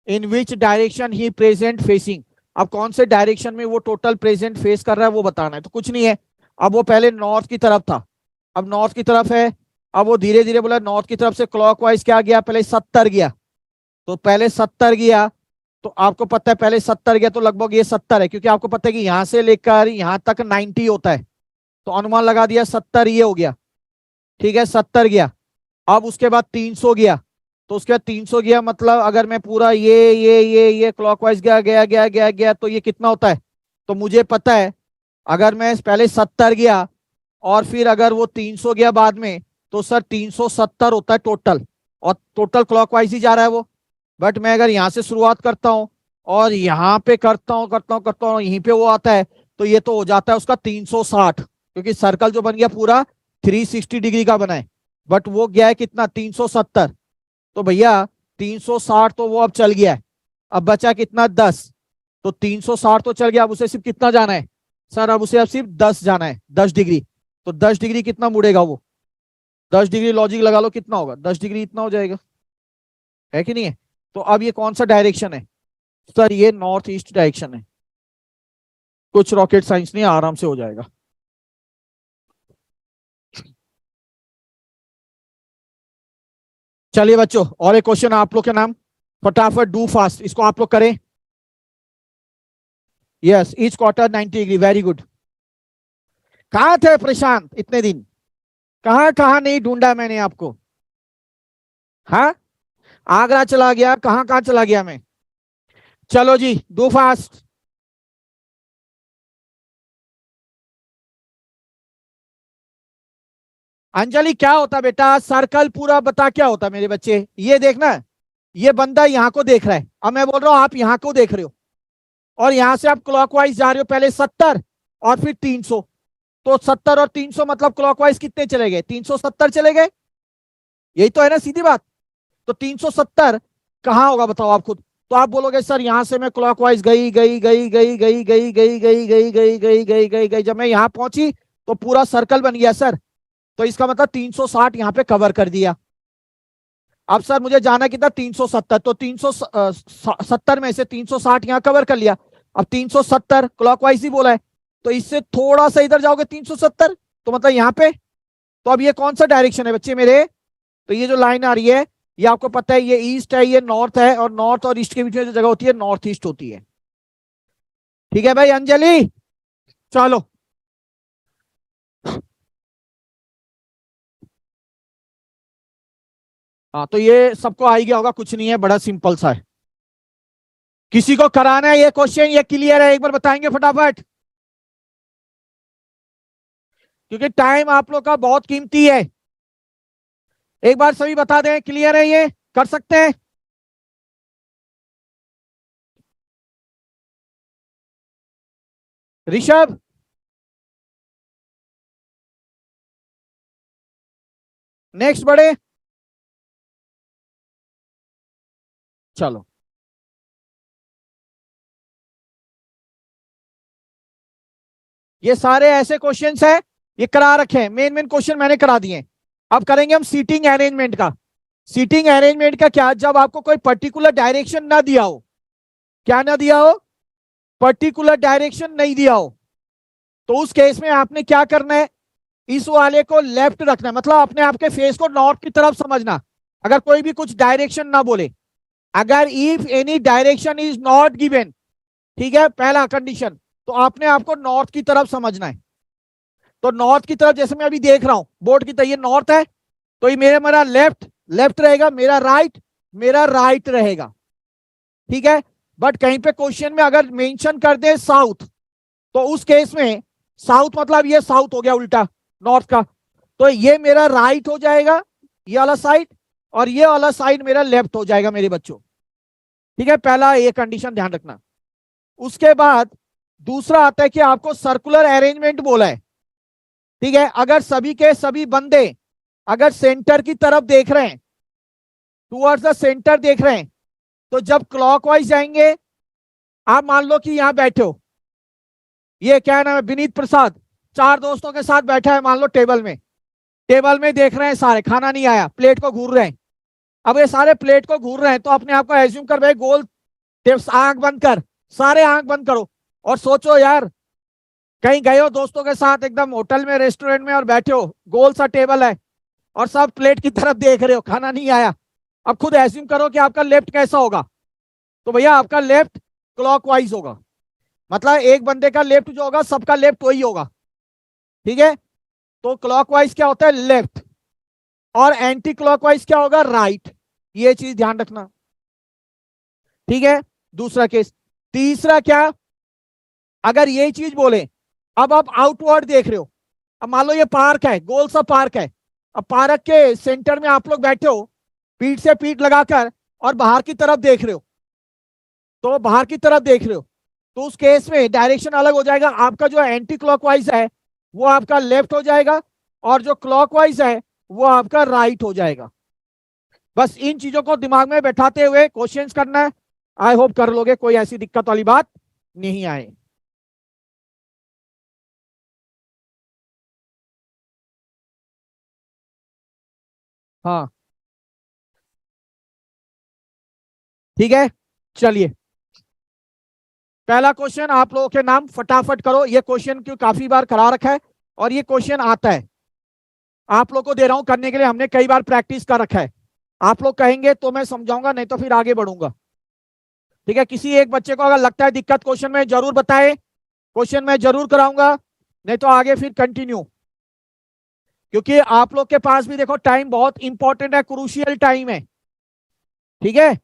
in which direction he present facing, अब कौन से डायरेक्शन में वो टोटल प्रेजेंट फेस कर रहा है वो बताना है, तो कुछ नहीं है, अब वो पहले नॉर्थ की तरफ था, अब नॉर्थ की तरफ है, अब वो धीरे धीरे बोला नॉर्थ की तरफ से क्लॉकवाइज क्या गया, पहले 70 गया, तो पहले 70 गया, तो आपको पता है पहले 70 गया तो लगभग ये 70 है, क्योंकि आपको पता है कि यहां से लेकर यहां तक 90 होता है, तो अनुमान लगा दिया 70 ये हो गया, ठीक है 70 गया। अब उसके बाद 300 गया, तो उसके बाद 300 गया मतलब अगर मैं पूरा ये क्लॉकवाइज गया गया गया गया गया तो ये कितना होता है, तो मुझे पता है अगर मैं पहले 70 गया और फिर अगर वो 300 गया बाद में, तो सर 370 होता है टोटल, और टोटल क्लॉकवाइज ही जा रहा है वो, बट मैं अगर यहाँ से शुरुआत करता हूँ और यहाँ पे करता हूँ यहीं पे वो आता है, तो ये तो हो जाता है उसका 360, क्योंकि सर्कल जो बन गया पूरा 360 डिग्री का बना है, बट वो गया है कितना 370, तो भैया 360 तो वो अब चल गया है, अब बचा कितना 10, तो 360 तो चल गया, अब उसे सिर्फ कितना जाना है सर, अब उसे अब सिर्फ 10 जाना है 10 डिग्री, तो 10 डिग्री कितना मुड़ेगा वो, 10 डिग्री लॉजिक लगा लो कितना होगा, 10 डिग्री इतना हो जाएगा, है कि नहीं है। तो अब ये कौन सा डायरेक्शन है सर, ये नॉर्थ ईस्ट डायरेक्शन है, कुछ रॉकेट साइंस नहीं, आराम से हो जाएगा। चलिए बच्चों, और एक क्वेश्चन आप लोग के नाम, फटाफट डू फास्ट, इसको आप लोग करें। Yes, each quarter 90 degree, very good. कहाँ थे प्रशांत इतने दिन? कहाँ कहाँ नहीं ढूंढा मैंने आपको? हाँ, आगरा चला गया, कहाँ कहाँ चला गया मैं? चलो जी, डू फास्ट। अंजलि क्या होता बेटा सर्कल पूरा बता, क्या होता मेरे बच्चे? ये देखना, ये बंदा यहाँ को देख रहा है, अब मैं बोल रहा हूं आप यहाँ को देख रहे हो, और यहां से आप क्लॉकवाइज जा रहे हो, पहले 70 और फिर 300। तो 70 और 300 मतलब क्लॉकवाइज कितने चले गए? 370 चले गए, यही तो है ना, सीधी बात। तो 370 कहाँ होगा बताओ आप खुद। तो आप बोलोगे सर यहां से मैं क्लॉकवाइज गई गई गई गई गई गई गई गई गई गई गई गई गई गई, जब मैं यहां पहुंची तो पूरा सर्कल बन गया सर। तो इसका मतलब 360 यहाँ पे कवर कर दिया। अब सर मुझे जाना कितना? 370, तो 370 में से 360 यहाँ कवर कर लिया। अब 370 क्लॉकवाइज ही बोला है, तो इससे थोड़ा सा इधर जाओगे 370, तो मतलब यहाँ पे। तो अब ये कौन सा डायरेक्शन है बच्चे मेरे? तो ये जो लाइन आ रही है, ये आपको पता है, ये ईस्ट है, ये नॉर्थ है, और नॉर्थ और ईस्ट के बीच में जो जगह होती है नॉर्थ ईस्ट होती है। ठीक है भाई अंजलि, चलो। हाँ, तो ये सबको आ ही गया होगा, कुछ नहीं है, बड़ा सिंपल सा है। किसी को कराना है ये क्वेश्चन? ये क्लियर है? एक बार बताएंगे फटाफट, क्योंकि टाइम आप लोग का बहुत कीमती है। एक बार सभी बता दें, क्लियर है? ये कर सकते हैं? ऋषभ, नेक्स्ट बढ़े। चलो, ये सारे ऐसे क्वेश्चंस हैं, ये करा रखे हैं, मेन मेन क्वेश्चन मैंने करा दिए। अब करेंगे हम सीटिंग अरेंजमेंट का। सीटिंग अरेंजमेंट का क्या? जब आपको कोई पर्टिकुलर डायरेक्शन ना दिया हो, क्या ना दिया हो? पर्टिकुलर डायरेक्शन नहीं दिया हो, तो उस केस में आपने क्या करना है? इस वाले को लेफ्ट रखना है, मतलब अपने आपके फेस को नॉर्थ की तरफ समझना। अगर कोई भी कुछ डायरेक्शन ना बोले, अगर if any direction is not given, ठीक है, पहला कंडीशन, तो आपने आपको नॉर्थ की तरफ समझना है। तो नॉर्थ की तरफ जैसे मैं अभी देख रहा हूं बोर्ड की तरफ, ये नॉर्थ है, तो ये मेरा लेफ्ट लेफ्ट रहेगा, मेरा राइट रहेगा। ठीक है, बट कहीं पे क्वेश्चन में अगर मेंशन कर दे साउथ, तो उस केस में साउथ मतलब ये साउथ हो गया उल्टा नॉर्थ का, तो ये मेरा राइट हो जाएगा, ये वाला साइड, और ये वाला साइड मेरा लेफ्ट हो जाएगा मेरे बच्चों। ठीक है, पहला ये कंडीशन ध्यान रखना। उसके बाद दूसरा आता है कि आपको सर्कुलर अरेंजमेंट बोला है। ठीक है, अगर सभी के सभी बंदे अगर सेंटर की तरफ देख रहे हैं, टुवर्ड्स द सेंटर देख रहे हैं, तो जब क्लॉकवाइज जाएंगे, आप मान लो कि यहां बैठे हो, ये क्या नाम है, विनीत प्रसाद, चार दोस्तों के साथ बैठा है मान लो टेबल में, टेबल में देख रहे हैं सारे, खाना नहीं आया, प्लेट को घूर रहे हैं। अब ये सारे प्लेट को घूर रहे हैं, तो अपने आप को एज्यूम कर भाई, गोल आंख बंद कर, सारे आंख बंद करो, और सोचो यार कहीं गए हो दोस्तों के साथ एकदम होटल में, रेस्टोरेंट में, और बैठे हो, गोल सा टेबल है, और सब प्लेट की तरफ देख रहे हो, खाना नहीं आया। अब खुद एज्यूम करो कि आपका लेफ्ट कैसा होगा। तो भैया आपका लेफ्ट क्लॉकवाइज होगा, मतलब एक बंदे का लेफ्ट जो होगा सबका लेफ्ट वही होगा। ठीक है, तो क्लॉकवाइज क्या होता है? लेफ्ट, और एंटी क्लॉकवाइज क्या होगा? राइट। ये चीज ध्यान रखना। ठीक है, दूसरा केस। तीसरा क्या? अगर यही चीज बोले, अब आप आउटवर्ड देख रहे हो, अब मान लो ये पार्क है, गोल सा पार्क है, अब पार्क के सेंटर में आप लोग बैठे हो, पीठ से पीठ लगाकर, और बाहर की तरफ देख रहे हो, तो बाहर की तरफ देख रहे हो, तो उस केस में डायरेक्शन अलग हो जाएगा। आपका जो एंटी क्लॉकवाइज है वो आपका लेफ्ट हो जाएगा, और जो क्लॉकवाइज है वो आपका राइट हो जाएगा। बस इन चीजों को दिमाग में बैठाते हुए क्वेश्चंस करना है, आई होप कर लोगे, कोई ऐसी दिक्कत वाली बात नहीं आए। हाँ, ठीक है, चलिए। पहला क्वेश्चन आप लोगों के नाम फटाफट करो, ये क्वेश्चन क्यों काफी बार करा रखा है और ये क्वेश्चन आता है, आप लोग को दे रहा हूं करने के लिए, हमने कई बार प्रैक्टिस कर रखा है। आप लोग कहेंगे तो मैं समझाऊंगा, नहीं तो फिर आगे बढ़ूंगा। ठीक है, किसी एक बच्चे को अगर लगता है दिक्कत क्वेश्चन में जरूर बताए, क्वेश्चन में जरूर कराऊंगा, नहीं तो आगे फिर कंटिन्यू, क्योंकि आप लोग के पास भी देखो टाइम बहुत इंपॉर्टेंट है, क्रूशियल टाइम है। ठीक है,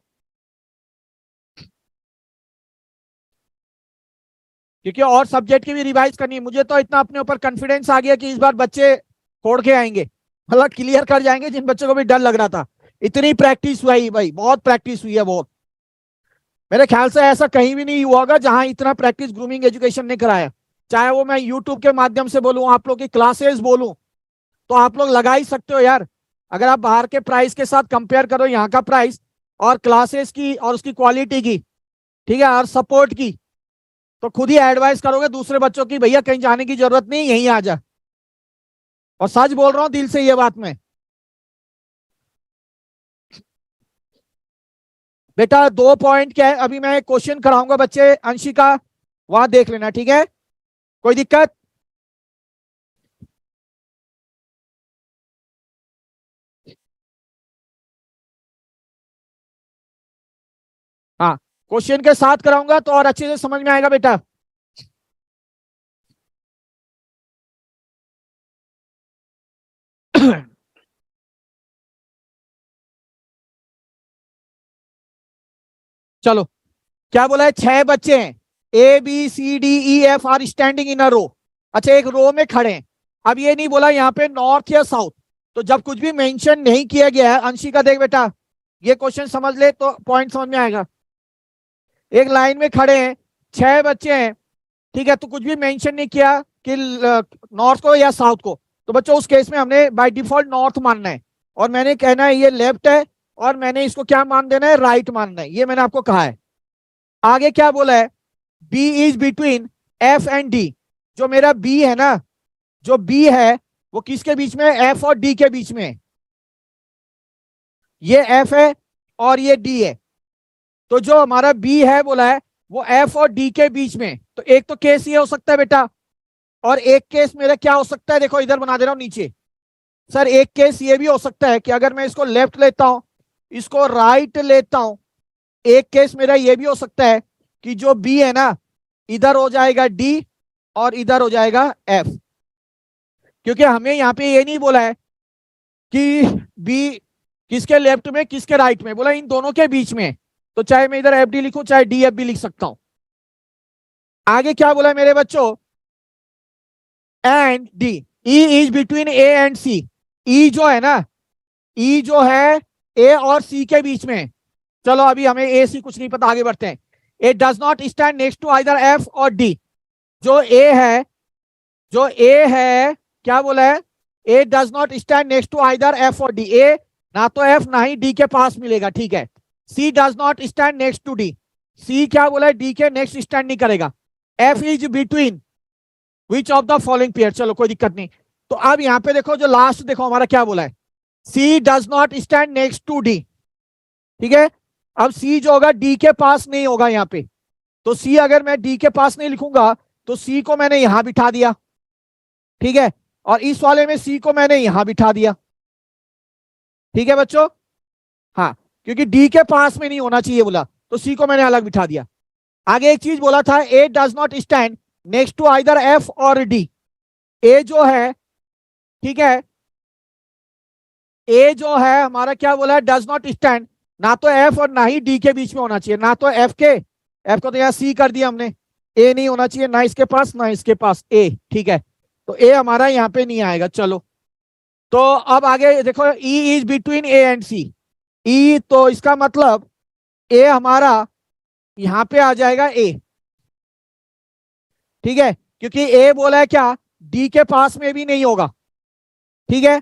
क्योंकि और सब्जेक्ट की भी रिवाइज करनी है। मुझे तो इतना अपने ऊपर कॉन्फिडेंस आ गया कि इस बार बच्चे छोड़ के आएंगे, मतलब क्लियर कर जाएंगे, जिन बच्चों को भी डर लग रहा था। इतनी प्रैक्टिस हुई भाई, बहुत प्रैक्टिस हुई है, बहुत। मेरे ख्याल से ऐसा कहीं भी नहीं हुआ होगा जहां इतना प्रैक्टिस ग्रूमिंग एजुकेशन ने कराया। चाहे वो मैं यूट्यूब के माध्यम से बोलूं, आप लोग की क्लासेस बोलूं, तो आप लोग लगा ही सकते हो यार। अगर आप बाहर के प्राइस के साथ कंपेयर करो यहाँ का प्राइस और क्लासेस की और उसकी क्वालिटी की, ठीक है, और सपोर्ट की, तो खुद ही एडवाइस करोगे दूसरे बच्चों की, भैया कहीं जाने की जरूरत नहीं, यहीं आ जा। और सच बोल रहा हूं दिल से ये बात मैं। बेटा 2 पॉइंट क्या है, अभी मैं क्वेश्चन कराऊंगा बच्चे, अंशिका वहां देख लेना, ठीक है, कोई दिक्कत? हाँ, क्वेश्चन के साथ कराऊंगा तो और अच्छे से समझ में आएगा बेटा। चलो, क्या बोला है, 6 बच्चे हैं, ABCDEF आर स्टैंडिंग इन अ रो। अच्छा, एक रो में खड़े हैं। अब ये नहीं बोला यहाँ पे नॉर्थ या साउथ, तो जब कुछ भी मेंशन नहीं किया गया है, अंशिका देख बेटा, ये क्वेश्चन समझ ले तो पॉइंट समझ में आएगा। एक लाइन में खड़े हैं, 6 बच्चे हैं, ठीक है, तो कुछ भी मेंशन नहीं किया कि नॉर्थ को या साउथ को, तो बच्चों उस केस में हमने बाय डिफॉल्ट नॉर्थ मानना है, और मैंने कहना है ये लेफ्ट है, और मैंने इसको क्या मान देना है, राइट मानना है, ये मैंने आपको कहा है। आगे क्या बोला है, B is between F and D. जो मेरा बी है ना, जो बी है वो किसके बीच में है, एफ और डी के बीच में है। ये एफ है और ये डी है, तो जो हमारा बी है बोला है वो एफ और डी के बीच में। तो एक तो केस ये हो सकता है बेटा, और एक केस मेरा क्या हो सकता है, देखो इधर बना दे रहा हूं नीचे। सर एक केस ये भी हो सकता है कि अगर मैं इसको लेफ्ट लेता हूं, इसको राइट लेता हूं, एक केस मेरा ये भी हो सकता है कि जो बी है ना, इधर हो जाएगा डी और इधर हो जाएगा एफ। क्योंकि हमें यहाँ पे ये नहीं बोला है कि बी किसके लेफ्ट में किसके राइट में, बोला इन दोनों के बीच में। तो चाहे मैं इधर एफ डी लिखूं चाहे डी एफ भी लिख सकता हूं। आगे क्या बोला है मेरे बच्चों, and D, E is between A and C. E जो है ना, ई जो है ए और सी के बीच में। चलो अभी हमें ए सी कुछ नहीं पता, आगे बढ़ते हैं। A does not stand next to either F और डी। जो ए है, जो ए है, क्या बोला है, A does not stand next to either F और डी। ए ना तो एफ ना ही डी के पास मिलेगा, ठीक है। C does not stand next to D. C क्या बोला है, डी के नेक्स्ट स्टैंड नहीं करेगा। F is between which of the following pair. चलो कोई दिक्कत नहीं। तो अब यहां पे देखो, जो लास्ट देखो हमारा क्या बोला है, C does not stand next to D, ठीक है। अब सी जो होगा डी के पास नहीं होगा यहाँ पे, तो सी अगर मैं डी के पास नहीं लिखूंगा तो सी को मैंने यहां बिठा दिया, ठीक है, और इस वाले में सी को मैंने यहां बिठा दिया, ठीक है बच्चों। हाँ, क्योंकि डी के पास में नहीं होना चाहिए बोला, तो सी को मैंने अलग बिठा दिया। आगे एक चीज बोला था, A does not stand next to either F और डी। ए जो है, ठीक है, ए जो है हमारा क्या बोला है, डज नॉट स्टैंड, ना तो एफ और ना ही डी के बीच में होना चाहिए। ना तो एफ के, एफ को तो यहाँ सी कर दिया हमने, ए नहीं होना चाहिए ना इसके पास ना इसके पास, ए, ठीक है। तो ए हमारा यहाँ पे नहीं आएगा। चलो, तो अब आगे देखो, E is between A and C. E तो इसका मतलब ए हमारा यहां पे आ जाएगा ए, ठीक है, क्योंकि ए बोला है क्या, डी के पास में भी नहीं होगा, ठीक है।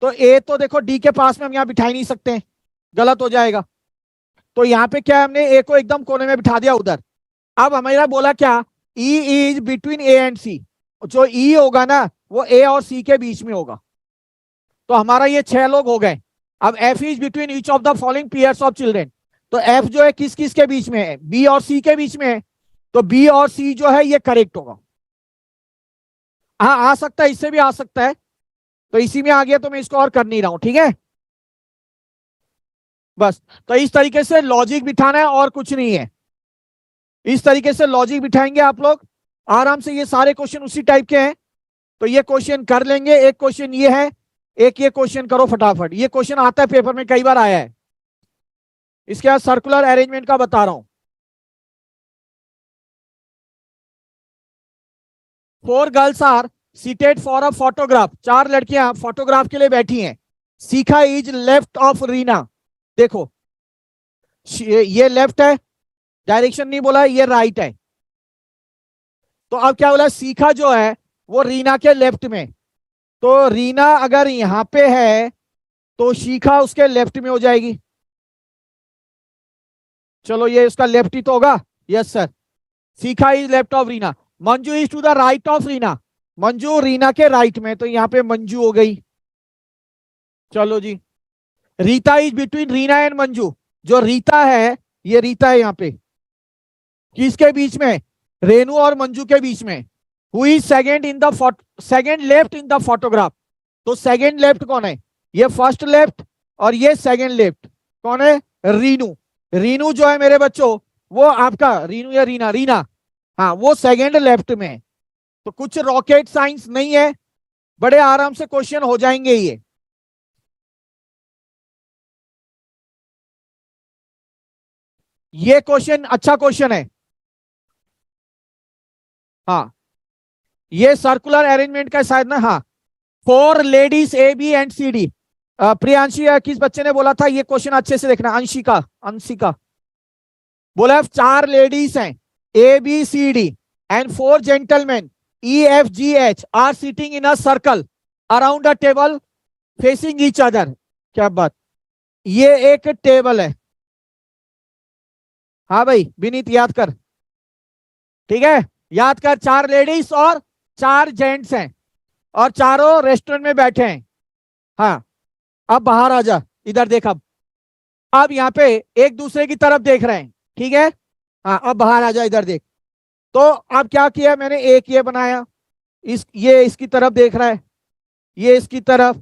तो ए तो देखो डी के पास में हम यहां बिठा ही नहीं सकते, गलत हो जाएगा। तो यहां पे क्या है, हमने ए को एकदम कोने में बिठा दिया उधर। अब हमारा बोला क्या, E is between A and C. जो ई होगा ना वो ए और सी के बीच में होगा। तो हमारा ये 6 लोग हो गए। अब F is between each of the following pairs of children. तो एफ जो है किस किस के बीच में है, बी और सी के बीच में है। तो बी और सी जो है ये करेक्ट होगा। हाँ आ सकता है, इससे भी आ सकता है, तो इसी में आ गया तो मैं इसको और कर नहीं रहा हूं, ठीक है। बस तो इस तरीके से लॉजिक बिठाना है और कुछ नहीं है। इस तरीके से लॉजिक बिठाएंगे आप लोग आराम से। ये सारे क्वेश्चन उसी टाइप के हैं, तो ये क्वेश्चन कर लेंगे। एक क्वेश्चन ये है, एक ये क्वेश्चन करो फटाफट। ये क्वेश्चन आता है पेपर में, कई बार आया है। इसके बाद सर्कुलर अरेंजमेंट का बता रहा हूं। 4 girls are seated for a photograph. 4 लड़कियां फोटोग्राफ के लिए बैठी हैं। Shikha is left of Reena. देखो ये लेफ्ट है, डायरेक्शन नहीं बोला, ये राइट है। तो अब क्या बोला, शिखा जो है वो रीना के लेफ्ट में। तो रीना अगर यहां पे है तो शिखा उसके लेफ्ट में हो जाएगी। चलो ये उसका लेफ्ट ही तो होगा। Yes sir, Shikha is left of Reena. Manju is to the right of Reena. Manju Reena के राइट में, तो यहां पे मंजू हो गई। चलो जी, Rita is between Reena and Manju. जो रीता है, ये रीता है यहाँ पे, किसके बीच में, रेनू और मंजू के बीच में। Who is second in the second left in the photograph. तो सेकंड लेफ्ट कौन है, ये फर्स्ट लेफ्ट और ये सेकंड लेफ्ट कौन है, रीनू। रीनू जो है मेरे बच्चों वो आपका, रीनू या रीना, रीना, हाँ वो सेकंड लेफ्ट में। तो कुछ रॉकेट साइंस नहीं है, बड़े आराम से क्वेश्चन हो जाएंगे ये क्वेश्चन अच्छा क्वेश्चन है। हाँ ये सर्कुलर अरेंजमेंट का शायद ना, हाँ। 4 ladies A B and C D. Priyanshi किस बच्चे ने बोला था, ये क्वेश्चन अच्छे से देखना, अंशिका, अंशिका बोला 4 लेडीज हैं, A B C D and 4 gentleman E F G H are sitting in a circle around a table facing each other. क्या बात, ये एक टेबल है। हाँ भाई विनीत याद कर, ठीक है, याद कर। 4 लेडीज और 4 जेंट्स हैं और चारों रेस्टोरेंट में बैठे हैं। हाँ अब बाहर आ जा, इधर देख। अब यहाँ पे एक दूसरे की तरफ देख रहे हैं, ठीक है। हाँ अब बाहर आ जा, इधर देख। तो अब क्या किया मैंने, एक ये बनाया, ये इसकी तरफ देख रहा है, ये इसकी तरफ,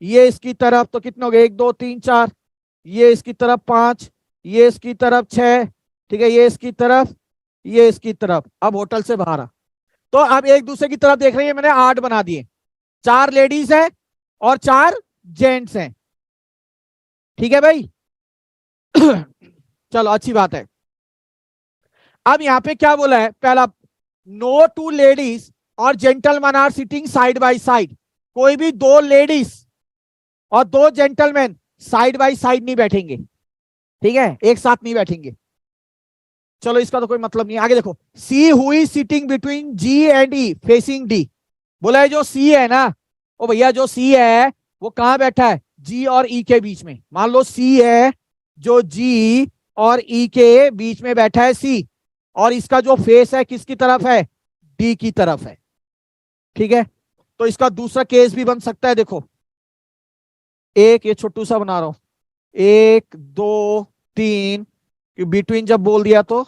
ये इसकी तरफ। तो कितने हो गए, 1 2 3 4। ये इसकी तरफ 5, ये इसकी तरफ 6, ठीक है, ये इसकी तरफ, ये इसकी तरफ। अब होटल से बाहर आ, तो अब एक दूसरे की तरफ देख रही है, मैंने 8 बना दिए। 4 लेडीज है और 4 जेंट्स हैं, ठीक है भाई। चलो अच्छी बात है। अब यहां पे क्या बोला है, पहला, नो 2 लेडीज और gentleman are sitting side by side. कोई भी 2 लेडीज और 2 जेंटलमैन साइड बाय साइड नहीं बैठेंगे, ठीक है, एक साथ नहीं बैठेंगे। चलो इसका तो कोई मतलब नहीं, आगे देखो। See who is sitting between G and E facing D. बोला है जो सी है ना, ओ भैया जो सी है वो कहां बैठा है, जी और ई के बीच में। मान लो सी है जो जी और ई के बीच में बैठा है, सी, और इसका जो फेस है किसकी तरफ है, डी की तरफ है, ठीक है। तो इसका दूसरा केस भी बन सकता है, देखो एक ये छोटू सा बना रहा हूं, 1 2 3, बिटवीन जब बोल दिया तो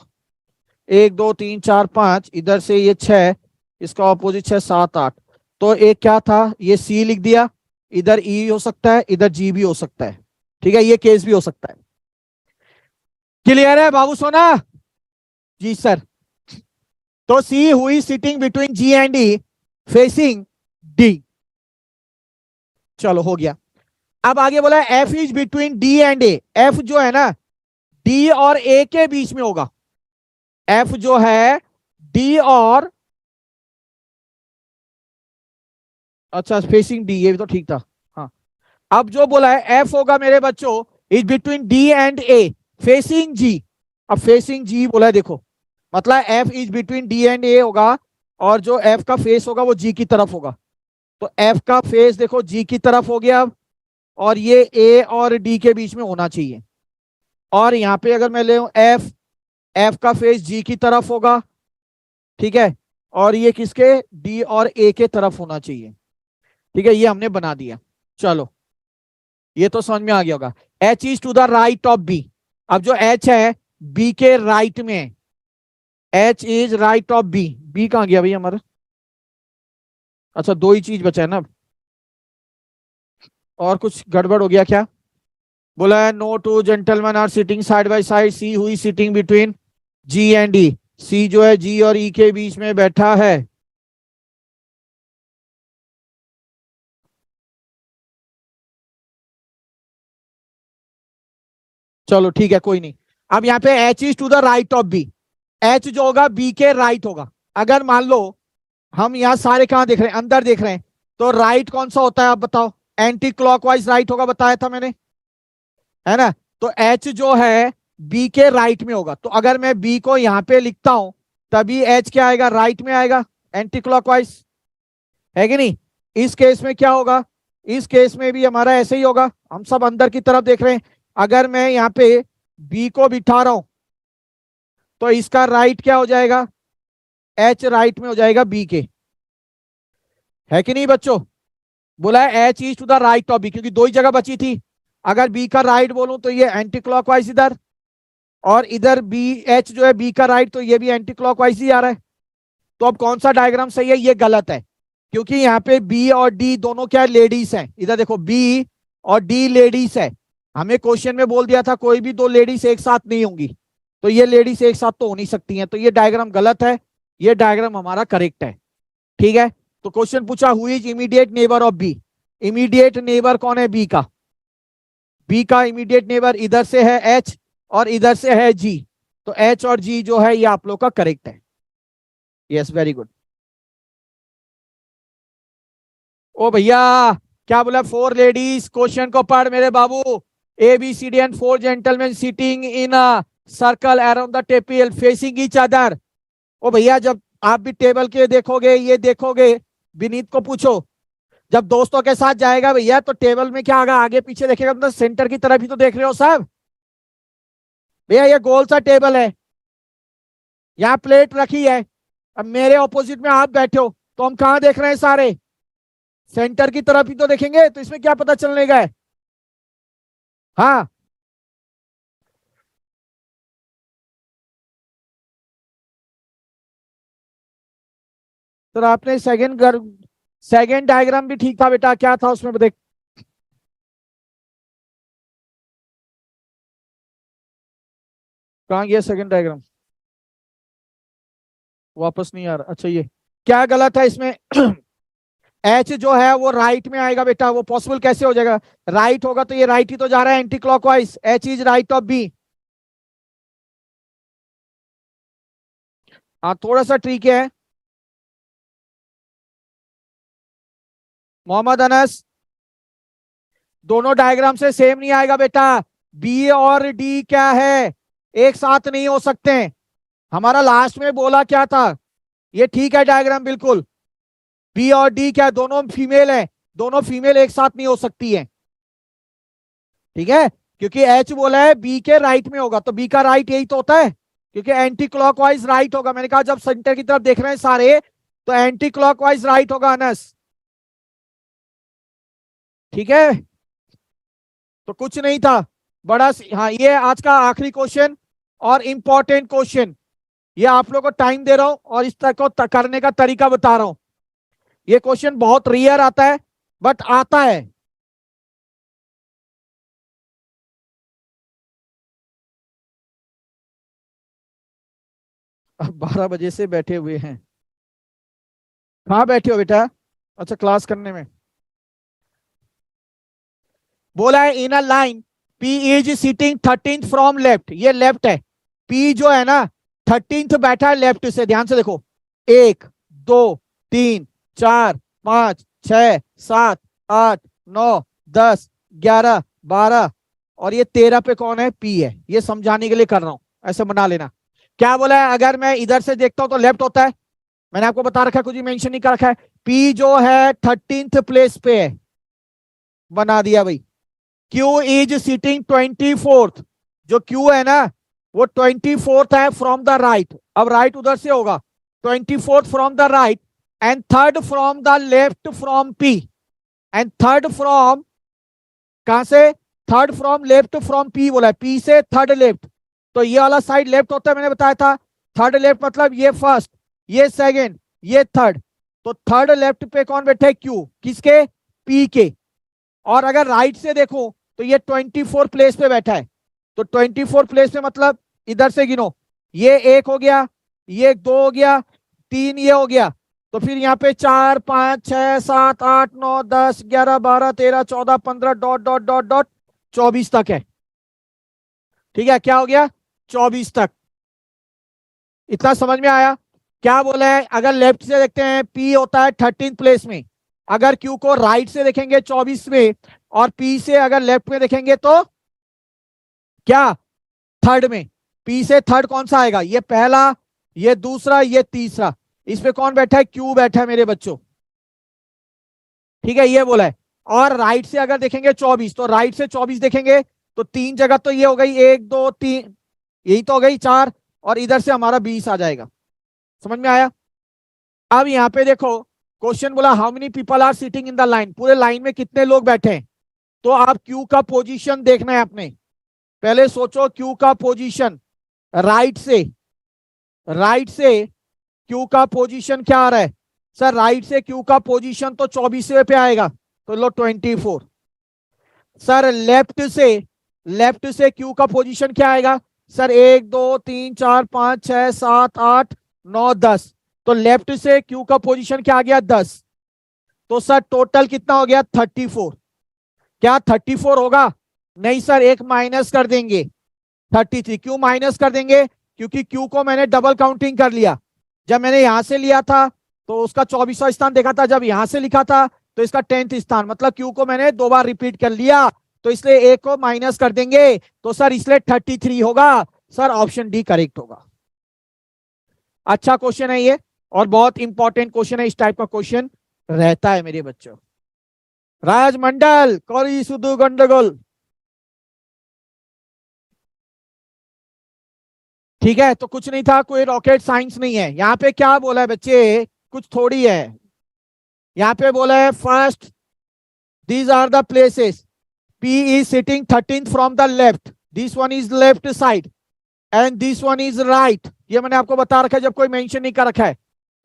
1 2 3 4 5, इधर से ये 6, इसका ऑपोजिट 6 7 8। तो एक क्या था, ये सी लिख दिया, इधर ई हो सकता है, इधर जी भी हो सकता है, ठीक है, ये केस भी हो सकता है। क्लियर है बाबू सोना, जी सर। तो see who is sitting between G and E facing D. चलो हो गया। अब आगे बोला F is between D and A. F जो है ना डी और ए के बीच में होगा। एफ जो है डी और, अच्छा फेसिंग डी, ये भी तो ठीक था। हाँ अब जो बोला है एफ होगा मेरे बच्चों is between D and A facing G. अब फेसिंग जी बोला है, देखो मतलब F is between D and A होगा, और जो एफ का फेस होगा वो जी की तरफ होगा। तो एफ का फेस देखो जी की तरफ हो गया अब, और ये ए और डी के बीच में होना चाहिए। और यहां पे अगर मैं ले एफ, एफ का फेस जी की तरफ होगा, ठीक है, और ये किसके, डी और ए के तरफ होना चाहिए, ठीक है, ये हमने बना दिया। चलो ये तो समझ में आ गया होगा। H is to the right of B. अब जो एच है बी के राइट में, H is right of B. B कहाँ गया भाई हमारा? अच्छा, दो ही चीज बचा है ना। और कुछ गड़बड़ हो गया क्या? बोला है no two gentlemen are sitting side by side, C हुई sitting between G and E. C जो है जी और ई के बीच में बैठा है। चलो ठीक है, कोई नहीं। अब यहाँ पे H is to the right of B. H जो होगा बी के राइट होगा। अगर मान लो हम यहाँ सारे कहां देख रहे हैं, अंदर देख रहे हैं, तो राइट कौन सा होता है आप बताओ? एंटी क्लॉकवाइज राइट होगा, बताया था मैंने, है ना? तो एच जो है बी के राइट में होगा। तो अगर मैं बी को यहाँ पे लिखता हूं, तभी एच क्या आएगा? राइट में आएगा, एंटी क्लॉकवाइज, है कि नहीं? इस केस में क्या होगा? इस केस में भी हमारा ऐसे ही होगा, हम सब अंदर की तरफ देख रहे हैं। अगर मैं यहाँ पे बी को बिठा रहा हूं, तो इसका राइट क्या हो जाएगा? एच राइट में हो जाएगा बी के, है कि नहीं बच्चों? बोला है H is to the right of B, क्योंकि दो ही जगह बची थी। अगर बी का राइट बोलूं तो ये एंटी क्लॉकवाइज इधर, और इधर बी, एच जो है बी का राइट, तो ये भी एंटी क्लॉकवाइज ही आ रहा है। तो अब कौन सा डायग्राम सही है? ये गलत है, क्योंकि यहाँ पे बी और डी दोनों क्या लेडीज हैं। इधर देखो, बी और डी लेडीज है। हमें क्वेश्चन में बोल दिया था कोई भी दो लेडीज एक साथ नहीं होंगी, तो ये लेडीज एक साथ तो हो नहीं सकती हैं, तो ये डायग्राम गलत है। ये डायग्राम हमारा करेक्ट है, ठीक है? तो क्वेश्चन पूछा who is immediate neighbour of B. Immediate neighbour कौन है बी का? बी का इमीडिएट नेबर इधर से है एच और इधर से है जी। तो एच और जी जो है ये आप लोग का करेक्ट है। Yes, very good. ओ भैया, क्या बोला? फोर लेडीज, क्वेश्चन को पढ़ मेरे बाबू। A B C D and four gentlemen sitting in a circle around the table facing each other. ओ भैया, जब आप भी टेबल के देखोगे, ये देखोगे, विनीत को पूछो, जब दोस्तों के साथ जाएगा भैया तो टेबल में क्या आगा? आगे पीछे देखेगा, मतलब सेंटर की तरफ ही तो देख रहे हो सब भैया। ये गोल सा टेबल है, यहाँ प्लेट रखी है, अब मेरे ऑपोजिट में आप बैठे हो, तो हम कहाँ देख रहे हैं? सारे सेंटर की तरफ ही तो देखेंगे। तो इसमें क्या पता चलने का है? हाँ, तो आपने सेकंड डायग्राम भी ठीक था बेटा। क्या था उसमें देख? कहाँ गया सेकंड डायग्राम? वापस नहीं आ रहा। अच्छा, ये क्या गलत है इसमें? एच जो है वो राइट में आएगा बेटा, वो पॉसिबल कैसे हो जाएगा? राइट होगा तो ये राइट ही तो जा रहा है anticlockwise. H is right of B. हाँ, थोड़ा सा ट्रिक है। मोहम्मद अनस, दोनों डायग्राम से सेम नहीं आएगा बेटा। बी और डी क्या है? एक साथ नहीं हो सकते। हमारा लास्ट में बोला क्या था? ये ठीक है डायग्राम बिल्कुल। बी और डी क्या है? दोनों फीमेल है, दोनों फीमेल एक साथ नहीं हो सकती है, ठीक है? क्योंकि एच बोला है बी के राइट में होगा, तो बी का राइट यही तो होता है, क्योंकि एंटी क्लॉकवाइज राइट होगा। मैंने कहा जब सेंटर की तरफ देख रहे हैं सारे, तो एंटी क्लॉकवाइज राइट होगा अनस, ठीक है? तो कुछ नहीं था बड़ा। हाँ, ये आज का आखिरी क्वेश्चन और इंपॉर्टेंट क्वेश्चन। ये आप लोगों को टाइम दे रहा हूं और इस तक को करने का तरीका बता रहा हूं। ये क्वेश्चन बहुत रेयर आता है, बट आता है। अब 12 बजे से बैठे हुए हैं। कहाँ बैठे हो बेटा? अच्छा, क्लास करने में। बोला है in a line P is sitting 13th from left. ये लेफ्ट है, पी जो है ना 13th बैठा है लेफ्ट से। ध्यान से देखो, 1 2 3 4 5 6 7 8 9 10 11 12, और ये 13 पे कौन है? पी है। ये समझाने के लिए कर रहा हूं, ऐसे बना लेना। क्या बोला है? अगर मैं इधर से देखता हूं तो लेफ्ट होता है, मैंने आपको बता रखा है, कुछ भी मेंशन नहीं कर रखा है। पी जो है 13th प्लेस पे है, बना दिया भाई। Q is sitting 24th। जो क्यू है ना वो 24th है फ्रॉम द राइट। अब राइट उधर से होगा, 24th from the right, and third from the left from P. And third from कहां से? Third from left from P बोला है, पी से थर्ड लेफ्ट। तो ये वाला साइड लेफ्ट होता है, मैंने बताया था। थर्ड लेफ्ट मतलब ये फर्स्ट, ये सेकंड, ये थर्ड। तो थर्ड लेफ्ट पे कौन बैठा है? क्यू। किसके? पी के। और अगर राइट से देखो तो ये 24 प्लेस पे बैठा है। तो 24 प्लेस पे मतलब इधर से गिनो, ये एक हो गया, ये दो हो गया, तीन ये हो गया। तो फिर यहाँ पे 4 5 6 7 8 9 10 11 12 13 14 15 डॉट डॉट डॉट डॉट 24 तक है। ठीक है, क्या हो गया? 24 तक। इतना समझ में आया? क्या बोला है? अगर लेफ्ट से देखते हैं पी होता है 13 प्लेस में, अगर क्यू को राइट से देखेंगे 24 में, और पी से अगर लेफ्ट में देखेंगे तो क्या? थर्ड में। पी से थर्ड कौन सा आएगा? ये पहला, ये दूसरा, ये तीसरा। इस पे कौन बैठा है? क्यू बैठा है मेरे बच्चों। ठीक है, ये बोला है। और राइट से अगर देखेंगे 24, तो राइट से 24 देखेंगे तो तीन जगह तो ये हो गई, 1 2 3, यही तो हो गई 4, और इधर से हमारा 20 आ जाएगा। समझ में आया? अब यहाँ पे देखो, क्वेश्चन बोला how many people are sitting in the line, पूरे लाइन में कितने लोग बैठे हैं। तो आप क्यू का पोजीशन देखना है आपने। पहले सोचो क्यू का पोजीशन, राइट से क्यू का पोजीशन क्या आ रहा है? सर राइट से क्यू का पोजीशन तो 24वें पे आएगा, तो लो 24। सर लेफ्ट से क्यू का पोजीशन क्या आएगा? सर 1 2 3 4 5 6 7 8 9 10। तो लेफ्ट से क्यू का पोजीशन क्या आ गया? 10। तो सर टोटल कितना हो गया? 34। क्या 34 होगा? नहीं सर, एक माइनस कर देंगे, 33। क्यों माइनस कर देंगे? क्योंकि क्यू को मैंने डबल काउंटिंग कर लिया। जब मैंने यहां से लिया था तो उसका 24वां स्थान देखा था, जब यहां से लिखा था तो इसका 10th स्थान, मतलब क्यू को मैंने 2 बार रिपीट कर लिया, तो इसलिए एक को माइनस कर देंगे। तो सर इसलिए 33 होगा। सर ऑप्शन डी करेक्ट होगा। अच्छा क्वेश्चन है ये, और बहुत इंपॉर्टेंट क्वेश्चन है। इस टाइप का क्वेश्चन रहता है मेरे बच्चों। राजमंडल कौरी सुधु गंडगोल। ठीक है, तो कुछ नहीं था, कोई रॉकेट साइंस नहीं है। यहाँ पे क्या बोला है बच्चे? कुछ थोड़ी है। यहाँ पे बोला है first these are the places, P is sitting 13th from the left, this one is left side and this one is right। ये मैंने आपको बता रखा है जब कोई मेंशन नहीं कर रखा है।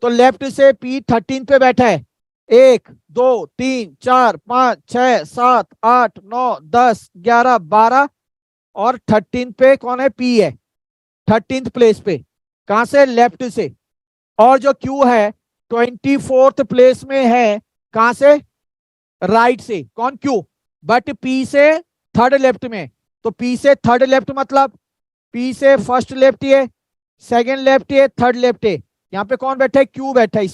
तो लेफ्ट से P 13 पे बैठा है, 1 2 3 4 5 6 7 8 9 10 11 12, और 13 पे कौन है? P है 13th प्लेस पे। कहां से? लेफ्ट से। और जो Q है 24th प्लेस में है, कहां से? राइट से। कौन? Q। बट P से थर्ड लेफ्ट में। तो P से थर्ड लेफ्ट मतलब P से फर्स्ट लेफ्ट ये, सेकंड लेफ्ट ये, थर्ड लेफ्ट ये। यहाँ पे कौन बैठा है? Q बैठा है।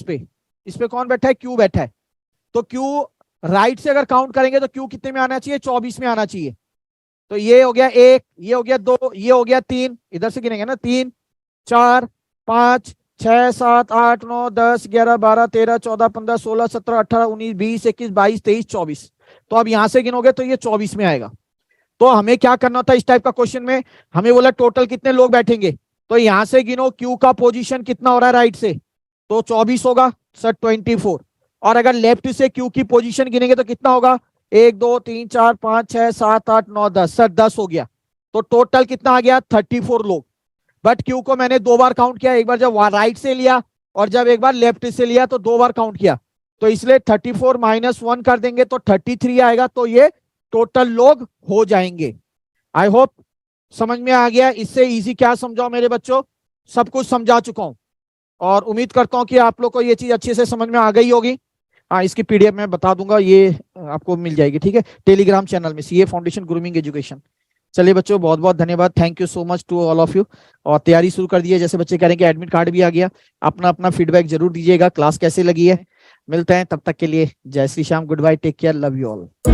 इस पे कौन बैठा है? Q बैठा है। तो Q राइट से अगर काउंट करेंगे तो Q कितने में आना चाहिए? 24 में आना चाहिए। तो ये हो गया 1, ये हो गया 2, ये हो गया 3, इधर से गिनेंगे ना, 3 4 5 6 7 8 9 10 11 12 13 14 15 16 17 18 19 20 21 22 23 24। तो अब यहां से गिनोगे तो ये 24 में आएगा। तो हमें क्या करना था इस टाइप का क्वेश्चन में? हमें बोला टोटल कितने लोग बैठेंगे, तो यहां से गिनो क्यू का पोजीशन कितना हो रहा है राइट से, तो 24 होगा सर 24। और अगर लेफ्ट से क्यू की पोजीशन गिनेंगे तो कितना होगा? 1 2 3 4 5 6 7 8 9 10। सर 10 हो गया। तो टोटल कितना आ गया? 34 लोग। बट क्यू को मैंने 2 बार काउंट किया, एक बार जब राइट से लिया और जब एक बार लेफ्ट से लिया, तो 2 बार काउंट किया। तो इसलिए 34 माइनस 1 कर देंगे तो 33 आएगा। तो ये टोटल लोग हो जाएंगे। आई होप समझ में आ गया। इससे इजी क्या समझाओ मेरे बच्चों? सब कुछ समझा चुका हूं, और उम्मीद करता हूं कि आप लोग को ये चीज अच्छे से समझ में आ गई होगी। हाँ, इसकी पीडीएफ मैं बता दूंगा, ये आपको मिल जाएगी। ठीक है, टेलीग्राम चैनल में, सीए फाउंडेशन ग्रूमिंग एजुकेशन। चलिए बच्चों, बहुत बहुत धन्यवाद। Thank you so much to all of you. और तैयारी शुरू कर दी है, जैसे बच्चे कह रहे हैं कि एडमिट कार्ड भी आ गया। अपना अपना फीडबैक जरूर दीजिएगा, क्लास कैसे लगी है। मिलते हैं, तब तक के लिए जय Shri Shyam, goodbye, take care, love you all.